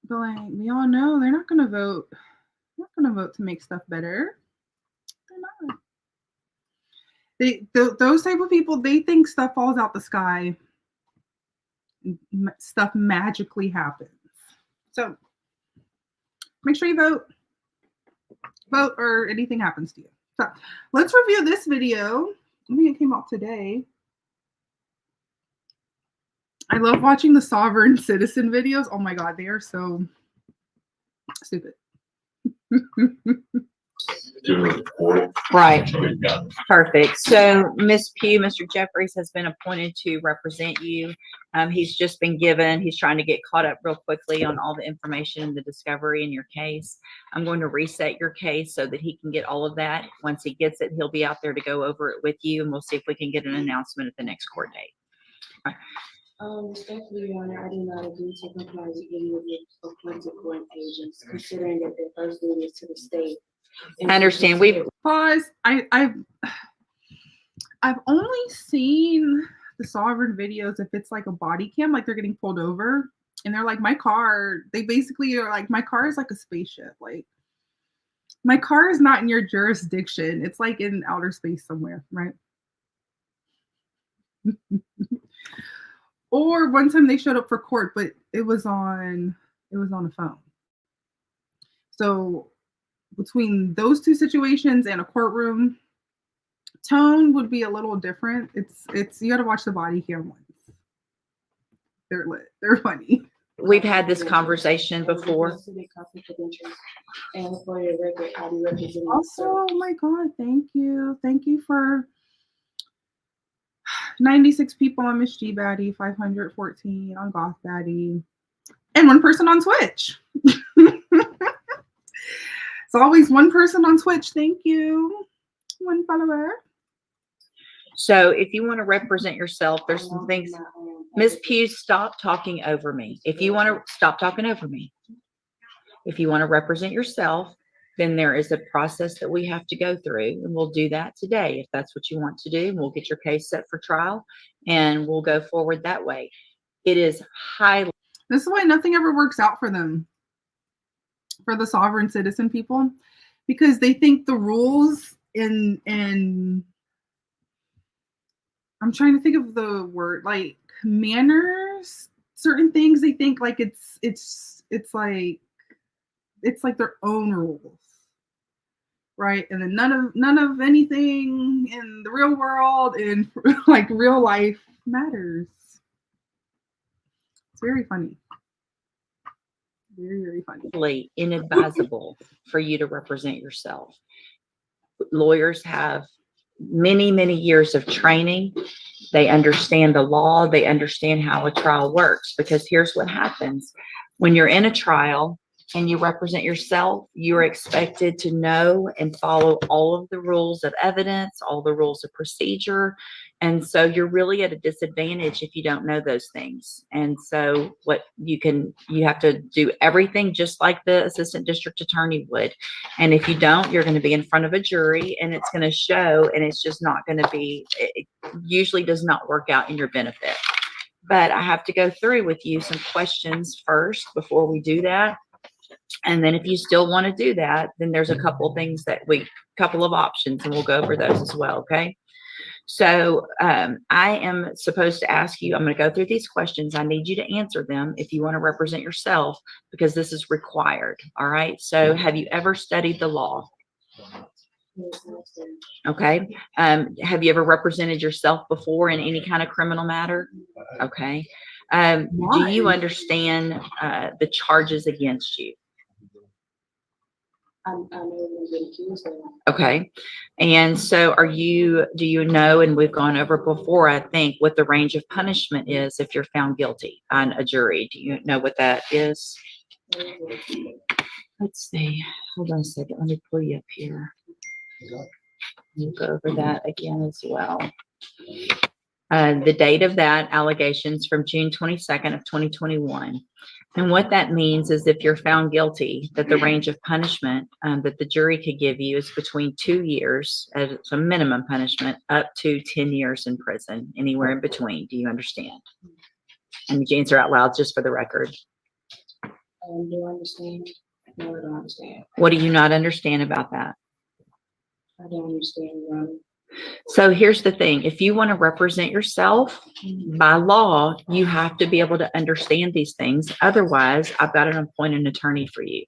But like, we all know they're not going to vote. They're not going to vote to make stuff better. They're not. Those type of people, they think stuff falls out the sky. Stuff magically happens. So make sure you vote. Vote or anything happens to you. So let's review this video. I think it came out today. I love watching the sovereign citizen videos. Oh my God, they are so stupid. Right. Perfect. So Ms. Pugh, Mr. Jeffries has been appointed to represent you. He's just been given, he's trying to get caught up real quickly on all the information, the discovery in your case. I'm going to reset your case so that he can get all of that. Once he gets it, he'll be out there to go over it with you, and we'll see if we can get an announcement at the next court date. All right. Respectfully, Your Honor, I do not agree to comply with any of the appointed court agents, considering that their first duty is to the state. I understand. We've pause. I've only seen the sovereign videos if it's like a body cam, like they're getting pulled over and they're like, my car. They basically are like, my car is like a spaceship. Like, my car is not in your jurisdiction. It's like in outer space somewhere, right? Or one time they showed up for court, but it was on the phone. So between those two situations and a courtroom, Tone would be a little different. It's you got to watch the body cam ones. They're lit. They're funny. We've had this conversation before. And for your record, I'll be representing. Also, oh my God, thank you. Thank you for 96 people on Miss G Baddie, 514 on Goth Baddie, and 1 person on Twitch. It's always 1 person on Twitch. Thank you. 1 follower. So if you want to represent yourself, there's some things. Ms. Pugh, stop talking over me. If you want to stop talking over me. If you want to represent yourself, then there is a process that we have to go through, and we'll do that today if that's what you want to do. We'll get your case set for trial, and we'll go forward that way. It is highly. This is why nothing ever works out for them, for the sovereign citizen people, because they think the rules and I'm trying to think of the word, like manners, certain things they think like it's like their own rules, right? And then none of anything in the real world and like real life matters. It's very funny. Very, very funny. Inadvisable for you to represent yourself. Lawyers have many, many years of training. They understand the law. They understand how a trial works, because here's what happens. When you're in a trial and you represent yourself, you're expected to know and follow all of the rules of evidence, all the rules of procedure. And so you're really at a disadvantage if you don't know those things. And so you have to do everything just like the assistant district attorney would. And if you don't, you're going to be in front of a jury and it's going to show, and it's just not going to be, it usually does not work out in your benefit. But I have to go through with you some questions first before we do that. And then if you still want to do that, then there's a couple of things couple of options, and we'll go over those as well. Okay. So I am supposed to ask you, I'm going to go through these questions. I need you to answer them if you want to represent yourself, because this is required. All right. So have you ever studied the law? Okay. Have you ever represented yourself before in any kind of criminal matter? Okay. Do you understand the charges against you? Okay. And so do you know, and we've gone over before, I think, what the range of punishment is if you're found guilty on a jury? Do you know what that is? Let's see. Hold on a second. Let me pull you up here. We'll go over that again as well. The date of that allegations from June 22nd of 2021. And what that means is if you're found guilty, that the range of punishment that the jury could give you is between 2 years as a minimum punishment up to 10 years in prison, anywhere in between. Do you understand? And you answer out loud just for the record. Do I understand? No, I don't understand. What do you not understand about that? I don't understand, Your Honor. So here's the thing. If you want to represent yourself by law, you have to be able to understand these things. Otherwise, I've got to appoint an attorney for you.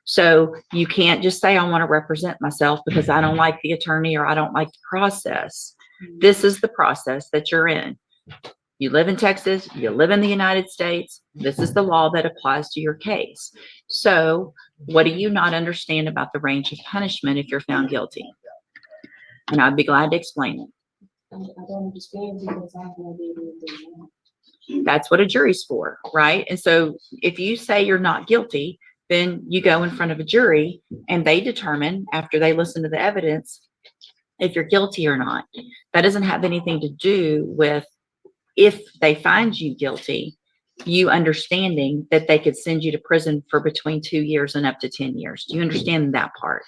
So you can't just say, I want to represent myself because I don't like the attorney or I don't like the process. This is the process that you're in. You live in Texas, you live in the United States. This is the law that applies to your case. So what do you not understand about the range of punishment if you're found guilty? And I'd be glad to explain it. I don't understand because I have no idea. That's what a jury's for, right? And so if you say you're not guilty, then you go in front of a jury and they determine after they listen to the evidence if you're guilty or not. That doesn't have anything to do with if they find you guilty, you understanding that they could send you to prison for between 2 years and up to 10 years. Do you understand that part?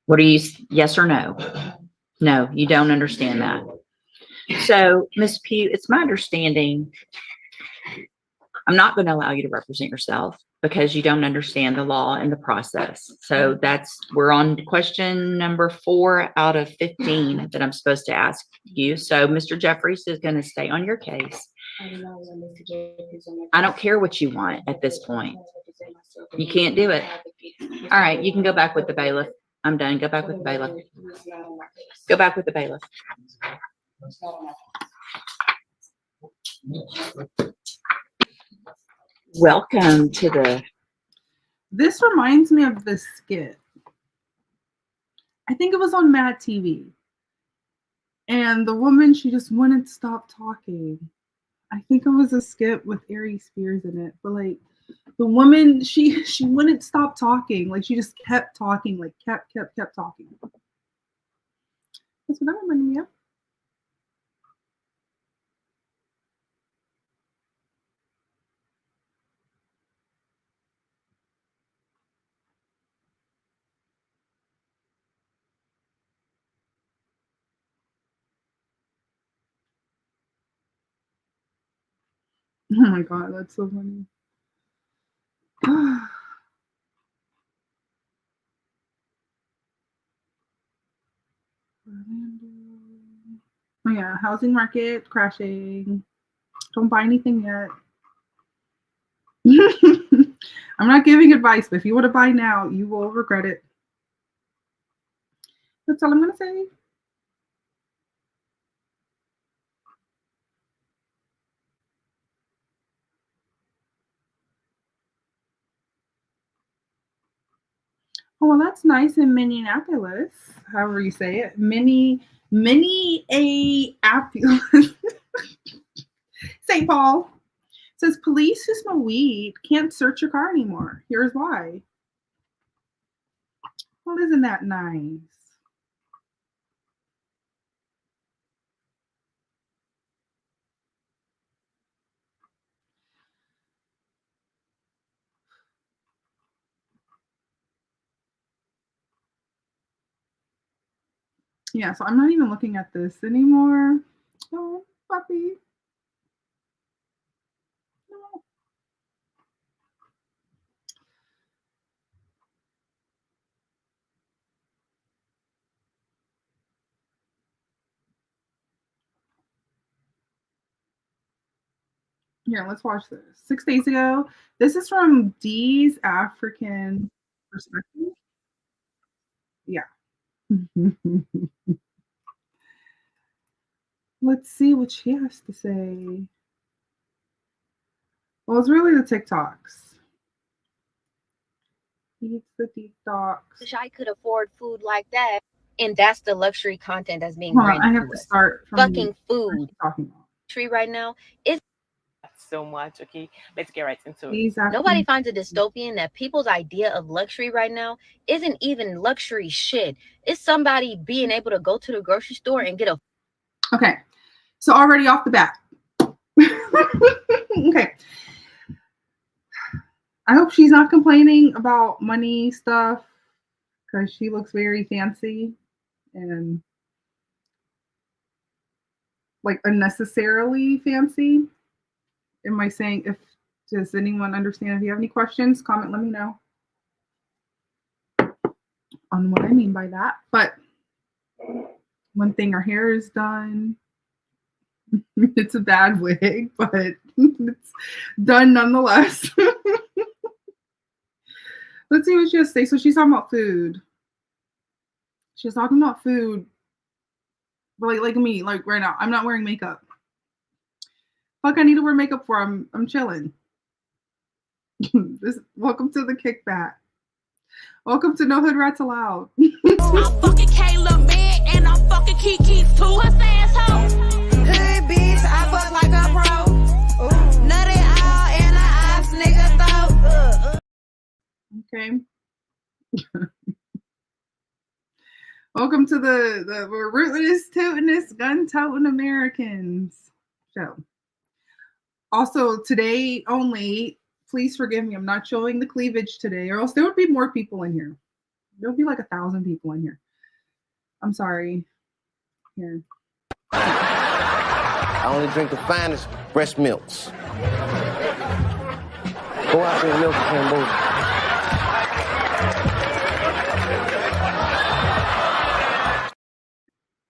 What are you, yes or no? No, you don't understand that. So, Ms. Pugh, it's my understanding, I'm not going to allow you to represent yourself because you don't understand the law and the process. So we're on question number 4 out of 15 that I'm supposed to ask you. So Mr. Jeffries is going to stay on your case I don't care what you want at this point. You can't do it. All right, you can go back with the bailiff. I'm done. Go back with the bailiff. Go back with the bailiff. Welcome to the. This reminds me of this skit. I think it was on Mad TV. And the woman, she just wouldn't stop talking. I think it was a skit with Ari Spears in it. But like the woman, she wouldn't stop talking. Like she just kept talking, like kept talking. That's what that reminded me of. Oh my god, that's so funny. Oh yeah, housing market crashing. Don't buy anything yet. I'm not giving advice, but if you want to buy now, you will regret it. That's all I'm gonna say. Oh, well, that's nice in Minneapolis, however you say it. Minneapolis. St. Paul says police who smell weed can't search your car anymore. Here's why. Well, isn't that nice? Yeah, so I'm not even looking at this anymore. Oh, puppy. No. Here, let's watch this. 6 days ago. This is from Dee's African Perspective. Yeah. Let's see what she has to say. Well, it's really the TikToks. It's the TikToks. Wish I could afford food like that. And that's the luxury content that's being Hold on, branded I have to to us. start from Fucking what food. she's talking about. Tree right now is So much. Okay, let's get right into it. Exactly. nobody finds it dystopian that people's idea of luxury right now isn't even luxury shit. It's somebody being able to go to the grocery store and get a Okay, so already off the bat. Okay. I hope she's not complaining about money stuff because she looks very fancy and like unnecessarily fancy. Am I saying does anyone understand? If you have any questions, comment, let me know on what I mean by that. But one thing, her hair is done. It's a bad wig, but it's done nonetheless. Let's see what she has to say. So she's talking about food. She's talking about food. Like me, like right now, I'm not wearing makeup. Fuck, I need to wear makeup for. I'm chilling. Welcome to the kickback. Welcome to No Hood Rats Allowed. I'm fucking Kayla man and I'm fucking Kiki's too. Puss asshole. Hood bitch, I fuck like a pro. Nutty all in the ass nigga throat. Okay. Welcome to the rootless, tootin'est, gun-toting Americans show. Also, today only, please forgive me, I'm not showing the cleavage today, or else there would be more people in here. There would be like 1,000 people in here. I'm sorry. Here. I only drink the finest breast milks. Go out there and milk Cambodia.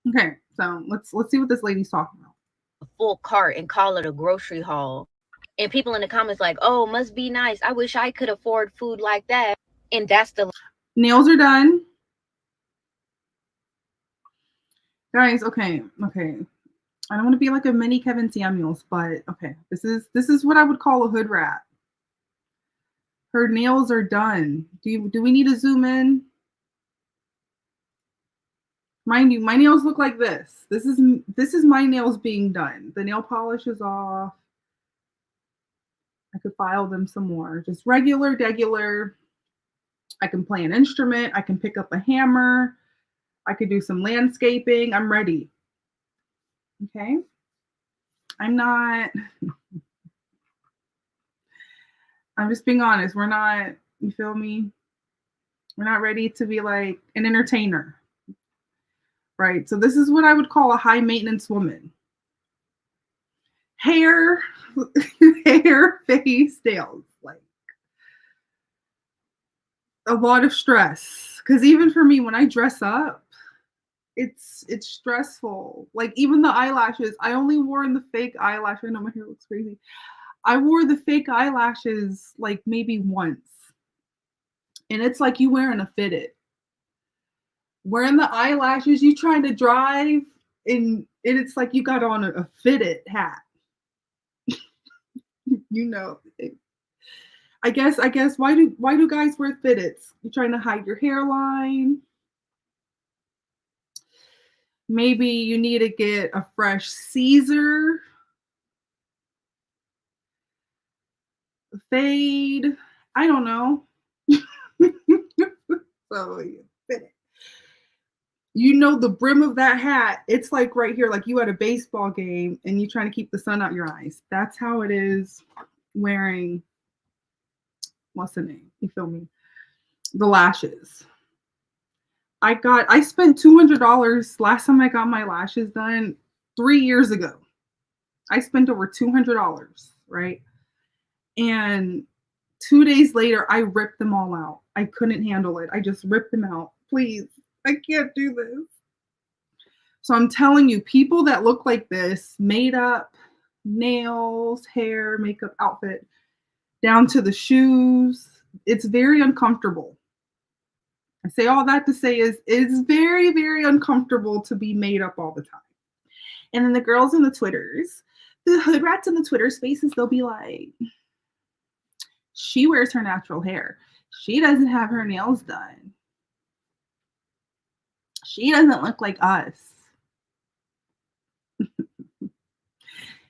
Okay, so let's see what this lady's talking about. full cart and call it a grocery haul. And people in the comments like, oh, must be nice. I wish I could afford food like that. And that's the Nails are done. Guys, okay. I don't want to be like a mini Kevin Samuels, but okay. This is what I would call a hood rat. Her nails are done. Do we need to zoom in? Mind you, my nails look like this. This is my nails being done. The nail polish is off. I could file them some more. Just regular. I can play an instrument. I can pick up a hammer. I could do some landscaping. I'm ready. Okay. I'm just being honest. We're not, you feel me? We're not ready to be like an entertainer. Right? So this is what I would call a high maintenance woman. Hair, face, nails. Like a lot of stress. Because even for me, when I dress up, it's stressful. Like even the eyelashes, I only wore the fake eyelash. I know my hair looks crazy. I wore the fake eyelashes like maybe once. And it's like you wearing a fitted. Wearing the eyelashes, you trying to drive, and it's like you got on a fitted hat. You know. I guess why do guys wear fitteds? You're trying to hide your hairline. Maybe you need to get a fresh Caesar. A fade. I don't know. So you fit it. You know the brim of that hat, it's like right here, like you at a baseball game and you're trying to keep the sun out your eyes. That's how it is wearing, what's the name? You feel me? The lashes. I spent $200 last time I got my lashes done 3 years ago. I spent over $200, right? And 2 days later, I ripped them all out. I couldn't handle it. I just ripped them out. Please, I can't do this. So I'm telling you, people that look like this, made up, nails, hair, makeup, outfit, down to the shoes, it's very uncomfortable. I say all that to say it's very, very uncomfortable to be made up all the time. And then the girls in the Twitters, the hood rats in the Twitter spaces, they'll be like, she wears her natural hair. She doesn't have her nails done. She doesn't look like us.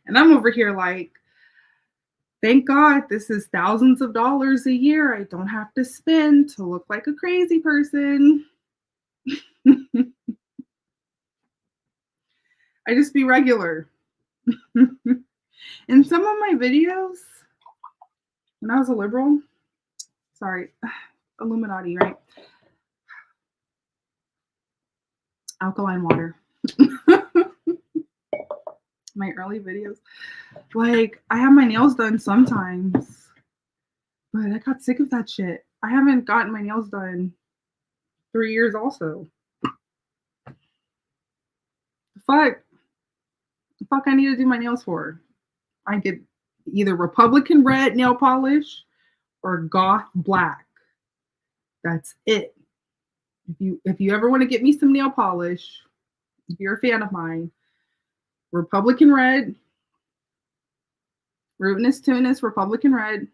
And I'm over here like, thank God this is thousands of dollars a year I don't have to spend to look like a crazy person. I just be regular. In some of my videos, when I was a liberal, sorry, Illuminati, right? Alkaline water. My early videos. Like, I have my nails done sometimes, but I got sick of that shit. I haven't gotten my nails done 3 years also. The fuck I need to do my nails for? I get either Republican red nail polish or goth black. That's it. If you ever want to get me some nail polish, if you're a fan of mine, Republican red, Rootinest Tunis, Republican red.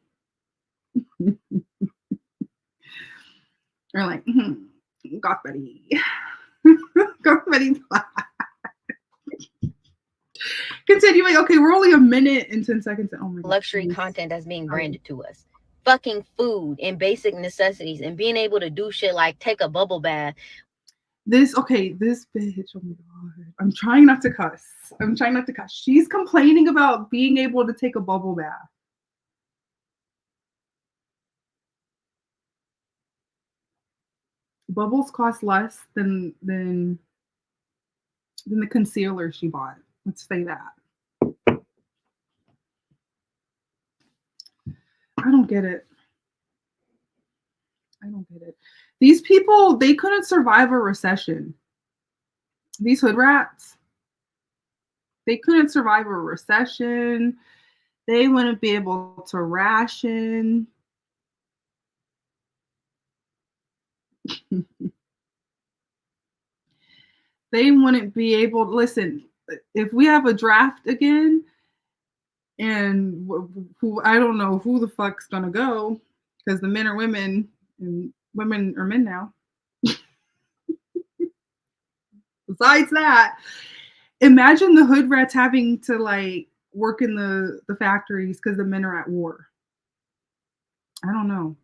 Or like, goth Betty. Goth Betty black. Continuing, okay, we're only a minute and 10 seconds. Oh my God. Luxury content that's being branded to us. Fucking food and basic necessities and being able to do shit like take a bubble bath. This bitch, oh my God. I'm trying not to cuss. She's complaining about being able to take a bubble bath. Bubbles cost less than the concealer she bought. Let's say that. I don't get it. These people, they couldn't survive a recession. These hood rats. They couldn't survive a recession. They wouldn't be able to ration. They wouldn't be able to listen. If we have a draft again, and who I don't know who the fuck's gonna go, because the men are women and women are men now. Besides that, imagine the hood rats having to like work in the factories because the men are at war. I don't know.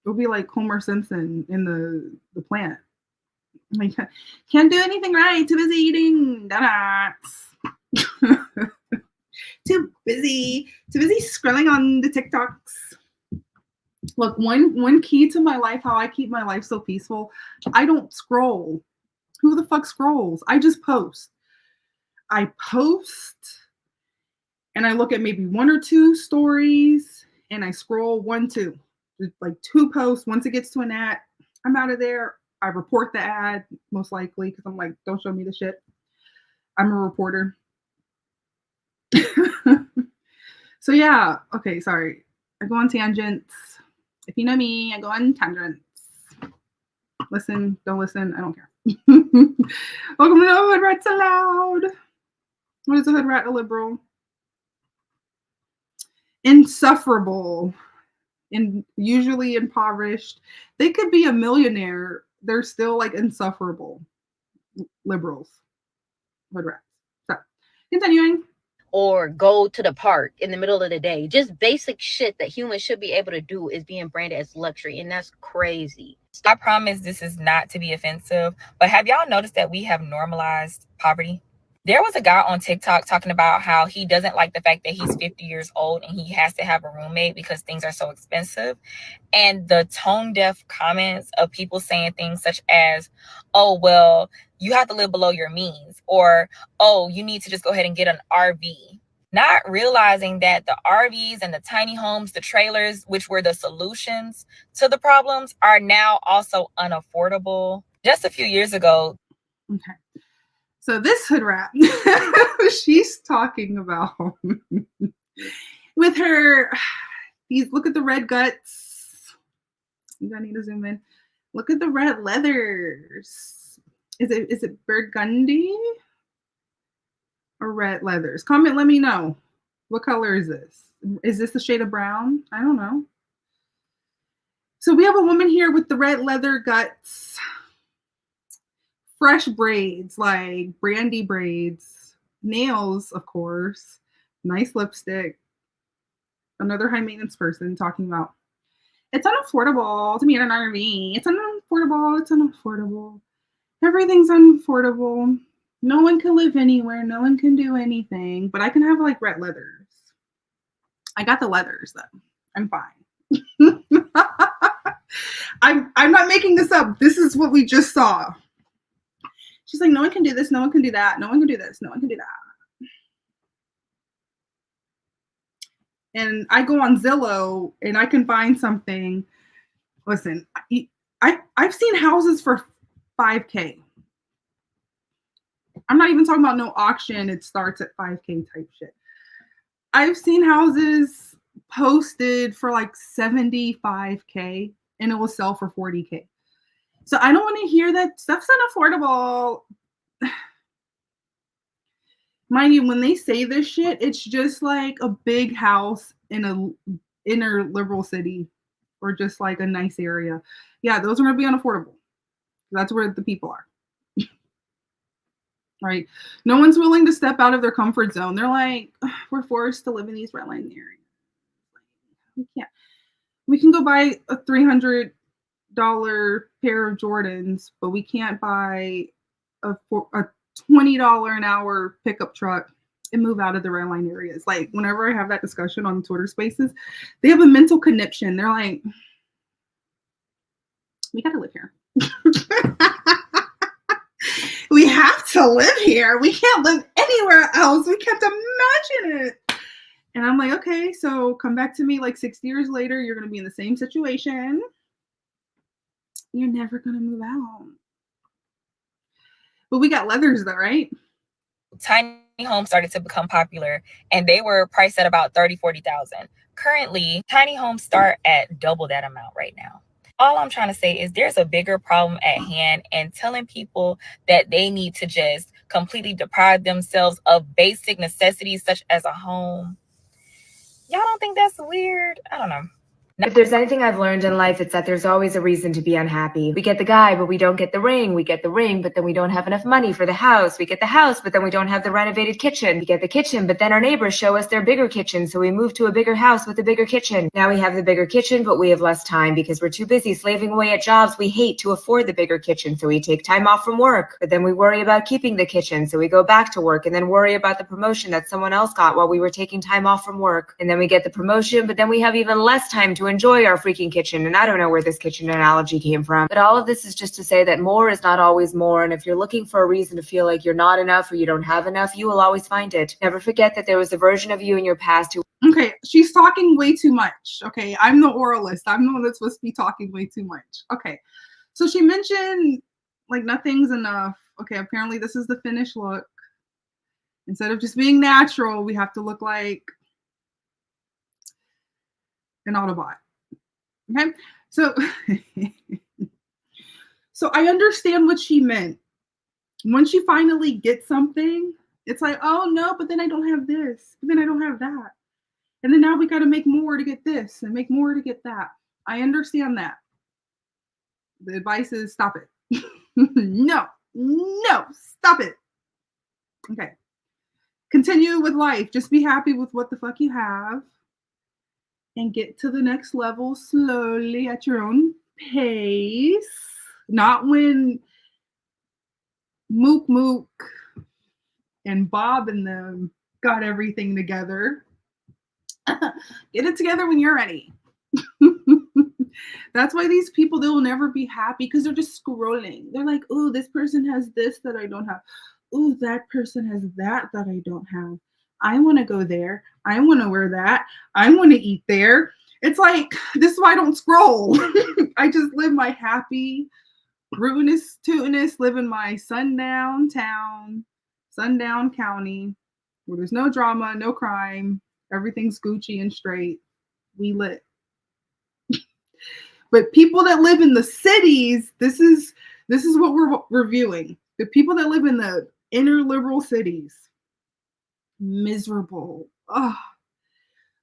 It'll be like Homer Simpson in the plant. Like, can't do anything right. Too busy eating donuts. Too busy scrolling on the TikToks. Look, one key to my life, how I keep my life so peaceful, I don't scroll. Who the fuck scrolls? I just post. I post and I look at maybe 1 or 2 stories and I scroll 1, 2. Like 2 posts. Once it gets to an ad, I'm out of there. I report the ad, most likely, because I'm like, don't show me the shit. I'm a reporter. So yeah, okay, sorry. I go on tangents. If you know me, I go on tangents. Listen, don't listen, I don't care. Welcome to No Hood Rats Allowed. What is a hood rat? A liberal. Insufferable. And usually impoverished. They could be a millionaire. They're still like insufferable. Liberals. Hood rats. So, continuing. Or go to the park in the middle of the day. Just basic shit that humans should be able to do is being branded as luxury, and that's crazy. I promise this is not to be offensive, but have y'all noticed that we have normalized poverty? There was a guy on TikTok talking about how he doesn't like the fact that he's 50 years old and he has to have a roommate because things are so expensive. And the tone deaf comments of people saying things such as, oh, well, you have to live below your means, or, oh, you need to just go ahead and get an RV. Not realizing that the RVs and the tiny homes, the trailers, which were the solutions to the problems, are now also unaffordable. Just a few years ago. Okay. So this hood rat, she's talking about with her, look at the red guts. You don't need to zoom in. Look at the red leathers. Is it burgundy or red leathers? Comment, let me know. What color is this? Is this the shade of brown? I don't know. So we have a woman here with the red leather guts. Fresh braids, like brandy braids, nails, of course, nice lipstick. Another high maintenance person talking about it's unaffordable to be in an RV. It's unaffordable. It's unaffordable. Everything's unaffordable. No one can live anywhere. No one can do anything. But I can have like red leathers. I got the leathers though. I'm fine. I'm not making this up. This is what we just saw. She's like, no one can do this, no one can do that, no one can do this, no one can do that. And I go on Zillow and I can find something. Listen, I've seen houses for $5K. I'm not even talking about no auction. It starts at $5K type shit. I've seen houses posted for like $75K and it will sell for $40K. So I don't want to hear that stuff's unaffordable. Mind you, when they say this shit, it's just like a big house in a inner liberal city or just like a nice area. Yeah, those are going to be unaffordable. That's where the people are. Right? No one's willing to step out of their comfort zone. They're like, we're forced to live in these red line areas. We can't. We can go buy a $300 pair of Jordans, but we can't buy a $20 an hour pickup truck and move out of the red line areas. Like whenever I have that discussion on Twitter Spaces, they have a mental conniption. They're like, we got to live here. We have to live here. We can't live anywhere else. We can't imagine it. And I'm like, okay, so come back to me like 6 years later. You're going to be in the same situation. You're never going to move out. But we got leathers though, right? Tiny homes started to become popular, and they were priced at about 30,000-40,000. Currently, tiny homes start at double that amount right now. All I'm trying to say is there's a bigger problem at hand, and telling people that they need to just completely deprive themselves of basic necessities such as a home. Y'all don't think that's weird? I don't know. If there's anything I've learned in life, it's that there's always a reason to be unhappy. We get the guy, but we don't get the ring. We get the ring, but then we don't have enough money for the house. We get the house, but then we don't have the renovated kitchen. We get the kitchen, but then our neighbors show us their bigger kitchen, so we move to a bigger house with a bigger kitchen. Now we have the bigger kitchen, but we have less time because we're too busy slaving away at jobs we hate to afford the bigger kitchen, so we take time off from work. But then we worry about keeping the kitchen, so we go back to work and then worry about the promotion that someone else got while we were taking time off from work. And then we get the promotion, but then we have even less time to enjoy our freaking kitchen. And I don't know where this kitchen analogy came from, but all of this is just to say that more is not always more. And if you're looking for a reason to feel like you're not enough or you don't have enough, you will always find it. Never forget that there was a version of you in your past who... Okay, she's talking way too much. Okay, I'm the oralist. I'm the one that's supposed to be talking way too much. Okay, so she mentioned like nothing's enough. Okay, apparently this is the finished look. Instead of just being natural, we have to look like an Autobot. Okay, so so I understand what she meant. Once you finally get something, it's like, oh no, but then I don't have this, but then I don't have that. And then now we got to make more to get this and make more to get that. I understand that. The advice is stop it. No, stop it. Okay. Continue with life. Just be happy with what the fuck you have. And get to the next level slowly at your own pace. Not when Mook and Bob and them got everything together. Get it together when you're ready. That's why these people, they will never be happy because they're just scrolling. They're like, oh, this person has this that I don't have. Oh, that person has that I don't have. I want to go there. I want to wear that. I want to eat there. It's like, this is why I don't scroll. I just live my happy, ruinous, tootinous, live in my sundown town, sundown county, where there's no drama, no crime. Everything's Gucci and straight. We lit. But people that live in the cities, this is what we're reviewing. The people that live in the inner liberal cities, miserable. Oh,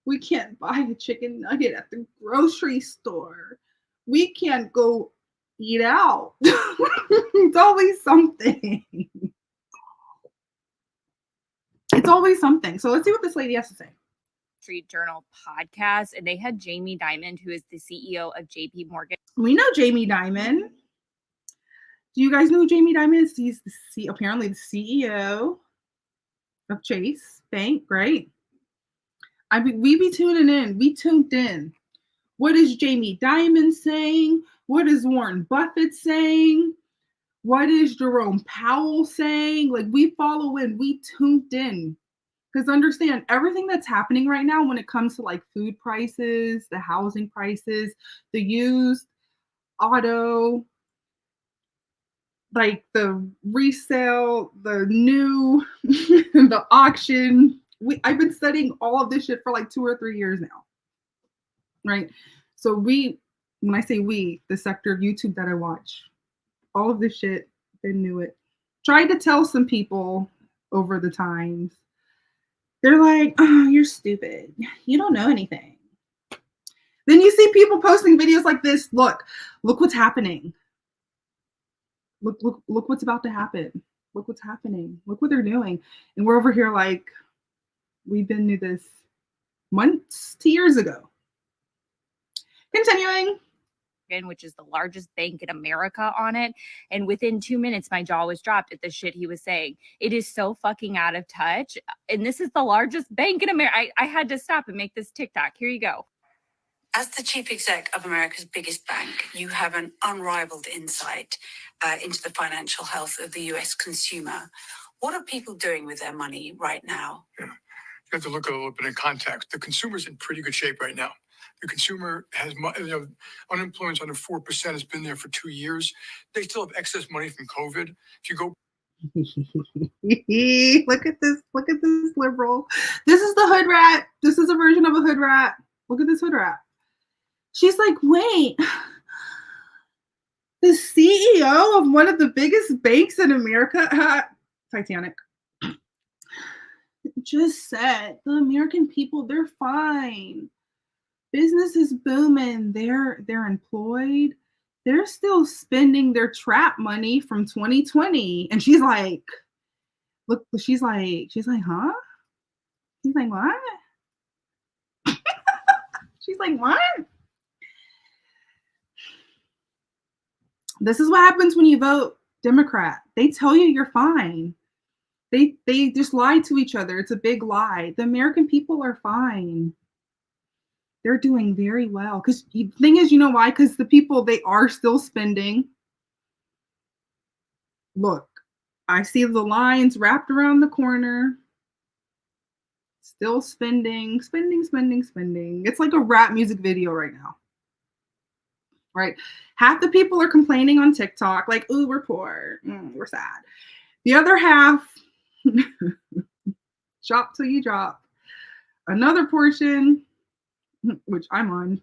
we can't buy a chicken nugget at the grocery store. We can't go eat out. It's always something. It's always something. So let's see what this lady has to say. Street Journal podcast, and they had Jamie Dimon, who is the CEO of JP Morgan. We know Jamie Dimon. Do you guys know who Jamie Dimon is? He's apparently the CEO of Chase Bank, right? We be tuning in. We tuned in. What is Jamie Dimon saying? What is Warren Buffett saying? What is Jerome Powell saying? Like, we follow in. We tuned in. Because understand, everything that's happening right now when it comes to like food prices, the housing prices, the used auto, like the resale, the new, the auction. I've been studying all of this shit for like 2 or 3 years now, right? So when I say we, the sector of YouTube that I watch, all of this shit, they knew it. Tried to tell some people over the times. They're like, oh, you're stupid. You don't know anything. Then you see people posting videos like this. Look what's happening. Look what's about to happen. Look what's happening. Look what they're doing. And we're over here like, we've been to this months to years ago. Continuing. Which is the largest bank in America on it. And within 2 minutes, my jaw was dropped at the shit he was saying. It is so fucking out of touch. And this is the largest bank in America. I had to stop and make this TikTok. Here you go. As the chief exec of America's biggest bank, you have an unrivaled insight into the financial health of the US consumer. What are people doing with their money right now? Yeah. You have to look a little bit in context. The consumer's in pretty good shape right now. The consumer has, unemployment's under 4%. It's been there for 2 years. They still have excess money from COVID. If you go Look at this. Look at this liberal. This is the hood rat. This is a version of a hood rat. Look at this hood rat. She's like, wait, the CEO of one of the biggest banks in America, Titanic, just said the American people, they're fine. Business is booming. They're employed. They're still spending their trap money from 2020. And she's like, look, she's like, huh? She's like, what? She's like, what? This is what happens when you vote Democrat. They tell you you're fine. They just lie to each other. It's a big lie. The American people are fine. They're doing very well. Because the thing is, you know why? Because the people, they are still spending. Look, I see the lines wrapped around the corner. Still spending. It's like a rap music video right now. Right? Half the people are complaining on TikTok, like, ooh, we're poor. We're sad. The other half, shop till you drop. Another portion, which I'm on,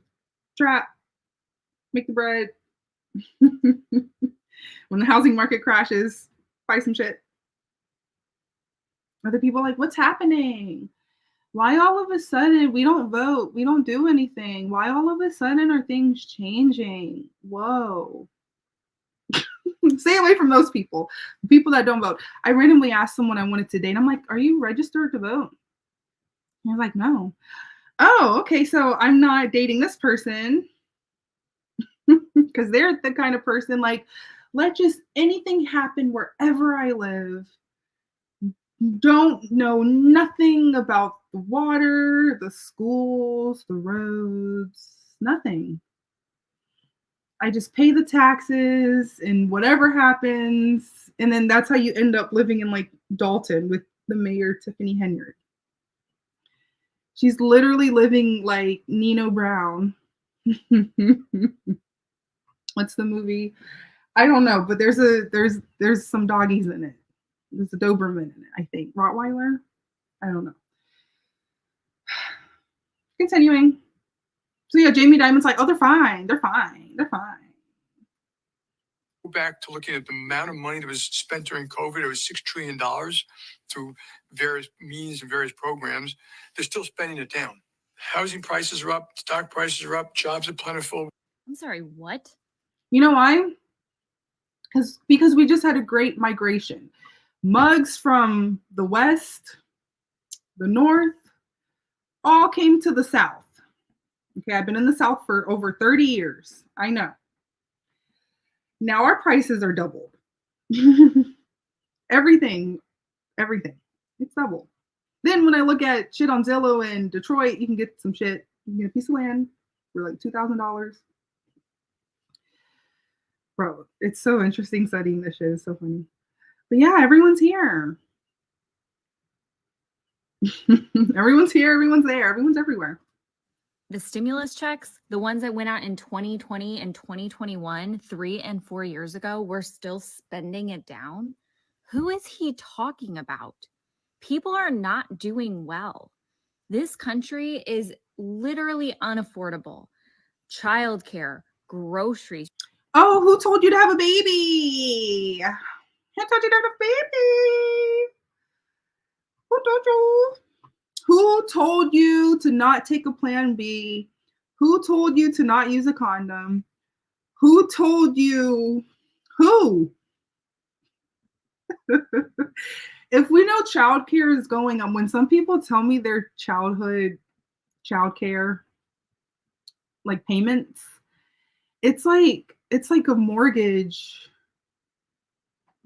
trap, make the bread. When the housing market crashes, buy some shit. Other people like, what's happening? Why all of a sudden we don't vote? We don't do anything. Why all of a sudden are things changing? Whoa. Stay away from those people. People that don't vote. I randomly asked someone I wanted to date. I'm like, are you registered to vote? And I was like, no. Oh, okay. So I'm not dating this person because they're the kind of person like, let just anything happen wherever I live. Don't know nothing about the water, the schools, the roads, nothing. I just pay the taxes and whatever happens. And then that's how you end up living in like Dalton with the mayor, Tiffany Henyard. She's literally living like Nino Brown. What's the movie? I don't know, but there's some doggies in it. There's a Doberman in it, I think. Rottweiler? I don't know. Continuing. So yeah, Jamie Dimon's like, oh, they're fine. They're fine. They're fine. Go back to looking at the amount of money that was spent during COVID. It was $6 trillion through various means and various programs. They're still spending it down. Housing prices are up. Stock prices are up. Jobs are plentiful. I'm sorry, what? You know why? Because we just had a great migration. Mugs from the West, the North, all came to the South. Okay, I've been in the South for over 30 years. I know. Now our prices are doubled. Everything. It's double. Then when I look at shit on Zillow in Detroit, you can get some shit. You can get a piece of land for like $2,000. Bro, it's so interesting studying this shit. It's so funny. But yeah, everyone's here. Everyone's here. Everyone's there. Everyone's everywhere. The stimulus checks, the ones that went out in 2020 and 2021, 3 and 4 years ago, we're still spending it down. Who is he talking about? People are not doing well. This country is literally unaffordable. Childcare, groceries. Oh, who told you to have a baby? Who told you to have a baby? Who told you? Who told you to not take a plan B? Who told you to not use a condom? Who told you? Who? If we know childcare is going on, when some people tell me their childcare like payments, it's like a mortgage.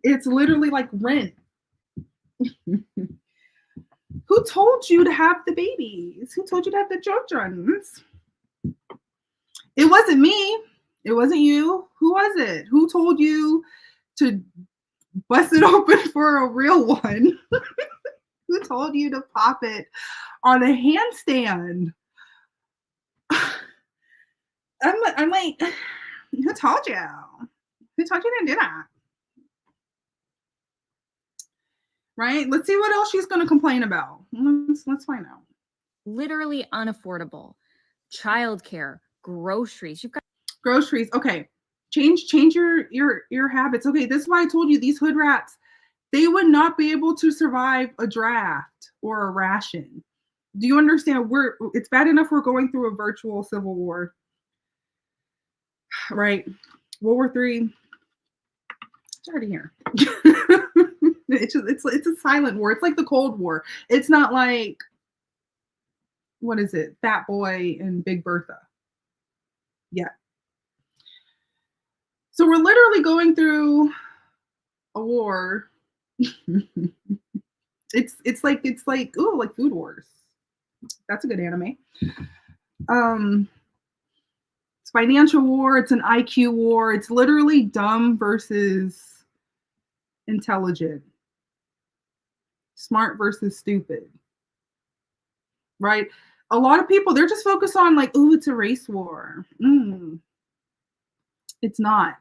It's literally like rent. Who told you to have the babies? Who told you to have the children? It wasn't me. It wasn't you. Who was it? Who told you to bust it open for a real one? Who told you to pop it on a handstand? I'm like, who told you? Who told you to do that? Right? Let's see what else she's going to complain about. Let's find out. Literally unaffordable. Childcare, groceries. You've got Groceries. Okay. Change your habits. Okay, this is why I told you these hood rats, they would not be able to survive a draft or a ration. Do you understand? It's bad enough we're going through a virtual civil war. Right? World War III. It's already here. It's a silent war. It's like the Cold War. It's not like, what is it? Fat Boy and Big Bertha. Yeah. So we're literally going through a war. It's like ooh, like Food Wars. That's a good anime. It's financial war. It's an IQ war. It's literally dumb versus intelligent. Smart versus stupid. Right? A lot of people, they're just focused on like, ooh, it's a race war. It's not.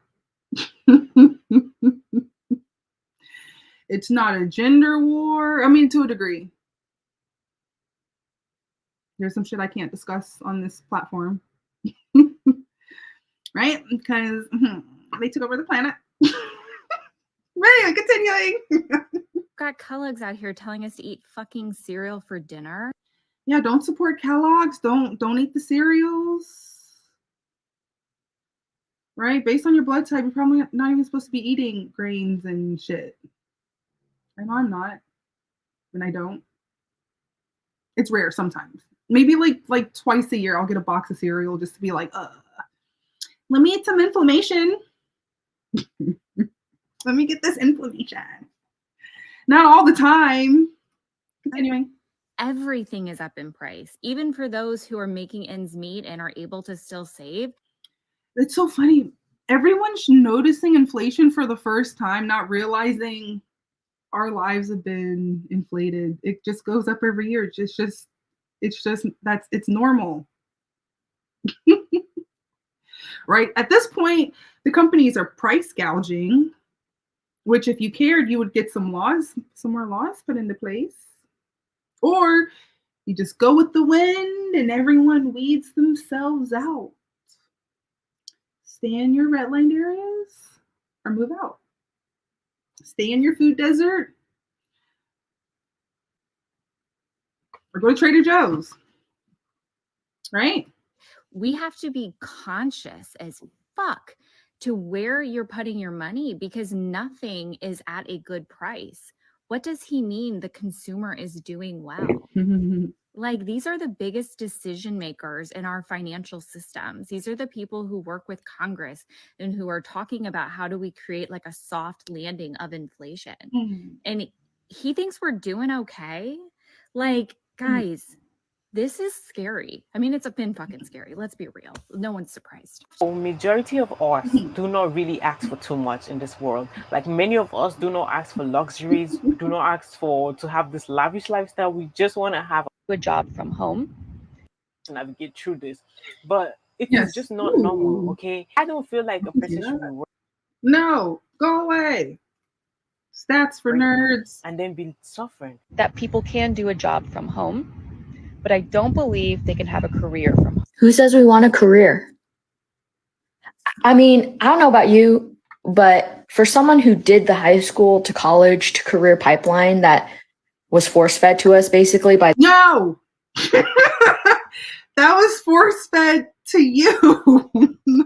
It's not a gender war. I mean, to a degree. There's some shit I can't discuss on this platform. Right? Because they took over the planet. Right, continuing. got Kellogg's out here telling us to eat fucking cereal for dinner. Yeah, don't support Kellogg's. Don't eat the cereals. Right? Based on your blood type, you're probably not even supposed to be eating grains and shit. I know I'm not. And I don't. It's rare sometimes. Maybe like twice a year I'll get a box of cereal just to be like, let me eat some inflammation. Let me get this inflammation. Not all the time. Continuing. Everything is up in price, even for those who are making ends meet and are able to still save. It's so funny. Everyone's noticing inflation for the first time, not realizing our lives have been inflated. It just goes up every year. It's normal. Right? At this point, the companies are price gouging, which if you cared, you would get some more laws put into place. Or you just go with the wind and everyone weeds themselves out. Stay in your redlined areas or move out. Stay in your food desert or go to Trader Joe's. Right? We have to be conscious as fuck to where you're putting your money because nothing is at a good price. What does he mean the consumer is doing well? Like, these are the biggest decision makers in our financial systems. These are the people who work with Congress and who are talking about how do we create like a soft landing of inflation. And he thinks we're doing okay. Like, guys, this is scary. I mean, it's been fucking scary. Let's be real. No one's surprised. So majority of us do not really ask for too much in this world. Like, many of us do not ask for luxuries, do not ask to have this lavish lifestyle. We just want to have a job from home to navigate through this. But it is just not normal, okay? I don't feel like a person should be working. No, go away. Stats for nerds. And then be suffering. That people can do a job from home, but I don't believe they can have a career from home. Who says we want a career? I mean, I don't know about you, but for someone who did the high school to college to career pipeline that was force fed to us basically by No. That was force fed to you.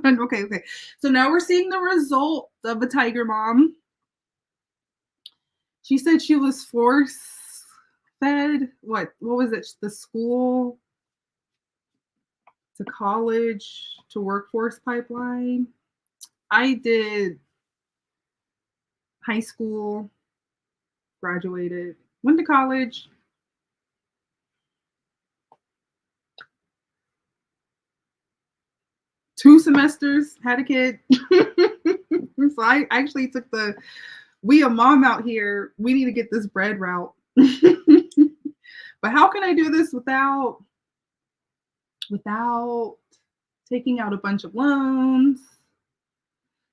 Okay. So now we're seeing the result of a tiger mom. She said she was force fed. What was it? The school to college to workforce pipeline. I did high school, graduated, went to college. Two semesters, had a kid. So I actually took we a mom out here. We need to get this bread route. But how can I do this without taking out a bunch of loans?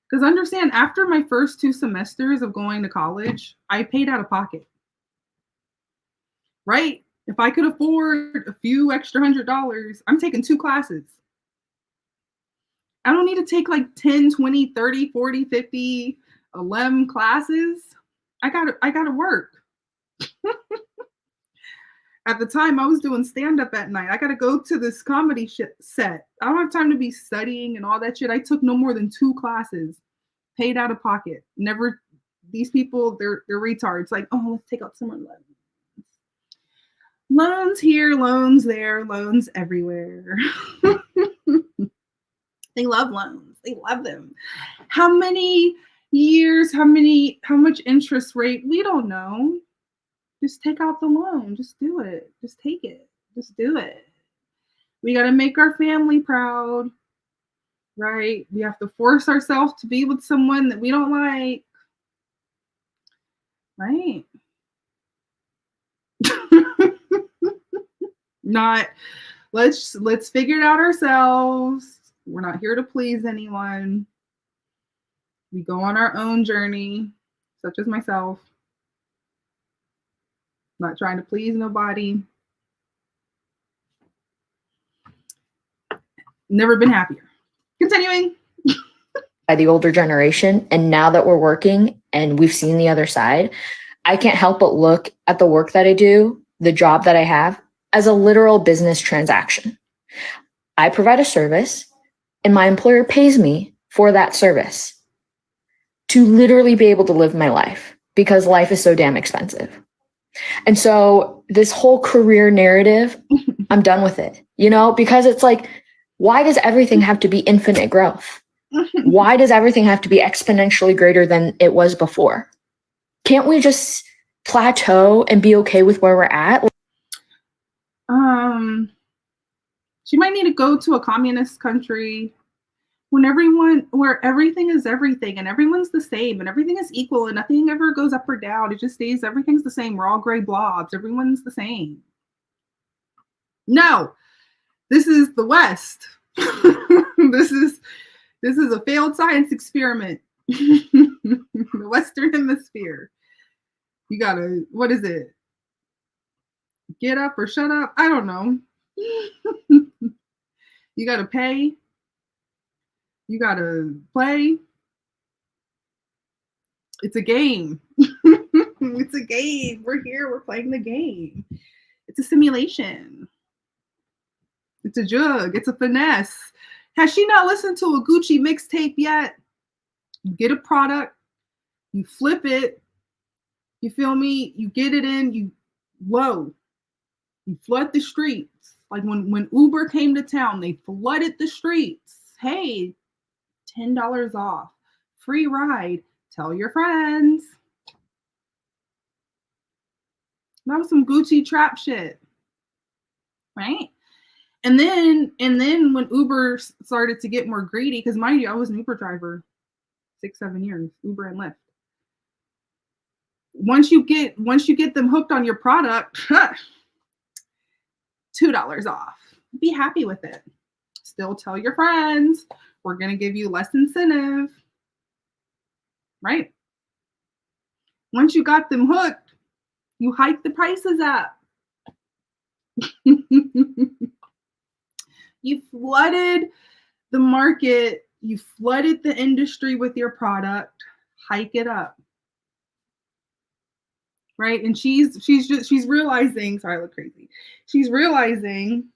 Because understand, after my first 2 semesters of going to college, I paid out of pocket. right? If I could afford a few extra $100, I'm taking 2 classes. I don't need to take like 10, 20, 30, 40, 50, 11 classes. I gotta work. At the time, I was doing stand-up at night. I gotta go to this comedy set. I don't have time to be studying and all that shit. I took no more than 2 classes, paid out of pocket. Never, these people, they're retards. Like, oh, let's take out some more loans. Loans here, loans there, loans everywhere. They love loans. They love them. How many years, how much interest rate? We don't know. Just take out the loan. Just do it. Just take it. Just do it. We got to make our family proud, right? We have to force ourselves to be with someone that we don't like, right? Not, let's figure it out ourselves. We're not here to please anyone. We go on our own journey, such as myself. Not trying to please nobody. Never been happier. Continuing. By the older generation. And now that we're working and we've seen the other side, I can't help but look at the work that I do, the job that I have, as a literal business transaction. I provide a service and my employer pays me for that service to literally be able to live my life because life is so damn expensive. And so this whole career narrative, I'm done with it, because it's like, why does everything have to be infinite growth? Why does everything have to be exponentially greater than it was before? Can't we just plateau and be okay with where we're at? She might need to go to a communist country where everything is everything and everyone's the same and everything is equal and nothing ever goes up or down. It just stays, everything's the same. We're all gray blobs. Everyone's the same. No, this is the West. This is a failed science experiment. The Western Hemisphere. You gotta, what is it? Get up or shut up? I don't know. You gotta pay. You gotta play. It's a game. It's a game. We're here. We're playing the game. It's a simulation. It's a jug. It's a finesse. Has she not listened to a Gucci mixtape yet? You get a product. You flip it. You feel me? You get it in. You flood the streets. Like when Uber came to town, they flooded the streets. Hey, $10 off. Free ride. Tell your friends. That was some Gucci trap shit. Right? And then when Uber started to get more greedy, because mind you, I was an Uber driver 6-7 years, Uber and Lyft. Once you get them hooked on your product, $2 off. Be happy with it. Still tell your friends, we're going to give you less incentive. Right? Once you got them hooked, you hike the prices up. You flooded the market. You flooded the industry with your product. Hike it up. Right? And she's realizing, sorry, I look crazy. She's realizing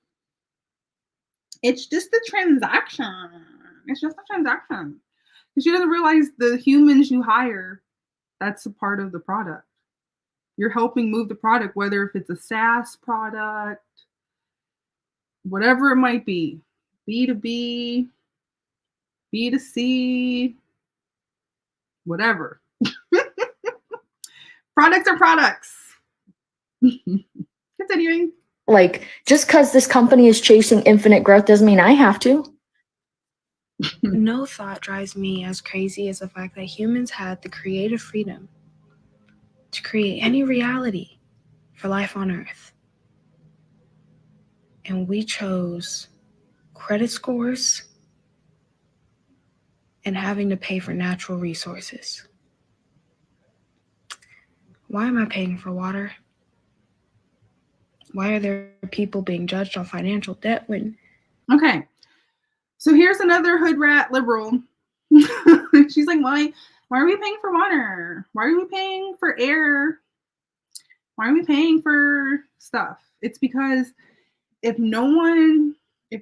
it's just a transaction. It's just a transaction. And she doesn't realize the humans you hire, that's a part of the product. You're helping move the product, whether if it's a SaaS product, whatever it might be, B2B, B2C, whatever. Products are products. Continuing. Like, just because this company is chasing infinite growth doesn't mean I have to. No thought drives me as crazy as the fact that humans had the creative freedom to create any reality for life on Earth. And we chose credit scores and having to pay for natural resources. Why am I paying for water? Why are there people being judged on financial debt when Okay. So here's another hood rat liberal. She's like, why are we paying for water? Why are we paying for air? Why are we paying for stuff? It's because if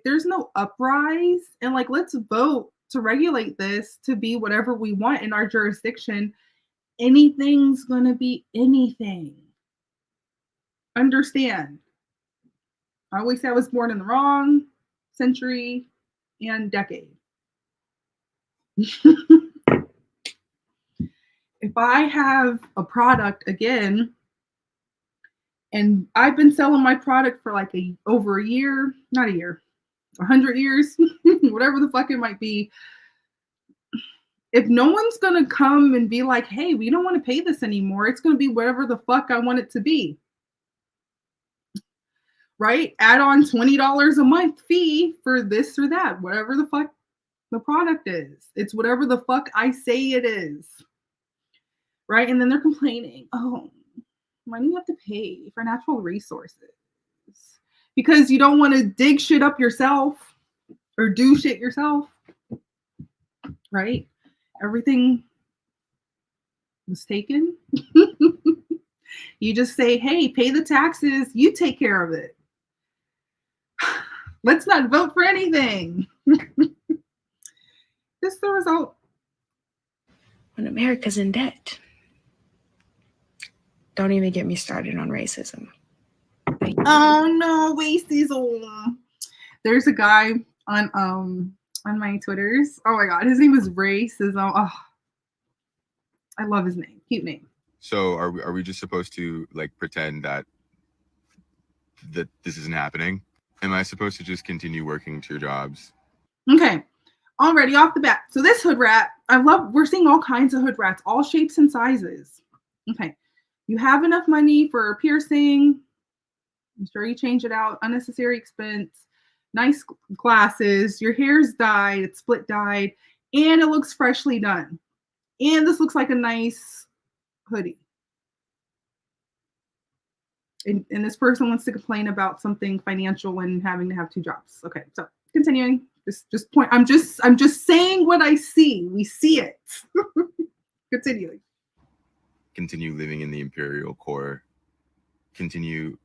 there's no uprise and like, let's vote to regulate this to be whatever we want in our jurisdiction, anything's gonna be anything. Understand? I always say I was born in the wrong century and decade. If I have a product again, and I've been selling my product for like over a year, not a year, 100 years, whatever the fuck it might be. If no one's gonna come and be like, hey, we don't want to pay this anymore, it's gonna be whatever the fuck I want it to be. Right? Add on $20 a month fee for this or that, whatever the fuck the product is. It's whatever the fuck I say it is. Right? And then they're complaining, oh, why do you have to pay for natural resources? Because you don't want to dig shit up yourself or do shit yourself. Right? Everything was taken. You just say, hey, pay the taxes, you take care of it. Let's not vote for anything. This is the result. when America's in debt? Don't even get me started on racism. Oh no, racism. There's a guy on my Twitters. Oh my god, his name is Racism. Oh, I love his name. Cute name. So are we just supposed to like pretend that this isn't happening? Am I supposed to just continue working 2 jobs? Okay. Already off the bat. So this hood rat, we're seeing all kinds of hood rats, all shapes and sizes. Okay. You have enough money for a piercing. I'm sure you change it out. Unnecessary expense. Nice glasses. Your hair's dyed. It's split dyed. And it looks freshly done. And this looks like a nice hoodie. And this person wants to complain about something financial when having to have 2 jobs. Okay, so continuing. Just point. I'm just saying what I see. We see it. Continuing. Continue living in the imperial core. Continue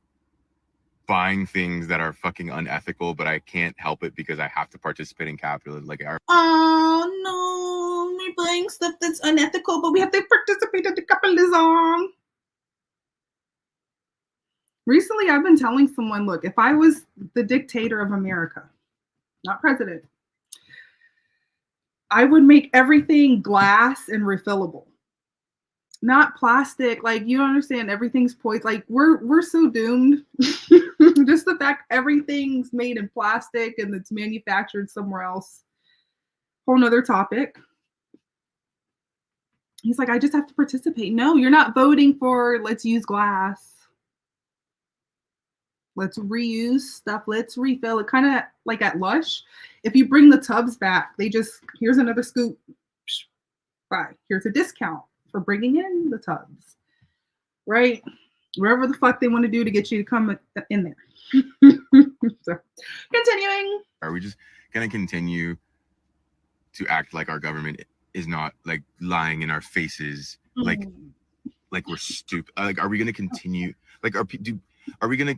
buying things that are fucking unethical, but I can't help it because I have to participate in capitalism. Like, oh no, we're buying stuff that's unethical, but we have to participate in the capitalism. Recently, I've been telling someone, look, if I was the dictator of America, not president, I would make everything glass and refillable, not plastic. Like, you don't understand, everything's poison. Like, we're so doomed. Just the fact everything's made in plastic and it's manufactured somewhere else. Whole nother topic. He's like, I just have to participate. No, you're not voting for let's use glass. Let's reuse stuff. Let's refill it. Kind of like at Lush. If you bring the tubs back, they just, here's another scoop. Bye. Here's a discount for bringing in the tubs. Right? Wherever the fuck they want to do to get you to come in there. So, continuing. are we just gonna continue to act like our government is not like lying in our faces, like we're stupid? Like, are we gonna continue? Like, are we gonna?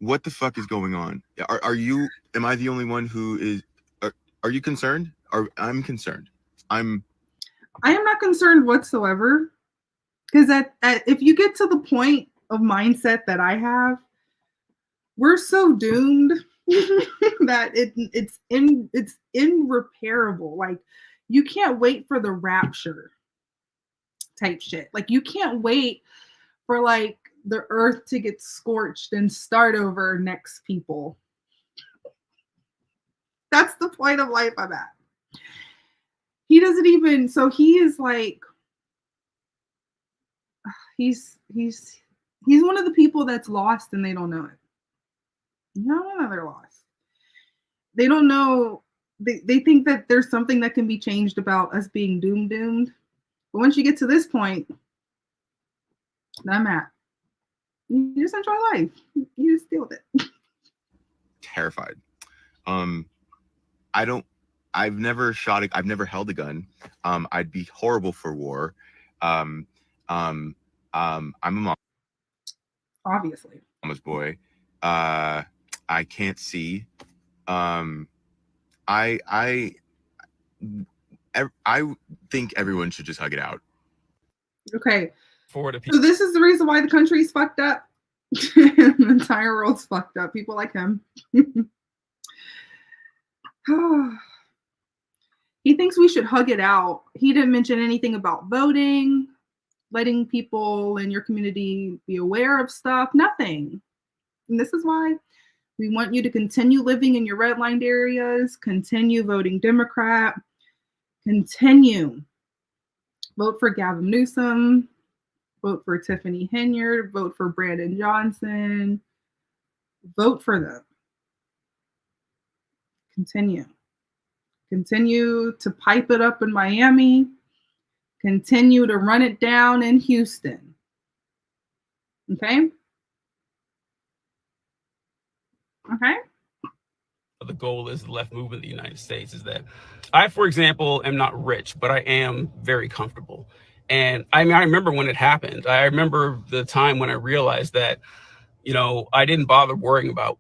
What the fuck is going on? Are you? Am I the only one who is? Are you concerned? I'm concerned. I am not concerned whatsoever, because if you get to the point of mindset that I have, we're so doomed that it's irreparable. Like, you can't wait for the rapture type shit. Like, you can't wait for like the earth to get scorched and start over next people. That's the point of life I'm at. He doesn't even, so he is like, he's one of the people that's lost and they don't know it. No, they're lost. They don't know, they think that there's something that can be changed about us being doomed. But once you get to this point, I'm at. You just enjoy life. You just deal with it. Terrified. I've never held a gun. I'd be horrible for war. I'm a Obviously. mama's boy. I can't see. I think everyone should just hug it out. Okay. For the So this is the reason why the country's fucked up. The entire world's fucked up. People like him. He thinks we should hug it out. He didn't mention anything about voting, letting people in your community be aware of stuff. Nothing. And this is why we want you to continue living in your redlined areas, continue voting Democrat, continue. Vote for Gavin Newsom, vote for Tiffany Henyard, vote for Brandon Johnson, vote for them. Continue. Continue to pipe it up in Miami. Continue to run it down in Houston. Okay? Okay? The goal is the left movement in the United States is that I, for example, am not rich, but I am very comfortable. And I mean, I remember when it happened. I remember the time when I realized that, I didn't bother worrying about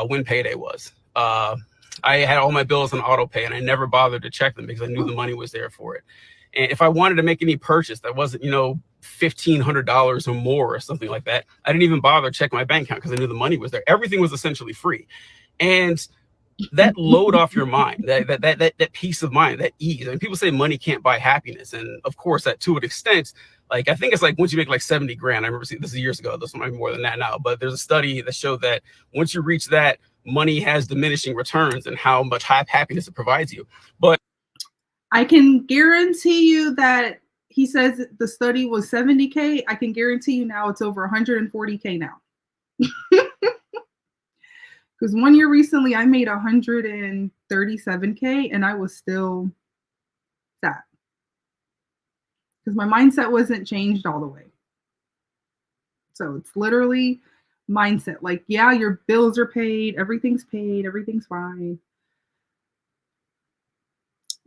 when payday was. I had all my bills on auto pay and I never bothered to check them because I knew the money was there for it. And if I wanted to make any purchase that wasn't, $1,500 or more or something like that, I didn't even bother checking my bank account because I knew the money was there. Everything was essentially free. And that load off your mind, that peace of mind, that ease. And people say money can't buy happiness. And of course, that to an extent, like, I think it's like once you make like 70 grand, I remember seeing this is years ago, this might be more than that now, but there's a study that showed that once you reach that, money has diminishing returns and how much happiness it provides you. But I can guarantee you that he says the study was 70K. I can guarantee you now it's over 140K now. Because 1 year recently I made 137K and I was still sad. Because my mindset wasn't changed all the way. So it's literally mindset. Like, yeah, your bills are paid, everything's fine.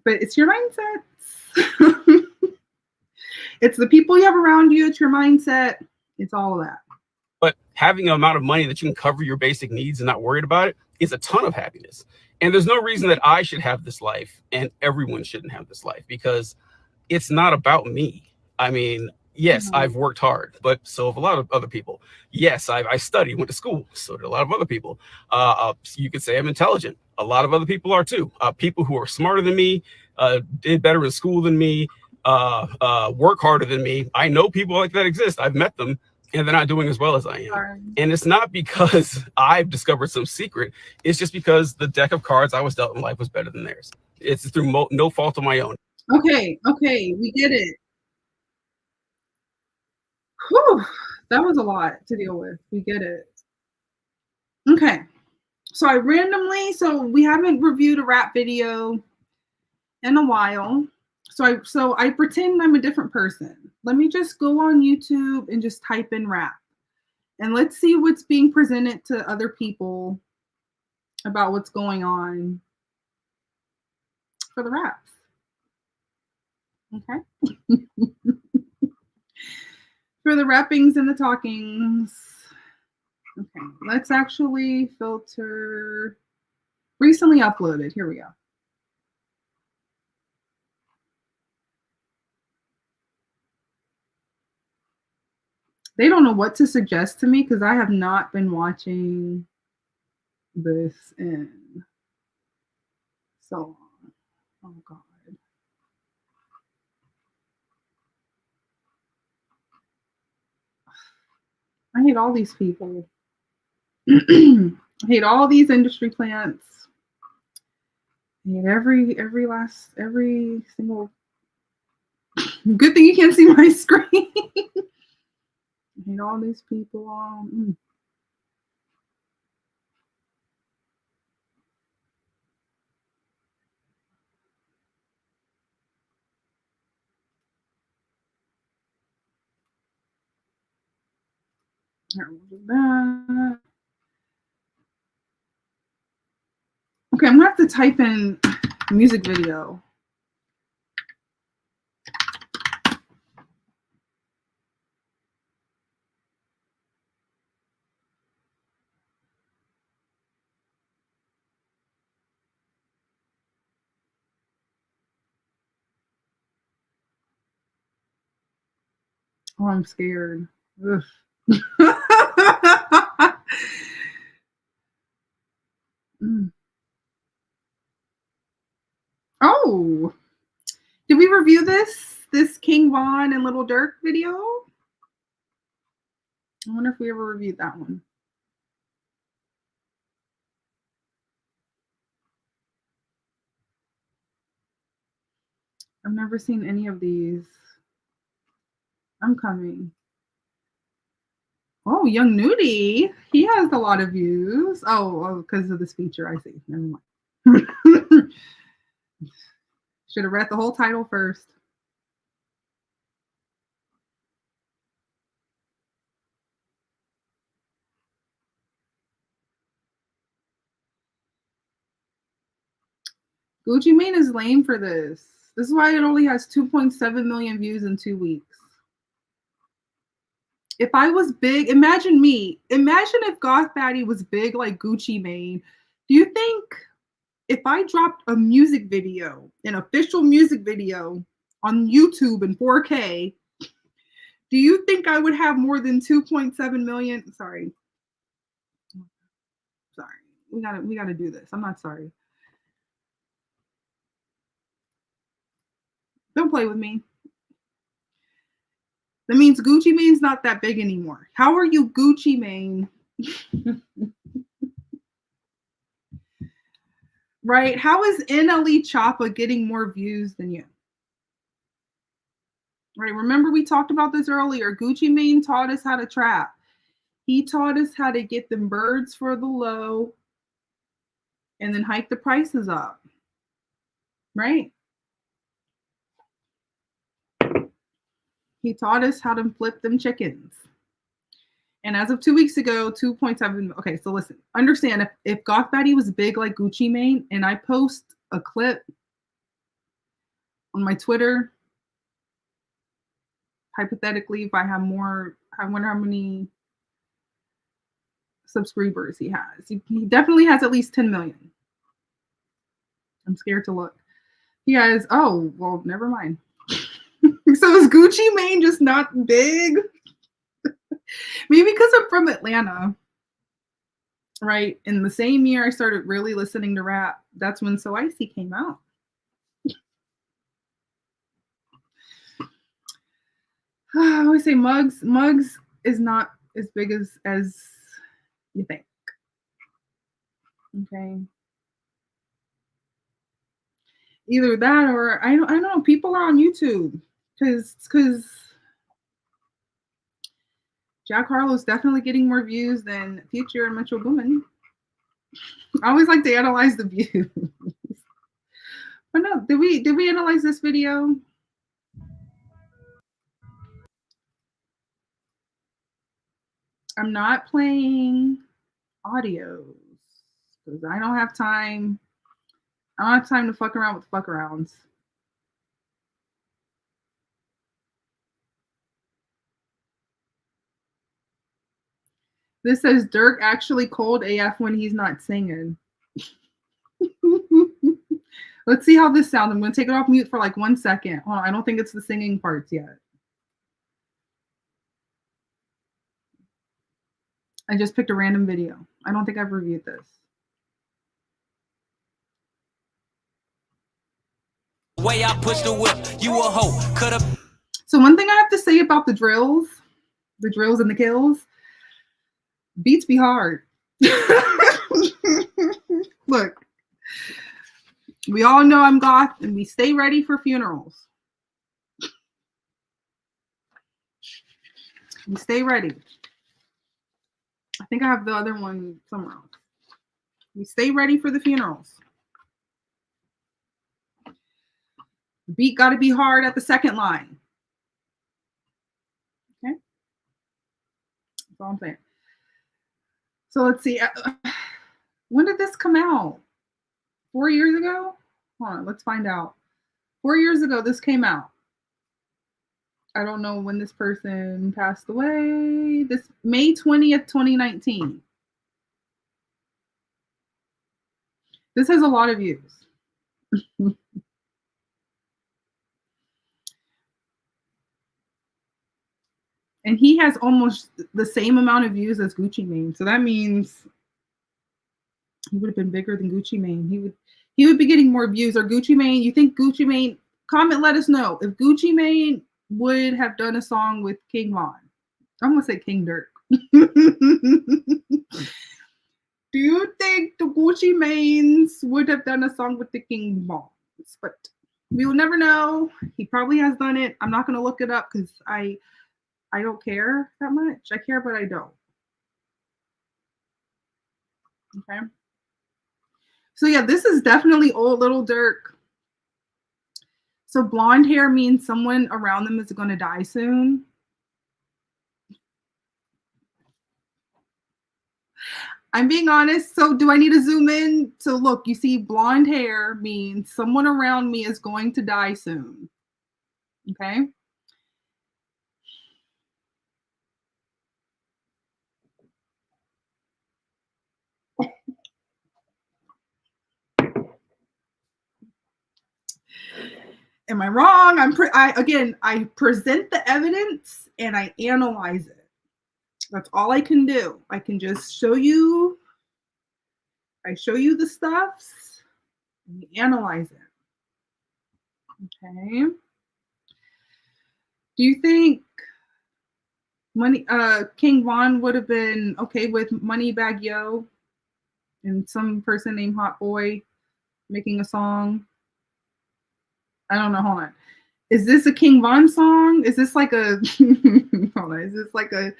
But it's your mindset. It's the people you have around you, it's your mindset, it's all of that. But having an amount of money that you can cover your basic needs and not worried about it is a ton of happiness. And there's no reason that I should have this life and everyone shouldn't have this life because it's not about me. I mean, yes, I've worked hard, but so have a lot of other people. Yes, I studied, went to school. So did a lot of other people. You could say I'm intelligent. A lot of other people are too. People who are smarter than me, did better in school than me, work harder than me. I know people like that exist. I've met them and they're not doing as well as I am. And it's not because I've discovered some secret. It's just because the deck of cards I was dealt in life was better than theirs. It's through no fault of my own. Okay, we get it. Whew, that was a lot to deal with. We get it. Okay, so we haven't reviewed a rap video in a while. So I pretend I'm a different person. Let me just go on YouTube and just type in rap. And let's see what's being presented to other people about what's going on for the raps. Okay. For the rappings and the talkings. Okay, let's actually filter recently uploaded. Here we go. They don't know what to suggest to me because I have not been watching this in so long. Oh God. I hate all these people. I hate all these industry plants. I hate every single. Good thing you can't see my screen. I hate all these people. Okay, I'm gonna have to type in music video. Oh, I'm scared. Ugh. Mm. Oh, did we review this King Von and Little Durk video? I wonder if we ever reviewed that one. I've never seen any of these. I'm coming. Oh, Young Nudie. He has a lot of views. Oh, because of this feature. I see. Never mind. Should have read the whole title first. Gucci Mane is lame for this. This is why it only has 2.7 million views in 2 weeks. If I was big, imagine me. Imagine if Goth Baddie was big like Gucci Mane. Do you think if I dropped a music video, an official music video on YouTube in 4K, do you think I would have more than 2.7 million? Sorry. We gotta do this. I'm not sorry. Don't play with me. That means Gucci Mane's not that big anymore. How are you Gucci Mane? Right? How is NLE Choppa getting more views than you? Right? Remember we talked about this earlier. Gucci Mane taught us how to trap. He taught us how to get them birds for the low and then hike the prices up. Right? He taught us how to flip them chickens. And as of 2 weeks ago, 2.7. Okay, so listen, understand if Goth Baddie was big like Gucci Mane and I post a clip on my Twitter, hypothetically, if I have more, I wonder how many subscribers he has. He definitely has at least 10 million. I'm scared to look. He has, oh, well, never mind. So is Gucci Mane just not big? Maybe because I'm from Atlanta, right? In the same year I started really listening to rap, that's when So Icy came out. I always say Muggs is not as big as you think. Okay. Either that or I don't know. People are on YouTube because Jack Harlow's definitely getting more views than Future and Metro Boomin. I always like to analyze the views. But no, did we analyze this video? I'm not playing audios because I don't have time. I don't have time to fuck around with fuck arounds. This says Dirk actually cold AF when he's not singing. Let's see how this sounds. I'm going to take it off mute for like 1 second. Hold on, I don't think it's the singing parts yet. I just picked a random video. I don't think I've reviewed this. Way I push the whip, you a hoe. Could have. So one thing I have to say about the drills and the kills, beats be hard. Look, we all know I'm goth and we stay ready for funerals. We stay ready. I think I have the other one somewhere else. We stay ready for the funerals. The beat got to be hard at the second line. Okay? That's all I'm saying. So let's see. When did this come out? 4 years ago? Hold on, let's find out. 4 years ago, this came out. I don't know when this person passed away. This May 20th, 2019. This has a lot of views. And he has almost the same amount of views as Gucci Mane. So that means he would have been bigger than Gucci Mane. He would be getting more views. Or Gucci Mane, you think Gucci Mane, comment, let us know. If Gucci Mane would have done a song with King Von. I'm going to say King Dirk. Do you think the Gucci Manes would have done a song with the King Von? But we will never know. He probably has done it. I'm not going to look it up because I don't care that much. I care, but I don't. Okay. So yeah, this is definitely old Little Dirk. So blonde hair means someone around them is going to die soon. I'm being honest. So do I need to zoom in? So look, you see blonde hair means someone around me is going to die soon. Okay. Am I wrong? I present the evidence and I analyze it. That's all I can do. I can just show you. I show you the stuffs and you analyze it. Okay. Do you think King Von would have been okay with Moneybagg Yo and some person named Hot Boy making a song? I don't know. Hold on. Is this a King Von song? Is this like a hold on, is this like an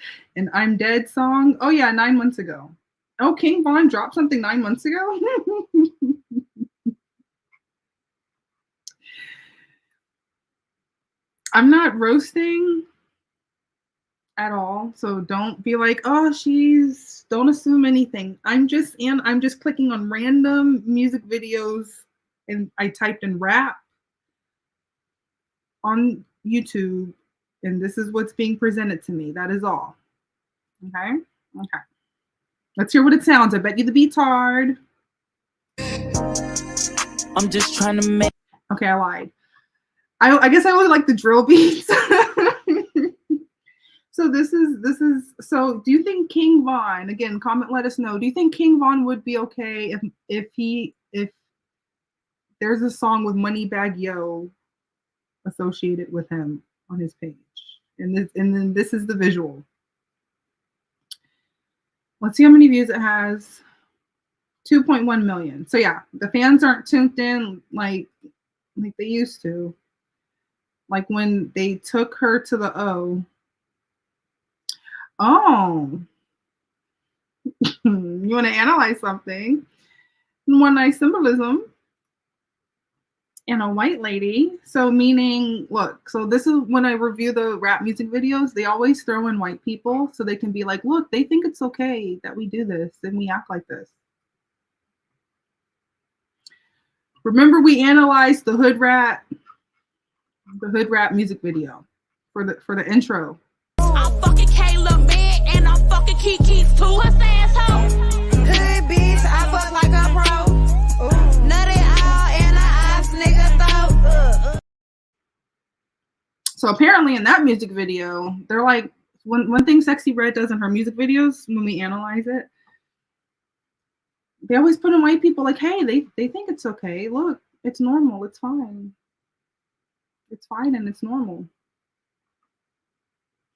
I'm Dead song? Oh yeah, 9 months ago. Oh, King Von dropped something 9 months ago? I'm not roasting at all. So don't be like, oh, don't assume anything. I'm just clicking on random music videos and I typed in rap on YouTube, and this is what's being presented to me. That is all. Okay? Okay. Let's hear what it sounds. I bet you the beat's hard. I'm just trying to make. Okay, I lied. I guess I only like the drill beats. So this is so do you think King Von, again, comment, let us know. Do you think King Von would be okay if there's a song with Moneybagg Yo associated with him on his page? And then this is the visual. Let's see how many views it has. 2.1 million. So yeah, the fans aren't tuned in like they used to. Like when they took her to the O. Oh. You want to analyze something? One nice symbolism. And a white lady. So meaning, look, so this is when I review the rap music videos, they always throw in white people so they can be like, look, they think it's okay that we do this and we act like this. Remember, we analyzed the hood rap music video for the intro. I'm fucking Kayla Man and I'm fucking Kiki's too. What's the asshole? Hood bitch, I fuck like a pro. Nutty all in the eyes, nigga throat. So apparently in that music video, they're like, one thing Sexy Red does in her music videos when we analyze it, they always put in white people like, hey, they think it's okay. Look, it's normal. It's fine. It's fine and it's normal.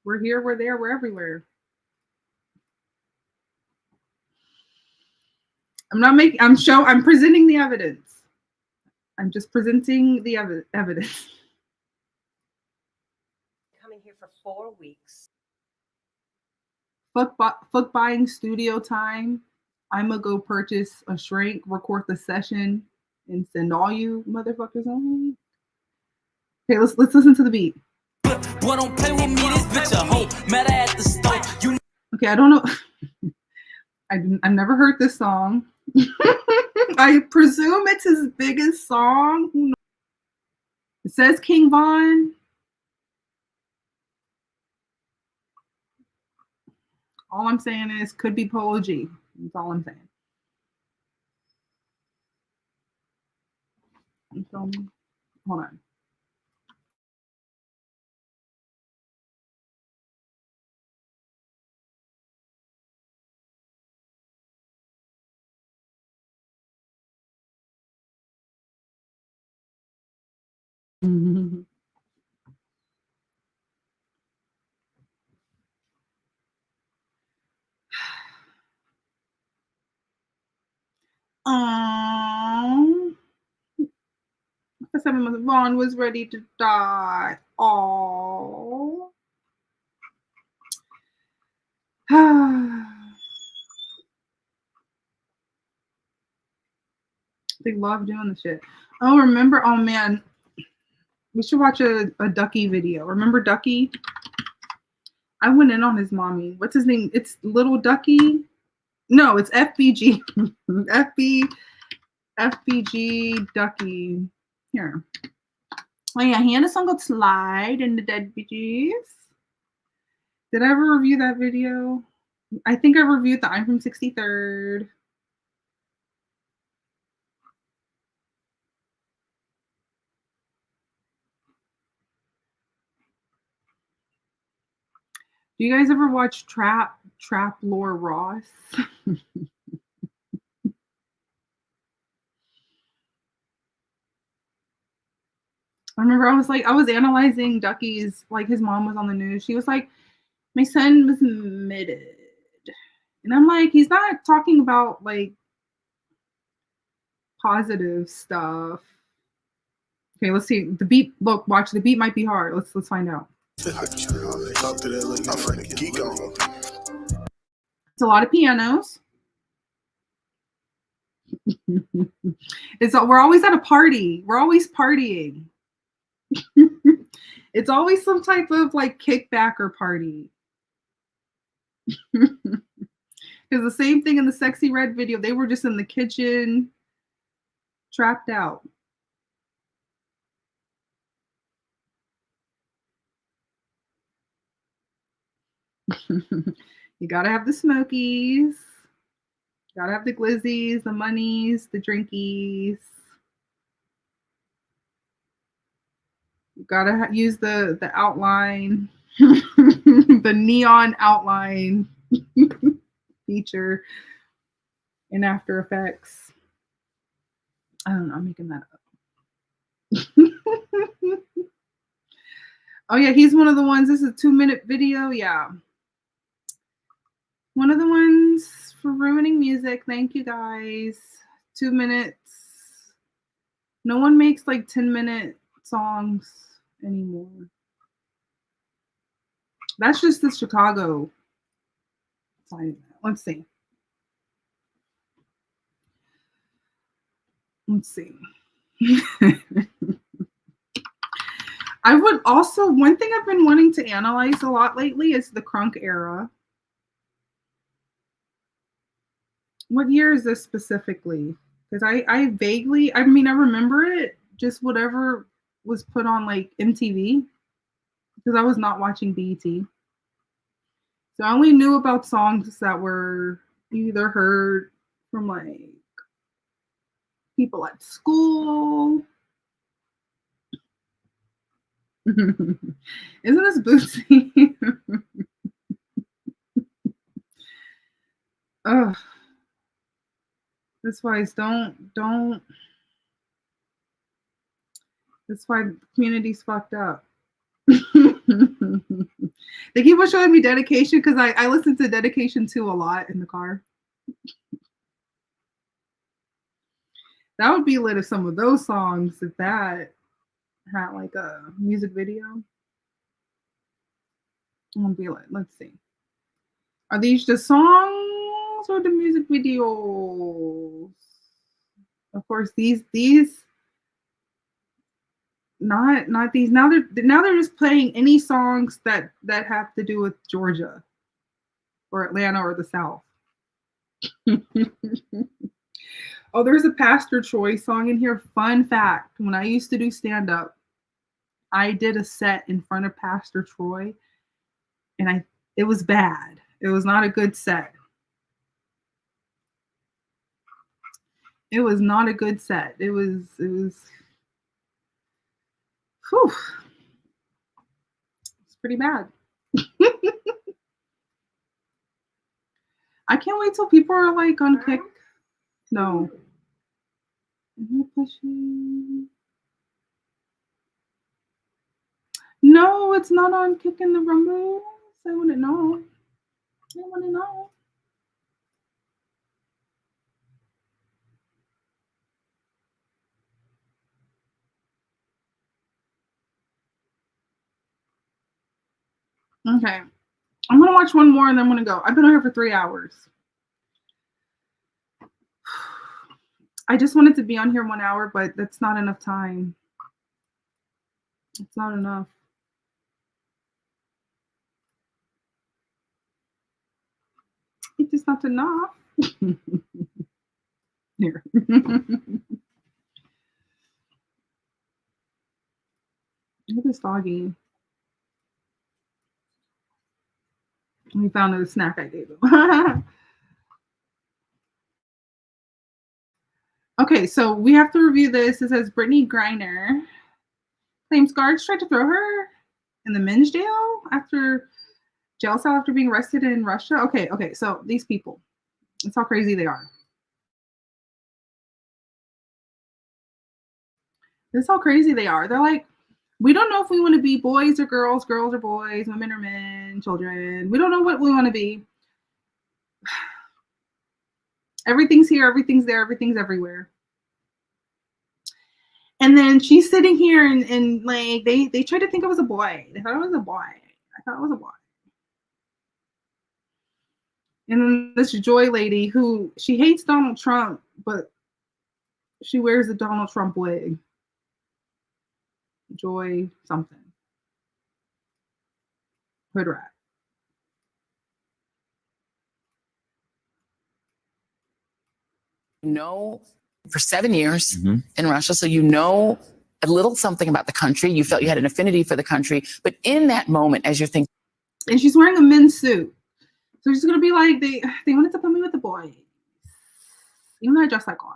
We're here, we're there, we're everywhere. I'm presenting the evidence. I'm just presenting the evidence. Coming here for 4 weeks. Fuck buying studio time. I'ma go purchase a shrink, record the session, and send all you motherfuckers on. Okay, let's listen to the beat. Boy, don't play with me, this bitch a hoe. Met her at the store. Okay, I don't know. I've never heard this song. I presume it's his biggest song. Who knows? It says King Von. All I'm saying is could be Polo G. That's all I'm saying. You feel me? Hold on. Aww. For 7 months, Vaughn was ready to die. Aww. They love doing the shit. Oh, remember? Oh man, we should watch a Ducky video. Remember Ducky? I went in on his mommy. What's his name? It's Little Ducky. No, it's FBG. FBG Ducky. Here. Oh yeah, he and his son got slide in the dead BGs. Did I ever review that video? I think I reviewed the I'm from 63rd. Do you guys ever watch Trap Lore Ross? I remember I was analyzing Ducky's, like his mom was on the news. She was like, my son was admitted. And I'm like, he's not talking about like positive stuff. Okay, let's see. The beat, look, watch, the beat might be hard. Let's find out. It's a lot of pianos. We're always at a party. We're always partying. It's always some type of like kickback or party. Because the same thing in the Sexy Red video, they were just in the kitchen, trapped out. You gotta have the smokies, gotta have the glizzies, the monies, the drinkies. You gotta use the outline, the neon outline feature in After Effects. I don't know, I'm making that up. Oh yeah, he's one of the ones, this is a 2-minute video, yeah. One of the ones for ruining music. Thank you guys. 2 minutes. No one makes like 10-minute songs anymore. That's just the Chicago side of that. Let's see. Let's see. I would also, one thing I've been wanting to analyze a lot lately is the crunk era. What year is this specifically? Because I vaguely, I mean, I remember it, just whatever was put on like MTV, because I was not watching BET. So I only knew about songs that were either heard from like people at school. Isn't this Bootsy? Ugh. That's why it's don't. That's why the community's fucked up. They keep on showing me Dedication because I listen to Dedication 2 a lot in the car. That would be lit if some of those songs, if that had like a music video. I'm gonna be like, let's see. Are these just songs or the music videos? Of course, these not these. Now they're just playing any songs that have to do with Georgia or Atlanta or the South. Oh, there's a Pastor Troy song in here. Fun fact, when I used to do stand-up, I did a set in front of Pastor Troy, and it was bad. It was not a good set. It was not a good set. It was whew. It's pretty bad. I can't wait till people are like on Kick. No. No, it's not on Kick in the Rumble. I wouldn't know. I want to know. Okay. I'm going to watch one more and then I'm going to go. I've been on here for 3 hours. I just wanted to be on here 1 hour, but that's not enough time. It's not enough. It's just not enough. Here. Look at this doggy. We found a snack I gave him. Okay, so we have to review this. It says Brittany Griner claims guards tried to throw her in the men's jail jail cell after being arrested in Russia. Okay, so these people, that's how crazy they are. This is how crazy they are. They're like, we don't know if we want to be boys or girls or boys, women or men, children. We don't know what we want to be. Everything's here, everything's there, everything's everywhere. And then she's sitting here and like they tried to think I was a boy. They thought I was a boy. I thought I was a boy. And then this Joy lady who she hates Donald Trump, but she wears a Donald Trump wig. Joy something. Hood rat. For 7 years in Russia, so you know a little something about the country. You felt you had an affinity for the country, but in that moment, as you're thinking, and she's wearing a men's suit, so she's gonna be like, they wanted to put me with the boys, even though I dress like one.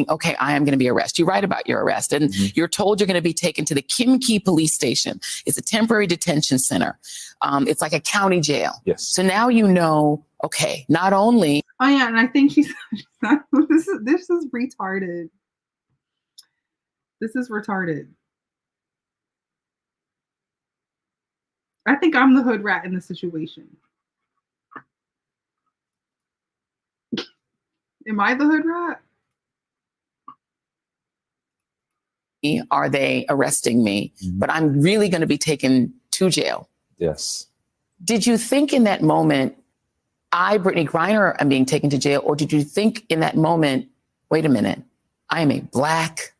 Okay, I am going to be arrested. You write about your arrest, and you're told you're going to be taken to the Kimki police station. It's a temporary detention center. It's like a county jail. Yes. So now you know, okay, not only. Oh yeah, and I think this is retarded. This is retarded. I think I'm the hood rat in this situation. Am I the hood rat? Are they arresting me? But I'm really going to be taken to jail. Yes. Did you think in that moment, Brittany Griner, am being taken to jail? Or did you think in that moment, wait a minute, I am a Black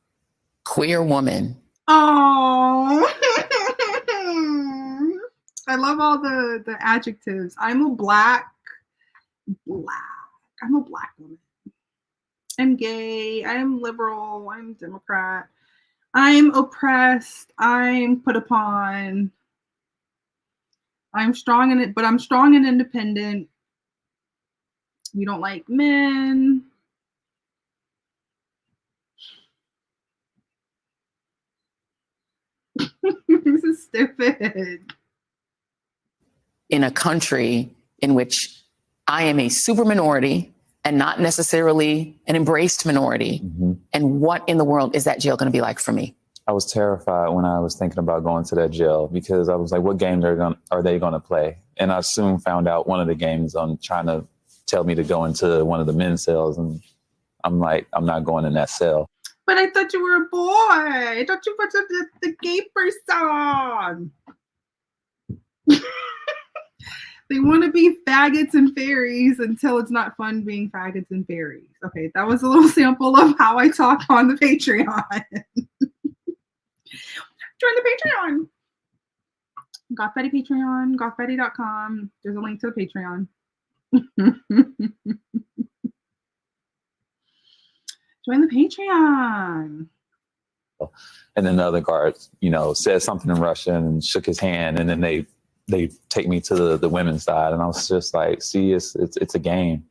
queer woman? Oh, I love all the adjectives. I'm a black. I'm a Black woman. I'm gay. I'm liberal. I'm Democrat. I'm oppressed. I'm put upon. I'm strong in it, but I'm strong and independent. We don't like men. This is stupid. In a country in which I am a super minority and not necessarily an embraced minority. And what in the world is that jail going to be like for me? I was terrified when I was thinking about going to that jail because I was like, what game are they going to play? And I soon found out one of the games on trying to tell me to go into one of the men's cells. And I'm like, I'm not going in that cell. But I thought you were a boy. I thought you were the gay person. They want to be faggots and fairies until it's not fun being faggots and fairies. Okay, that was a little sample of how I talk on the Patreon. Join the Patreon. Goth Betty Patreon, gothbetty.com. There's a link to the Patreon. Join the Patreon. And then the other guard, you know, said something in Russian and shook his hand, and then they take me to the women's side, and I was just like, see, it's a game.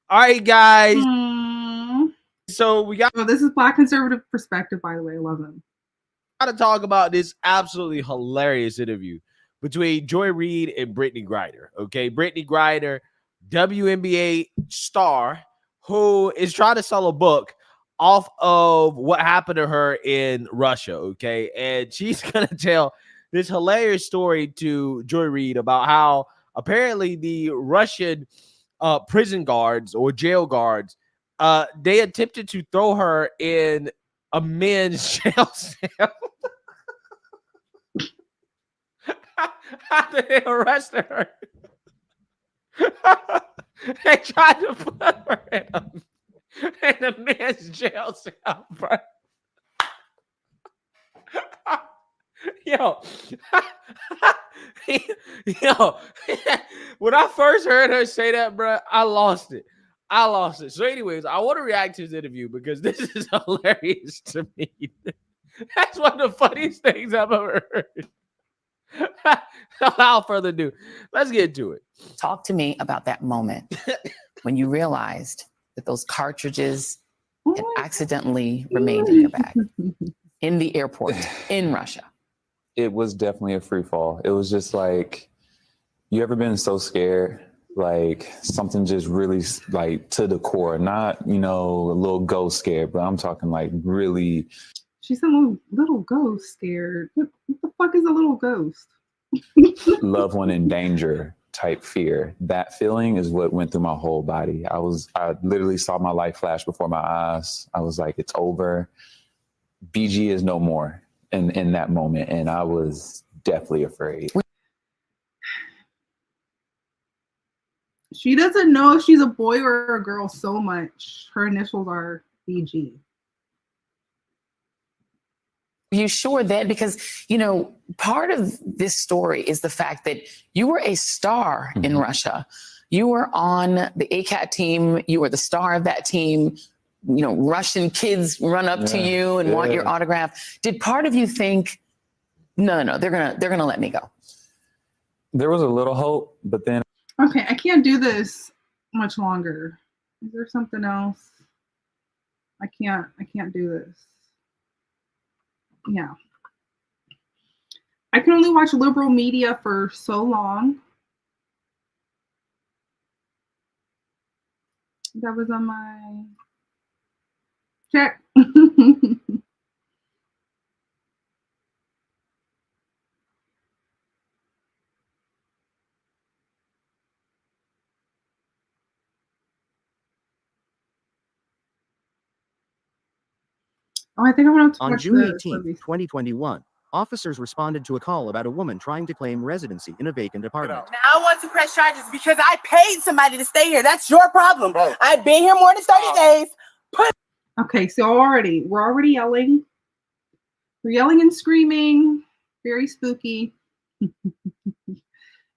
All right, guys. Aww. So we got. Oh, this is Black conservative perspective, by the way. I love them. Got to talk about this absolutely hilarious interview between Joy Reid and Brittany Griner. Okay, Brittany Griner, WNBA star, who is trying to sell a book off of what happened to her in Russia. Okay, and she's gonna tell this hilarious story to Joy Reid about how apparently the Russian prison guards or jail guards, they attempted to throw her in a men's jail cell after they arrested her. They tried to put her in a men's jail cell, bro. Yo, when I first heard her say that, bro, I lost it. So anyways, I want to react to this interview because this is hilarious to me. That's one of the funniest things I've ever heard. Without further ado, let's get to it. Talk to me about that moment when you realized that those cartridges had accidentally remained in your bag in the airport in Russia. It was definitely a free fall. It was just like, you ever been so scared? Like something just really like to the core, not, you know, a little ghost scared, but I'm talking like really. She's a little ghost scared. What the fuck is a little ghost? Loved one in danger type fear. That feeling is what went through my whole body. I literally saw my life flash before my eyes. I was like, it's over. BG is no more in that moment. And I was definitely afraid. She doesn't know if she's a boy or a girl so much. Her initials are BG. You sure that? Because, you know, part of this story is the fact that you were a star in Russia. You were on the ACAT team. You were the star of that team. You know, Russian kids run up to you and want your autograph. Did part of you think, no, they're gonna let me go? There was a little hope, but then. Okay, I can't do this much longer. Is there something else? I can't do this. Yeah. I can only watch liberal media for so long. That was on my check. Oh, I think I want to On watch June the 18, 2021, officers responded to a call about a woman trying to claim residency in a vacant apartment. Now I want to press charges because I paid somebody to stay here. That's your problem. I've been here more than 30 days. Okay, so we're already yelling. We're yelling and screaming. Very spooky. You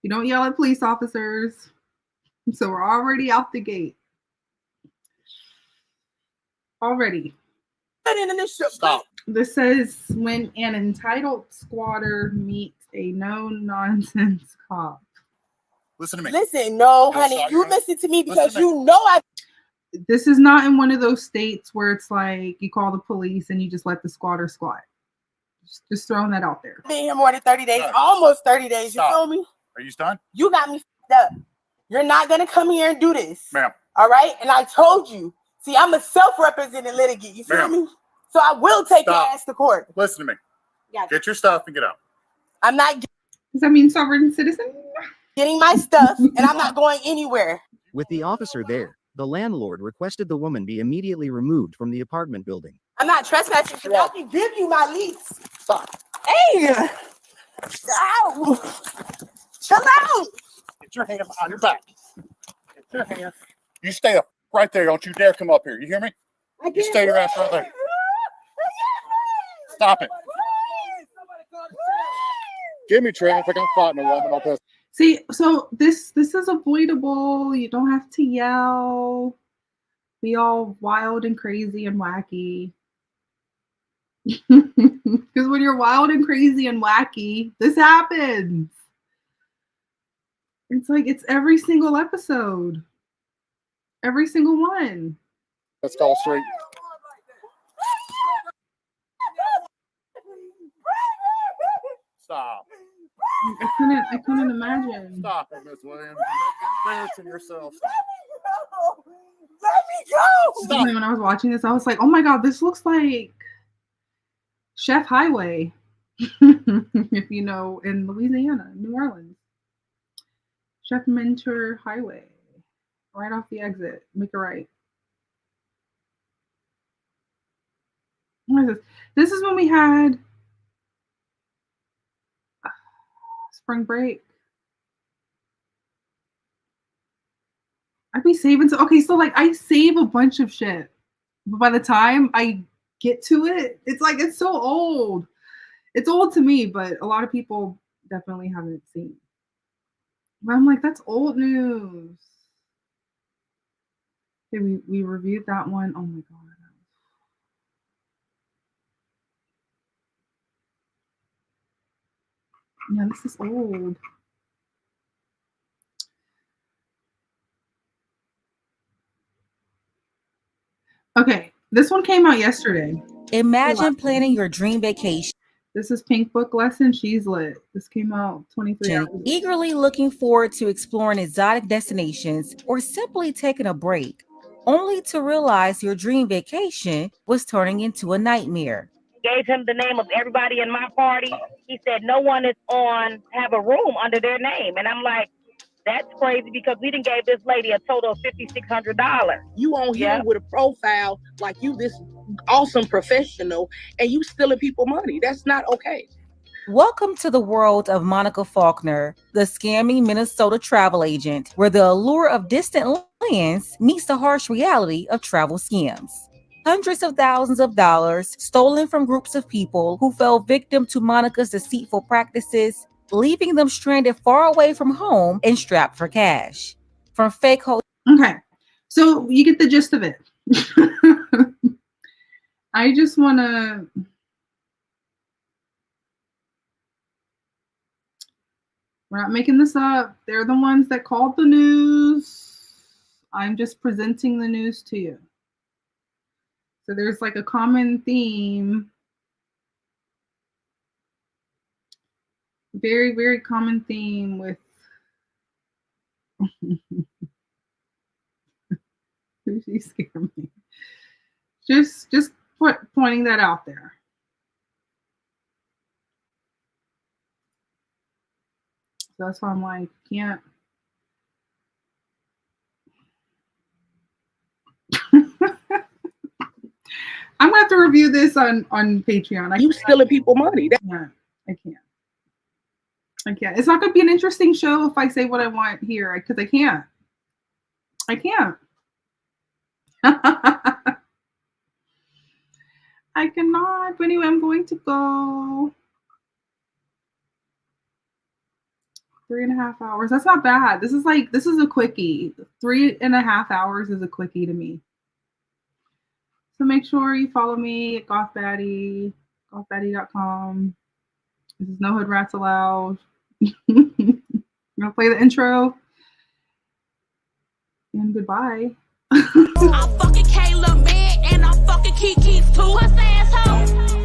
don't yell at police officers. So we're already out the gate. Already. Stop. This says when an entitled squatter meets a no-nonsense cop. Listen to me. Listen, no, honey, you listen to me because you know I. This is not in one of those states where it's like you call the police and you just let the squatter squat. Just throwing that out there. Been here more than 30 days, almost 30 days. You feel me? Are you done? You got me f***ed up. You're not gonna come here and do this, ma'am. All right? And I told you. See, I'm a self-represented litigant. You feel me? So I will take your ass to court. Listen to me. Yeah. Get your stuff and get out. I'm not. Does that mean sovereign citizen? Getting my stuff, and I'm not going anywhere. With the officer there, the landlord requested the woman be immediately removed from the apartment building. I'm not trespassing because I can give you my lease. Stop. Hey! Ow! Chill out! Get your hand behind your back. Get your hand. You stay up right there. Don't you dare come up here. You hear me? You stay your ass right there. Stop it. Give me traffic. I'm fighting a woman. I'll piss. See, so this is avoidable. You don't have to yell. be all wild and crazy and wacky. Because when you're wild and crazy and wacky, this happens. It's like it's every single episode. Every single one. Let's go straight. Stop. I couldn't imagine. Stop it, Miss Williams. You're embarrassing yourself. Let me go. Stop. When I was watching this, I was like, oh my God, this looks like Chef Highway. If you know, in Louisiana, New Orleans. Chef Mentor Highway. Right off the exit. Make a right. What is this? This is when we had spring break. I'd be saving so like I save a bunch of shit, but by the time I get to it, it's like it's so old. It's old to me, but a lot of people definitely haven't seen. But I'm like, that's old news. Okay, we reviewed that one. Oh my God. Yeah, this is old. Okay, this one came out yesterday. Imagine planning your dream vacation. This is Pink Book Lesson. She's lit. This came out 23 hours ago. Eagerly looking forward to exploring exotic destinations or simply taking a break, only to realize your dream vacation was turning into a nightmare. Gave him the name of everybody in my party. He said no one is have a room under their name. And I'm like, that's crazy because we done gave this lady a total of $5,600. You on here with a profile like you this awesome professional and you stealing people money. That's not okay. Welcome to the world of Monica Faulkner, the scamming Minnesota travel agent, where the allure of distant lands meets the harsh reality of travel scams. Hundreds of thousands of dollars stolen from groups of people who fell victim to Monica's deceitful practices, leaving them stranded far away from home and strapped for cash. From fake hotels. Okay, so you get the gist of it. I just want to... We're not making this up. They're the ones that called the news. I'm just presenting the news to you. So there's like a common theme. Very, very common theme with she scared me. Just pointing that out there. So that's why I'm like, can't. I'm gonna have to review this on Patreon. You stealing people money. I can't. It's not gonna be an interesting show if I say what I want here, because I can't. I cannot. But anyway, I'm going to go 3.5 hours. That's not bad. This is a quickie. 3.5 hours is a quickie to me. So make sure you follow me at GothBaddie, gothbaddie.com. This is No Hood Rats Allowed. I'm gonna play the intro. And goodbye. I'm fucking Kayla man and I'm fucking Kiki's too. Puss asshole.